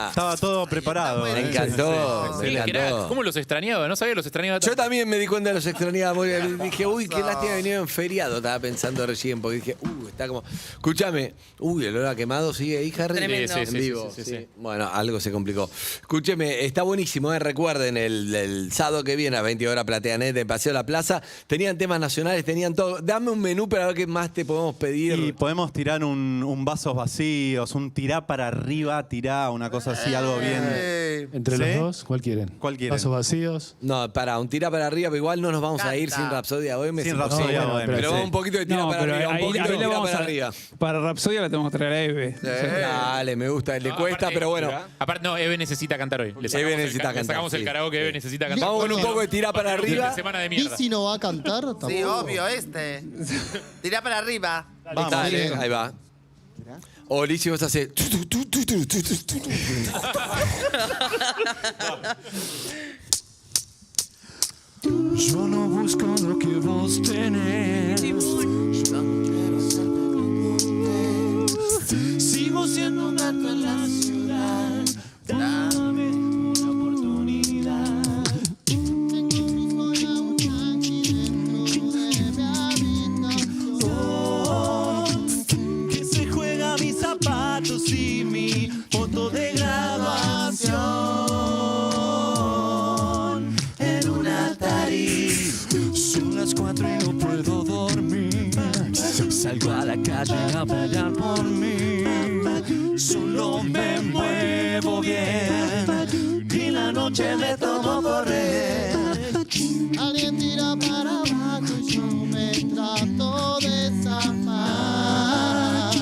Estaba todo preparado. Me encantó, me encantó. ¿Cómo los extrañaba? No sabía, los extrañaba tanto. Yo también me di cuenta de los extrañaba. Dije, uy, qué lástima venir en feriado. Estaba pensando recién, porque dije, está como. Escúchame, el olor a quemado sigue ahí, Harry. Tremendo. En vivo. Sí. Bueno, algo se complicó. Escúcheme, está buenísimo, recuerden, el sábado que viene a 20 horas Plateanet en Paseo de la Plaza. Tenían temas nacionales, tenían todo. Dame un menú para ver qué más te podemos pedir. Y podemos tirar un vasos vacíos, un tirá para arriba, tirá, una cosa así, algo bien. Entre los dos, ¿cuál quieren? ¿Cuál quieren? ¿Vasos vacíos? No, un tira para arriba, pero igual no nos vamos a ir sin Rapsodia hoy. Sin Rapsodia hoy. Pero vamos un poquito de tira para arriba, un poquito de tira para arriba. Para Rapsodia la tenemos que traer a Eve. Dale, me gusta, le cuesta, pero bueno. Aparte, no, Eve necesita cantar hoy. Eve necesita cantar. Le sacamos el karaoke, Eve necesita cantar. Vamos con un poco de tira para arriba. Semana de mierda. ¿Y si no va a cantar? Tampoco. Sí, obvio, Tira para arriba. Vamos, Dale, ahí va. O Lizzy, vos haces. Yo no busco lo que vos tenés. Sigo siendo un gato en la ciudad. Dame una oportunidad. Que se juega mis zapatos y mi foto de graduación en un Atari. Son las 4 y no puedo dormir. Salgo a la calle a pelear por mí. Solo me muevo bien y la noche me tomo correr. Alguien tira para abajo y yo me trato de zafar.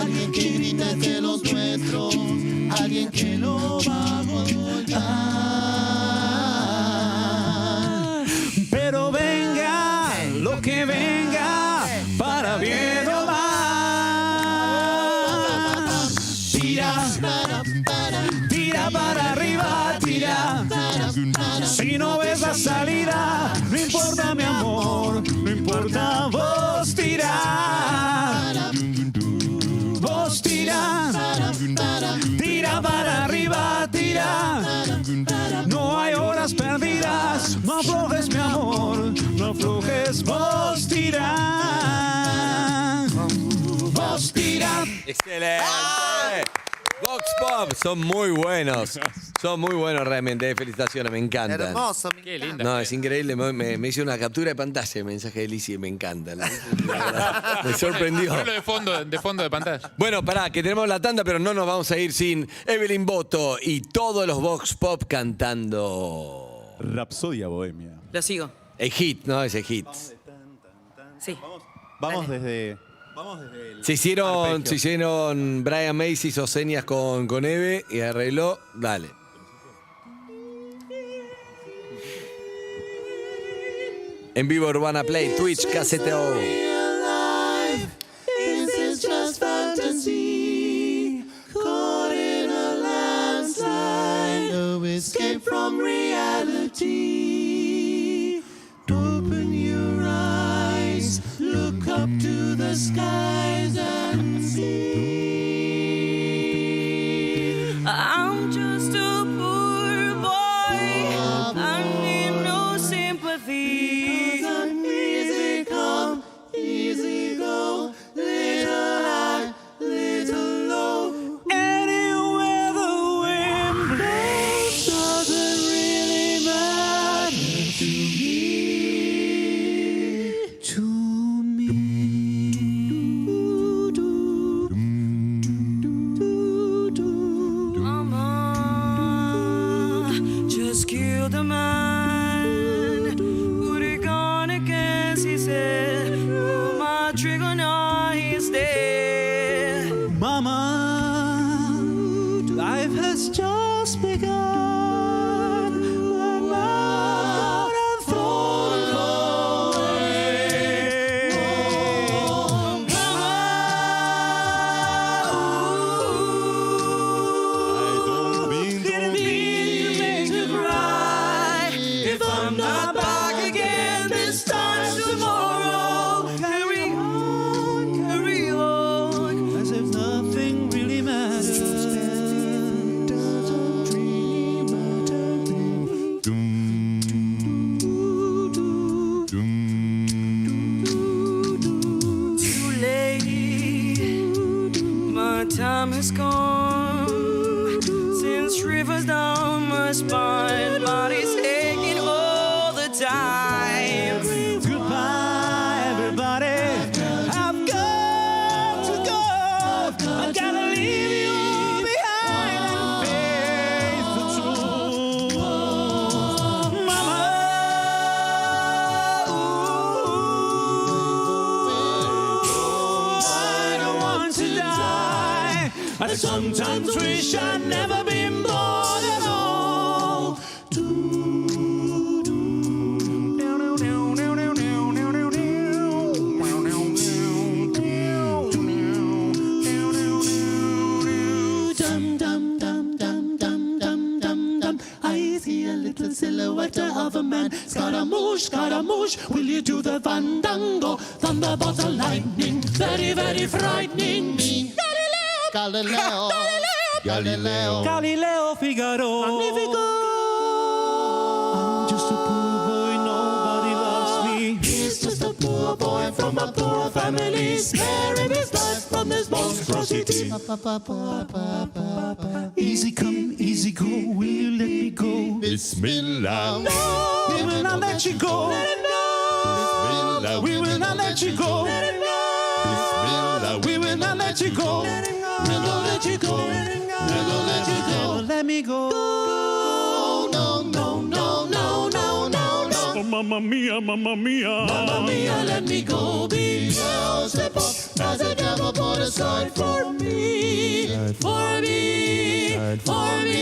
Alguien que grita es de los nuestros, alguien que lo va a apoyar. Pero venga lo que venga, para bien o mal. Tira, tira para arriba, tira. Si no ves la salida, no importa mi amor, no importa, vos tira. Vos tira, tira para arriba, tira. No hay horas perdidas, no aflojes mi amor, no aflojes, vos tira. Vos tira. Excelente. Vox Pop, son muy buenos. Son muy buenos realmente, felicitaciones, me encantan. Hermoso, me Qué encanta. lindo. No, es increíble, me hice una captura de pantalla el mensaje de Lizzie, me encanta. Me sorprendió. Ponelo de fondo de pantalla. Bueno, pará, que tenemos la tanda, pero no nos vamos a ir sin Evelyn Boto y todos los Vox Pop cantando. Rapsodia Bohemia. Lo sigo. El hit, ¿no? Ese hit. Sí. Vamos desde el Se hicieron arpegio. Brian Macy hizo señas con Eve y arregló. Dale. En vivo Urbana Play, Twitch, Caseteo. This is just fantasy, caught in a landslide, no escape from reality. Open your eyes, look up to the skies and see. I'm just a poor boy. I need no sympathy. Because I'm easy come, easy go, little high, little low. Anywhere the wind blows doesn't really matter to me. To me. Mama just killed a man. Put a gun against his head. Pull my trigger, now he's dead. Mama, life has just begun. When my thrown away. Oh, didn't mean to make you cry. If I'm not back again this time tomorrow, carry on, as if nothing really matters. Doesn't really matter. Too late, my time has gone. Since rivers down my spine, body's aching all the time. Goodbye, everybody. I've got to go. I gotta leave you behind and face the truth. Mama, I don't want to die. I sometimes wish I'd never been born at all. Dum dum dum dum dum dum dum dum. I see a little silhouette of a man. Scaramouche, will you do the fandango? Thunderbolts and lightning, very, very frightening me. Galileo. Galileo. Galileo Figaro. Magnifico. I'm just a poor boy, nobody loves me. He's just a poor boy from a poor family, sparing his life from this monstrosity. Easy come, easy go, will you let me go? Bismillah. No, we will not let you go. Bismillah. We will not let you go. Bismillah. We will not let you go. We'll not let you go. We'll not let you go. Let me go. No, no, no, no, no, no, no. Oh, mamma mia, mamma mia. Mamma mia, let me go. Beelzebub has the devil put aside for me. For me. For me.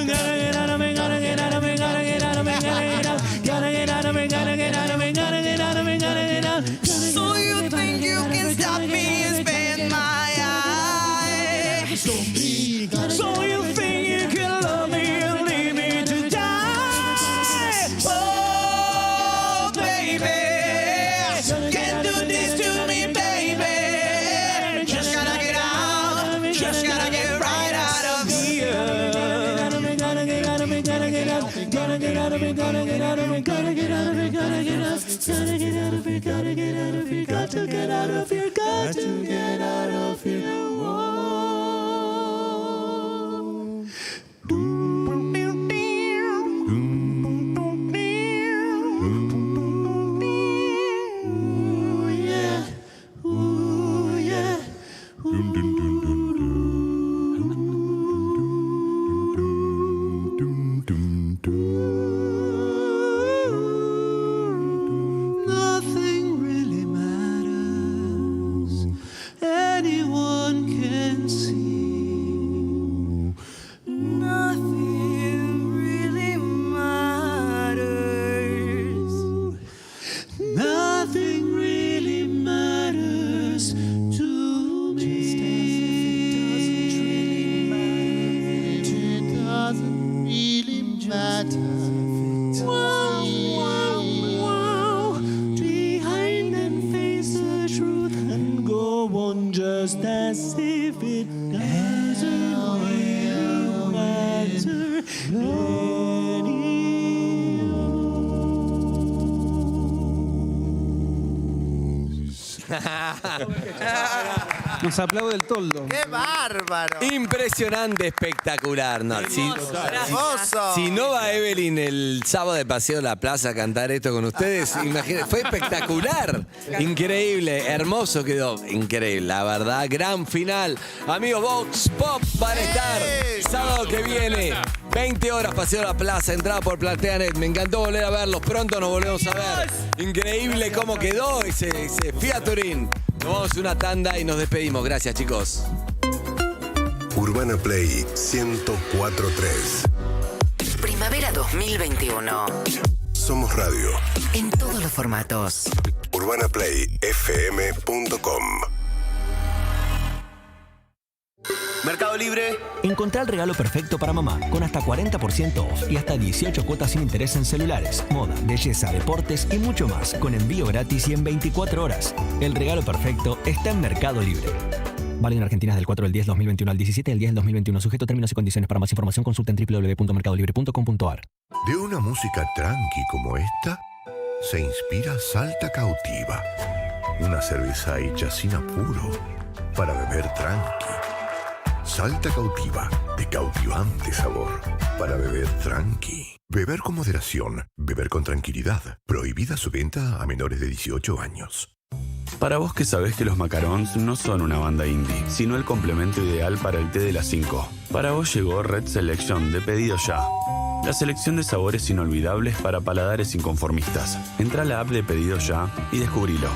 Gotta get out of me, gotta get out of me, gotta get out of me, gotta get out. Gotta get out of me, gotta get out of me, gotta get out of me, gotta get out. So you think you can stop me and spend my eye? So you think you can love me and leave me to die? Oh, baby, can't do this to me, baby. Just gotta get out, just gotta get right out of out of here, gotta get out of here, gotta get out, gotta get out of here, gotta get out of here, got to get out of here, got to get out of here. Nothing really matters. Anyone can see. Nothing really matters. Nothing really matters to me. It doesn't really matter. Wow, wow, wow. Behind and face the truth and go on just as if it doesn't really matter Nos aplaude el toldo. ¡Qué bárbaro! Impresionante, espectacular. No, Hermoso. si no va Evelyn el sábado de paseo a la plaza a cantar esto con ustedes, imagínense, fue espectacular. Increíble, hermoso quedó. Increíble, la verdad. Gran final. Amigos, Vox Pop van a estar sábado que viene. 20 horas paseo a la plaza, entrada por PlateaNet. Me encantó volver a verlos. Pronto nos volvemos a ver. Increíble cómo quedó ese Fiat Turín. Nos vamos a una tanda y nos despedimos. Gracias, chicos. Urbana Play 104.3. Primavera 2021. Somos radio. En todos los formatos. UrbanaPlayFM.com. Mercado Libre. Encontrá el regalo perfecto para mamá, con hasta 40% off y hasta 18 cuotas sin interés en celulares, moda, belleza, deportes y mucho más, con envío gratis y en 24 horas. El regalo perfecto está en Mercado Libre. Válido en Argentina del 4 del 10 2021 al 17 del 10 del 2021. Sujeto a términos y condiciones. Para más información consulta en www.mercadolibre.com.ar. De una música tranqui como esta, se inspira Salta Cautiva. Una cerveza hecha sin apuro para beber tranqui. Salta Cautiva, de cautivante sabor, para beber tranqui. Beber con moderación, beber con tranquilidad. Prohibida su venta a menores de 18 años. Para vos que sabés que los Macarons no son una banda indie, sino el complemento ideal para el té de las 5. Para vos llegó Red Selection de Pedido Ya. La selección de sabores inolvidables para paladares inconformistas. Entra a la app de Pedido Ya y descubrilo.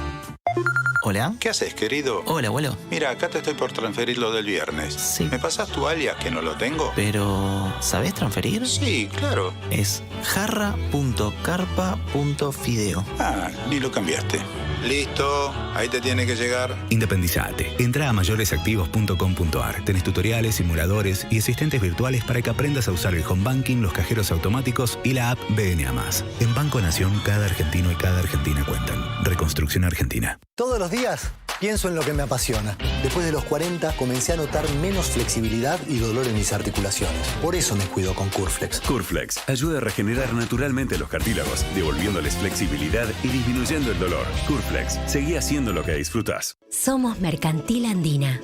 Hola. ¿Qué haces, querido? Hola, abuelo. Mira, acá te estoy por transferir lo del viernes. Sí. ¿Me pasas tu alias que no lo tengo? Pero, ¿sabés transferir? Sí, claro. Es jarra.carpa.fideo. Ah, ni lo cambiaste. Listo, ahí te tiene que llegar. Independizate. Entra a mayoresactivos.com.ar. Tenés tutoriales, simuladores y asistentes virtuales para que aprendas a usar el home banking, los cajeros automáticos y la app BNA+. En Banco Nación, cada argentino y cada argentina cuentan. Reconstrucción Argentina. Todos los días pienso en lo que me apasiona. Después de los 40 comencé a notar menos flexibilidad y dolor en mis articulaciones. Por eso me cuido con Curflex. Curflex ayuda a regenerar naturalmente los cartílagos, devolviéndoles flexibilidad y disminuyendo el dolor. Curflex, seguí haciendo lo que disfrutás. Somos Mercantil Andina.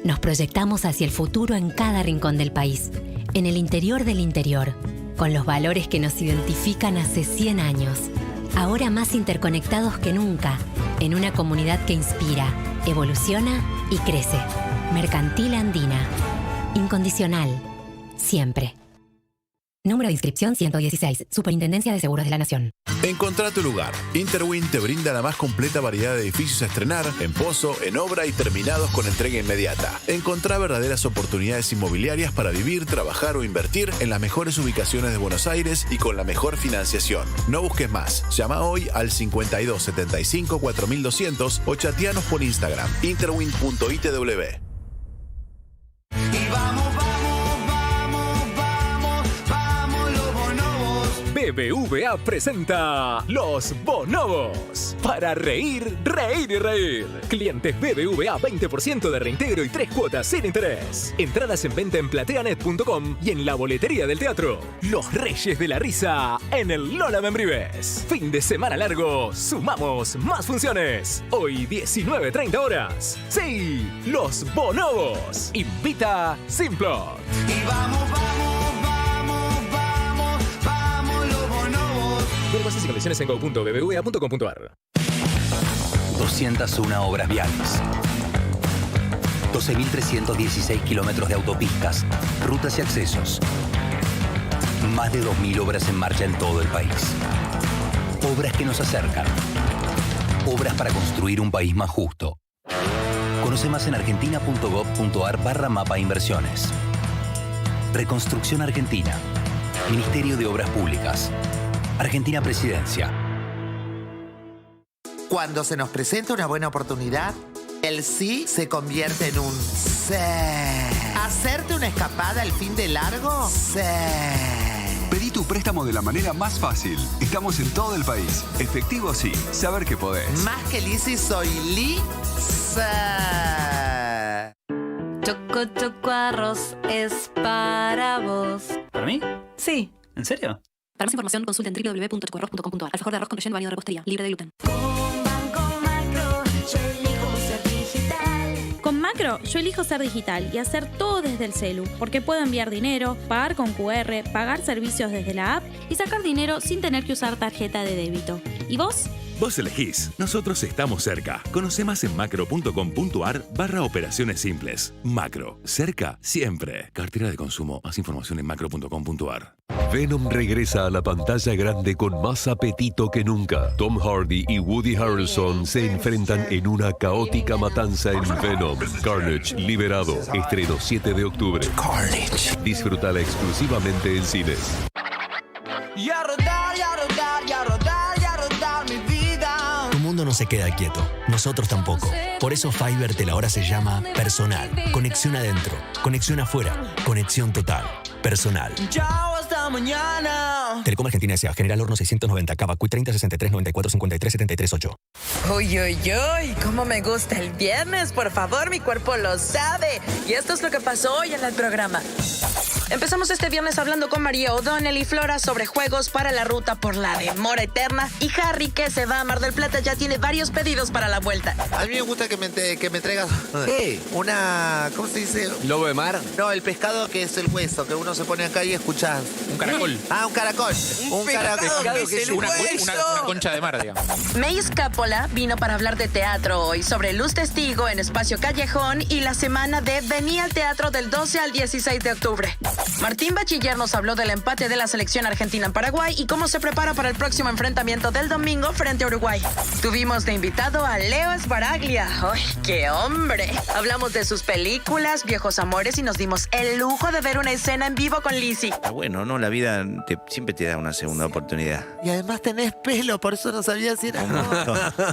Nos proyectamos hacia el futuro en cada rincón del país, en el interior del interior, con los valores que nos identifican hace 100 años. Ahora más interconectados que nunca, en una comunidad que inspira, evoluciona y crece. Mercantil Andina. Incondicional. Siempre. Número de inscripción 116. Superintendencia de Seguros de la Nación. Encontrá tu lugar. Interwin te brinda la más completa variedad de edificios a estrenar, en pozo, en obra y terminados con entrega inmediata. Encontrá verdaderas oportunidades inmobiliarias para vivir, trabajar o invertir en las mejores ubicaciones de Buenos Aires y con la mejor financiación. No busques más. Llama hoy al 5275 4200 o chateanos por Instagram. interwin.itw. BBVA presenta Los Bonobos. Para reír, reír y reír. Clientes BBVA 20% de reintegro y 3 cuotas sin interés. Entradas en venta en plateanet.com y en la boletería del teatro. Los Reyes de la Risa en el Lola Membrives. Fin de semana largo, sumamos más funciones. Hoy 19:30 horas. Sí, Los Bonobos. Invita Simplot. Y vamos, los bonobos. Ver bases y condiciones en go.bbva.com.ar. 201 obras viales. 12.316 kilómetros de autopistas, rutas y accesos. Más de 2.000 obras en marcha en todo el país. Obras que nos acercan. Obras para construir un país más justo. Conoce más en argentina.gov.ar/mapa inversiones. Reconstrucción Argentina. Ministerio de Obras Públicas. Argentina Presidencia. Cuando se nos presenta una buena oportunidad, el sí se convierte en un sí. ¿Hacerte una escapada el fin de largo? Sí. Pedí tu préstamo de la manera más fácil. Estamos en todo el país. Efectivo sí, saber que podés. Más que Lizzy, soy Lisa. Choco, choco, arroz es para vos. ¿Para mí? Sí. ¿En serio? Para más información, consulta en www.chocoarroz.com.ar. Alfajor de arroz con relleno válido de repostería, libre de gluten. Con Macro, yo elijo ser digital y hacer todo desde el celu, porque puedo enviar dinero, pagar con QR, pagar servicios desde la app y sacar dinero sin tener que usar tarjeta de débito. ¿Y vos? Vos elegís. Nosotros estamos cerca. Conoce más en macro.com.ar/operaciones simples. Macro. Cerca siempre. Cartera de consumo. Más información en macro.com.ar. Venom regresa a la pantalla grande con más apetito que nunca. Tom Hardy y Woody Harrelson se enfrentan en una caótica matanza en Venom. Carnage liberado. Estreno 7 de octubre. Carnage. Disfrútala exclusivamente en cines. Y a rodar, y a rodar, y a rodar, y a rodar mi vida. Tu mundo no se queda quieto, nosotros tampoco. Por eso Fivertel ahora se llama Personal. Conexión adentro, conexión afuera, conexión total. Personal. Chao, hasta mañana. Telecom Argentina S.A. General Horno 690, Cava, Q 30 63 94 53 73 8. Uy, uy, uy, cómo me gusta el viernes, por favor, mi cuerpo lo sabe. Y esto es lo que pasó hoy en el programa. Empezamos este viernes hablando con María O'Donnell y Flora sobre juegos para la ruta por la demora eterna. Y Harry, que se va a Mar del Plata, ya tiene varios pedidos para la vuelta. A mí me gusta que me traigas una... ¿Cómo se dice? ¿Lobo de mar? No, el pescado que es el hueso, que uno se pone acá y escuchas. Un caracol. Ah, un caracol. Un caracol que es una concha de mar, digamos. May Scappola vino para hablar de teatro hoy sobre Luz Testigo en Espacio Callejón y la semana de Vení al Teatro del 12 al 16 de octubre. Martín Bachiller nos habló del empate de la selección argentina en Paraguay y cómo se prepara para el próximo enfrentamiento del domingo frente a Uruguay. Tuvimos de invitado a Leo Sbaraglia. ¡Ay, qué hombre! Hablamos de sus películas, viejos amores y nos dimos el lujo de ver una escena en vivo con Lizzy. Está bueno, ¿no? La vida siempre te da una segunda oportunidad. Y además tenés pelo, por eso no sabía si era...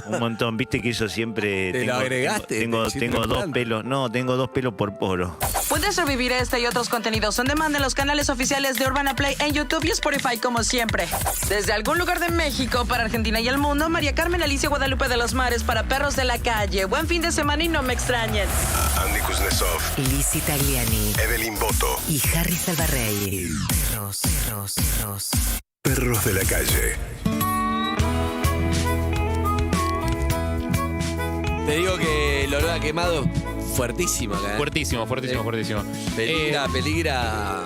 Un montón. Viste que yo siempre... ¿Te lo agregaste? Tengo 2 pelos. No, tengo 2 pelos por poro. Puedes revivir este y otros contenidos on demand en los canales oficiales de Urbana Play en YouTube y Spotify, como siempre. Desde algún lugar de México para Argentina y el mundo, María Carmen Alicia Guadalupe de los Mares para Perros de la Calle. Buen fin de semana y no me extrañen. Andy Kuznetsov, Lizzy Tagliani, Evelyn Boto y Harry Salvarrey. Perros, perros, perros. Perros de la calle. Te digo que el olor a quemado fuertísimo acá. Fuertísimo. Peligra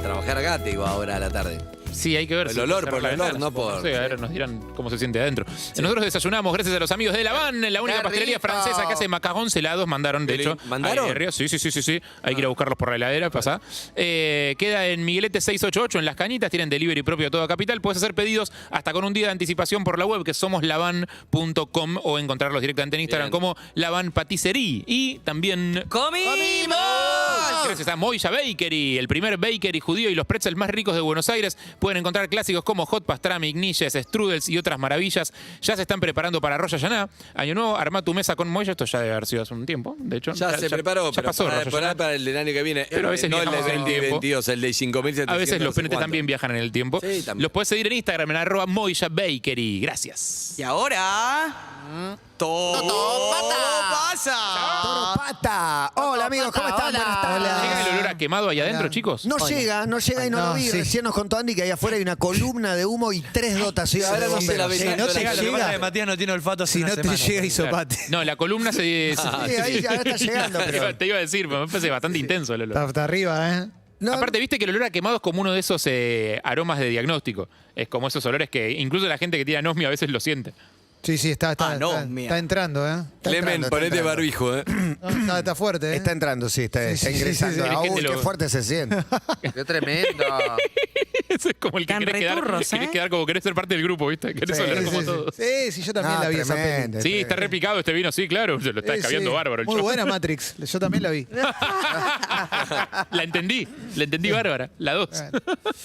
trabajar acá, te digo, ahora a la tarde. Sí, hay que ver. El olor, por el olor, no por... No sé, a ver, nos dirán cómo se siente adentro. Sí. Nosotros desayunamos gracias a los amigos de La Van, la única pastelería francesa que hace macarons helados. Mandaron, de hecho. ¿Mandaron? Sí. Hay que ir a buscarlos por la heladera, pasá. Queda en Miguelete 688, en Las Cañitas. Tienen delivery propio a toda capital. Puedes hacer pedidos hasta con un día de anticipación por la web, que es somoslavan.com, o encontrarlos directamente en Instagram como La Van Patisserie. Y también... ¡Comimos! Gracias a Moya Bakery, el primer bakery judío y los pretzels más ricos de Buenos Aires. Pueden encontrar clásicos como hot pastrami, gnilles, strudels y otras maravillas. Ya se están preparando para Rosh Hashanah. Año nuevo, armá tu mesa con Moya. Esto ya debe haber sido hace un tiempo, de hecho. Ya se preparó, ya pero pasó Rosh Hashanah. para el del año que viene. Pero a veces no el de viajamos en el tiempo. 2022, el de 5.700. A veces los PNT ¿cuánto? también viajan en el tiempo. Sí, también. Los puedes seguir en Instagram en @Moya Bakery. Gracias. Y ahora... Todo pasa. Toro Pata. Hola amigos, ¿cómo están? Buenas tardes. ¿Llega el olor a quemado ahí adentro, chicos? No llega y no lo vi. Recién nos contó Andy que ahí afuera hay una columna de humo y 3 dotaciones. Ahora de no se la bomberos. ve Si no tanto te la llega, de Matías no tiene olfato hace Si una no te semana. llega hisopate. No, la columna se... Sí, ahí ya está llegando, pero- Te iba a decir, pero me parece bastante intenso el olor. Está arriba, ¿eh? No, Aparte, viste que el olor a quemado es como uno de esos aromas de diagnóstico. Es como esos olores que incluso la gente que tiene anosmia a veces lo siente. Sí, está entrando, ¿eh? Clemen, ponete barbijo, ¿eh? No, está fuerte, ¿eh? Está entrando, sí, está Sí, ingresando. sí. Uy, qué fuerte se siente. Qué tremendo. Eso es como el que Están querés quedar como querés ser parte del grupo, ¿viste? Querés oler como todos. Sí, yo también la vi esa peli. Sí, está replicado este vino, sí, claro. Se lo está escabeando bárbaro el Muy chabón. buena Matrix, yo también la vi. La entendí bárbara, la 2.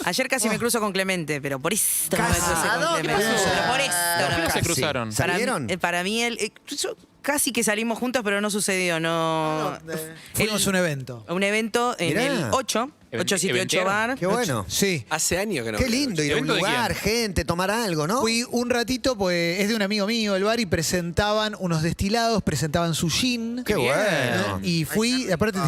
Ayer casi me cruzo con Clemente, pero por esto no me crucé ¿A con dónde? Clemente. Pero por esto no. ¿Qué se cruzaron? ¿Salieron? Para mí, yo casi que salimos juntos, pero no sucedió. No. Fuimos a un evento. Un evento en Mirá. el 878 Bar. Qué bueno. Sí. Hace años que no. Qué lindo ir a un ¿Evento de lugar, gente, tomar algo, ¿no? Fui un ratito, pues es de un amigo mío el bar y presentaban unos destilados, presentaban su gin. Qué bueno. Y fui, aparte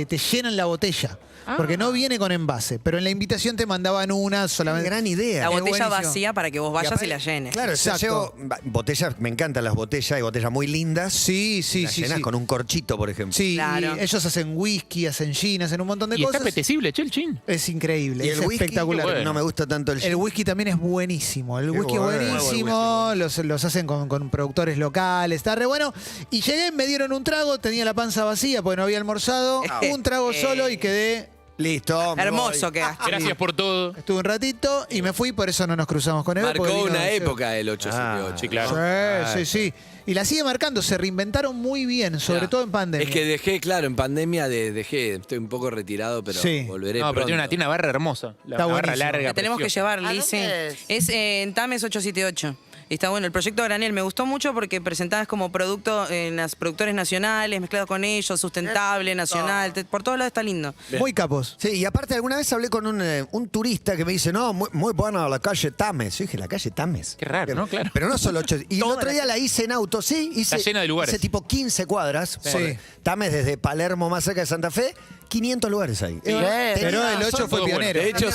te llenan la botella. Porque no viene con envase, pero en la invitación te mandaban una solamente. Gran idea. La Es botella buenísimo. vacía para que vos vayas y, aparte- la llenes. Claro, Exacto. yo llevo botellas, me encantan las botellas, hay botellas muy lindas. Sí, Las llenas con un corchito, por ejemplo. Sí, Claro. y ellos hacen whisky, hacen gin, hacen un montón de Y está cosas. apetecible, che, el chin. Es increíble, Y es el whisky, espectacular. bueno. no me gusta tanto el El whisky también es buenísimo. El Qué whisky es bueno. buenísimo. Los hacen con productores locales. Está re bueno. Y llegué, me dieron un trago. Tenía la panza vacía porque no había almorzado. Un trago solo y quedé. Listo. me Hermoso voy. quedaste. Gracias por todo. Estuve un ratito y me fui. Por eso no nos cruzamos con él. Marcó porque vino una de- época el 878. Sí, claro. Sí. Y la sigue marcando. Se reinventaron muy bien, sobre Ya. todo en pandemia. Es que dejé, claro, en pandemia estoy un poco retirado, pero Sí. volveré No, pero pronto. tiene una barra hermosa. Está Una barra buenísimo. larga. La tenemos que preciosa. llevar, Liz. dónde es? Es en Tames 878. Y está bueno. El proyecto Granel me gustó mucho porque presentabas como producto en las productores nacionales, mezclado con ellos, sustentable, nacional. Por todos lados está lindo. Muy capos. Sí, y aparte alguna vez hablé con un turista que me dice, no, muy buena la calle Tames. Yo dije, ¿la calle Tames? Qué raro, ¿no? Claro. Pero no solo 8. Y el otro día la hice en auto, sí. Está llena de lugares. Hice tipo 15 cuadras. Sí. por Tames desde Palermo, más cerca de Santa Fe. 500 lugares ahí. Pero el 8 fue Todo bueno. pionero. De hecho,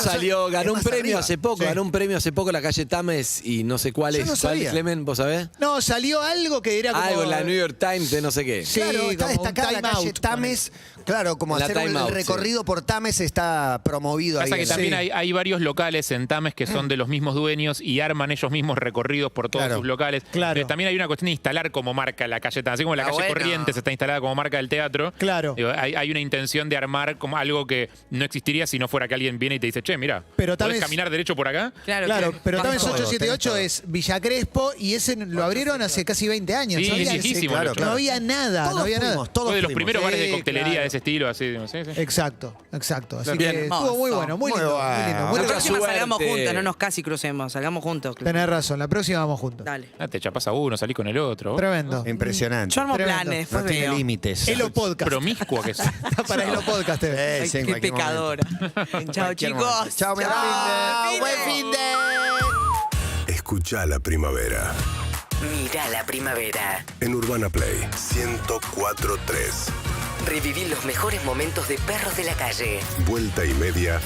ganó un más premio arriba. hace poco, Sí. ganó un premio hace poco la calle Tames y no sé cuál Yo es. no ¿Cuál, sabía. Clemen? ¿Vos sabés? No, salió algo que era como. Algo en la New York Times de no sé qué. Sí, Claro, está como un destacada la time calle out, Tames. Claro, como La hacer time el out, recorrido por Tames está promovido ahí. Pasa que en- también Sí. hay varios locales en Tames que son de los mismos dueños y arman ellos mismos recorridos por todos Claro. sus locales. Claro. Pero también hay una cuestión de instalar como marca la calle Tames. Así como la Ah, calle bueno. Corrientes está instalada como marca del teatro. Claro. Digo, hay una intención de armar como algo que no existiría si no fuera que alguien viene y te dice, che, mira, Pero ¿podés Tames- caminar derecho por acá? Claro, Claro, que- pero Tenés también todo, 878 tenés es Villa Crespo y ese lo abrieron hace casi 20 años. Sí, no había, viejísimo, claro, lo- claro. no había nada, Todos no había nada. fuimos, todos Fue de los fuimos. primeros bares de Sí, coctelería claro. de ese estilo, así. digo, sí, sí. Exacto. Así Bien. que estuvo muy bueno, muy lindo, muy lindo. Muy La Mucha lindo. próxima salgamos suerte. juntos, no nos casi crucemos, salgamos juntos. Tenés razón, la próxima vamos juntos. Dale. Ah, te chapas a uno, salís con el otro. Tremendo. Impresionante. Yo armo Tremendo. planes, después No tiene veo. límites. Elo Podcast. Promiscua que es. Está para Elo Podcast. Ay, Sí, en qué cualquier pecadora. Chao, cualquier chicos. momento. Chao, buen Buen fin de... Escucha la primavera Mira la primavera. en Urbana Play 104.3. Reviví los mejores momentos de Perros de la Calle. Vuelta y media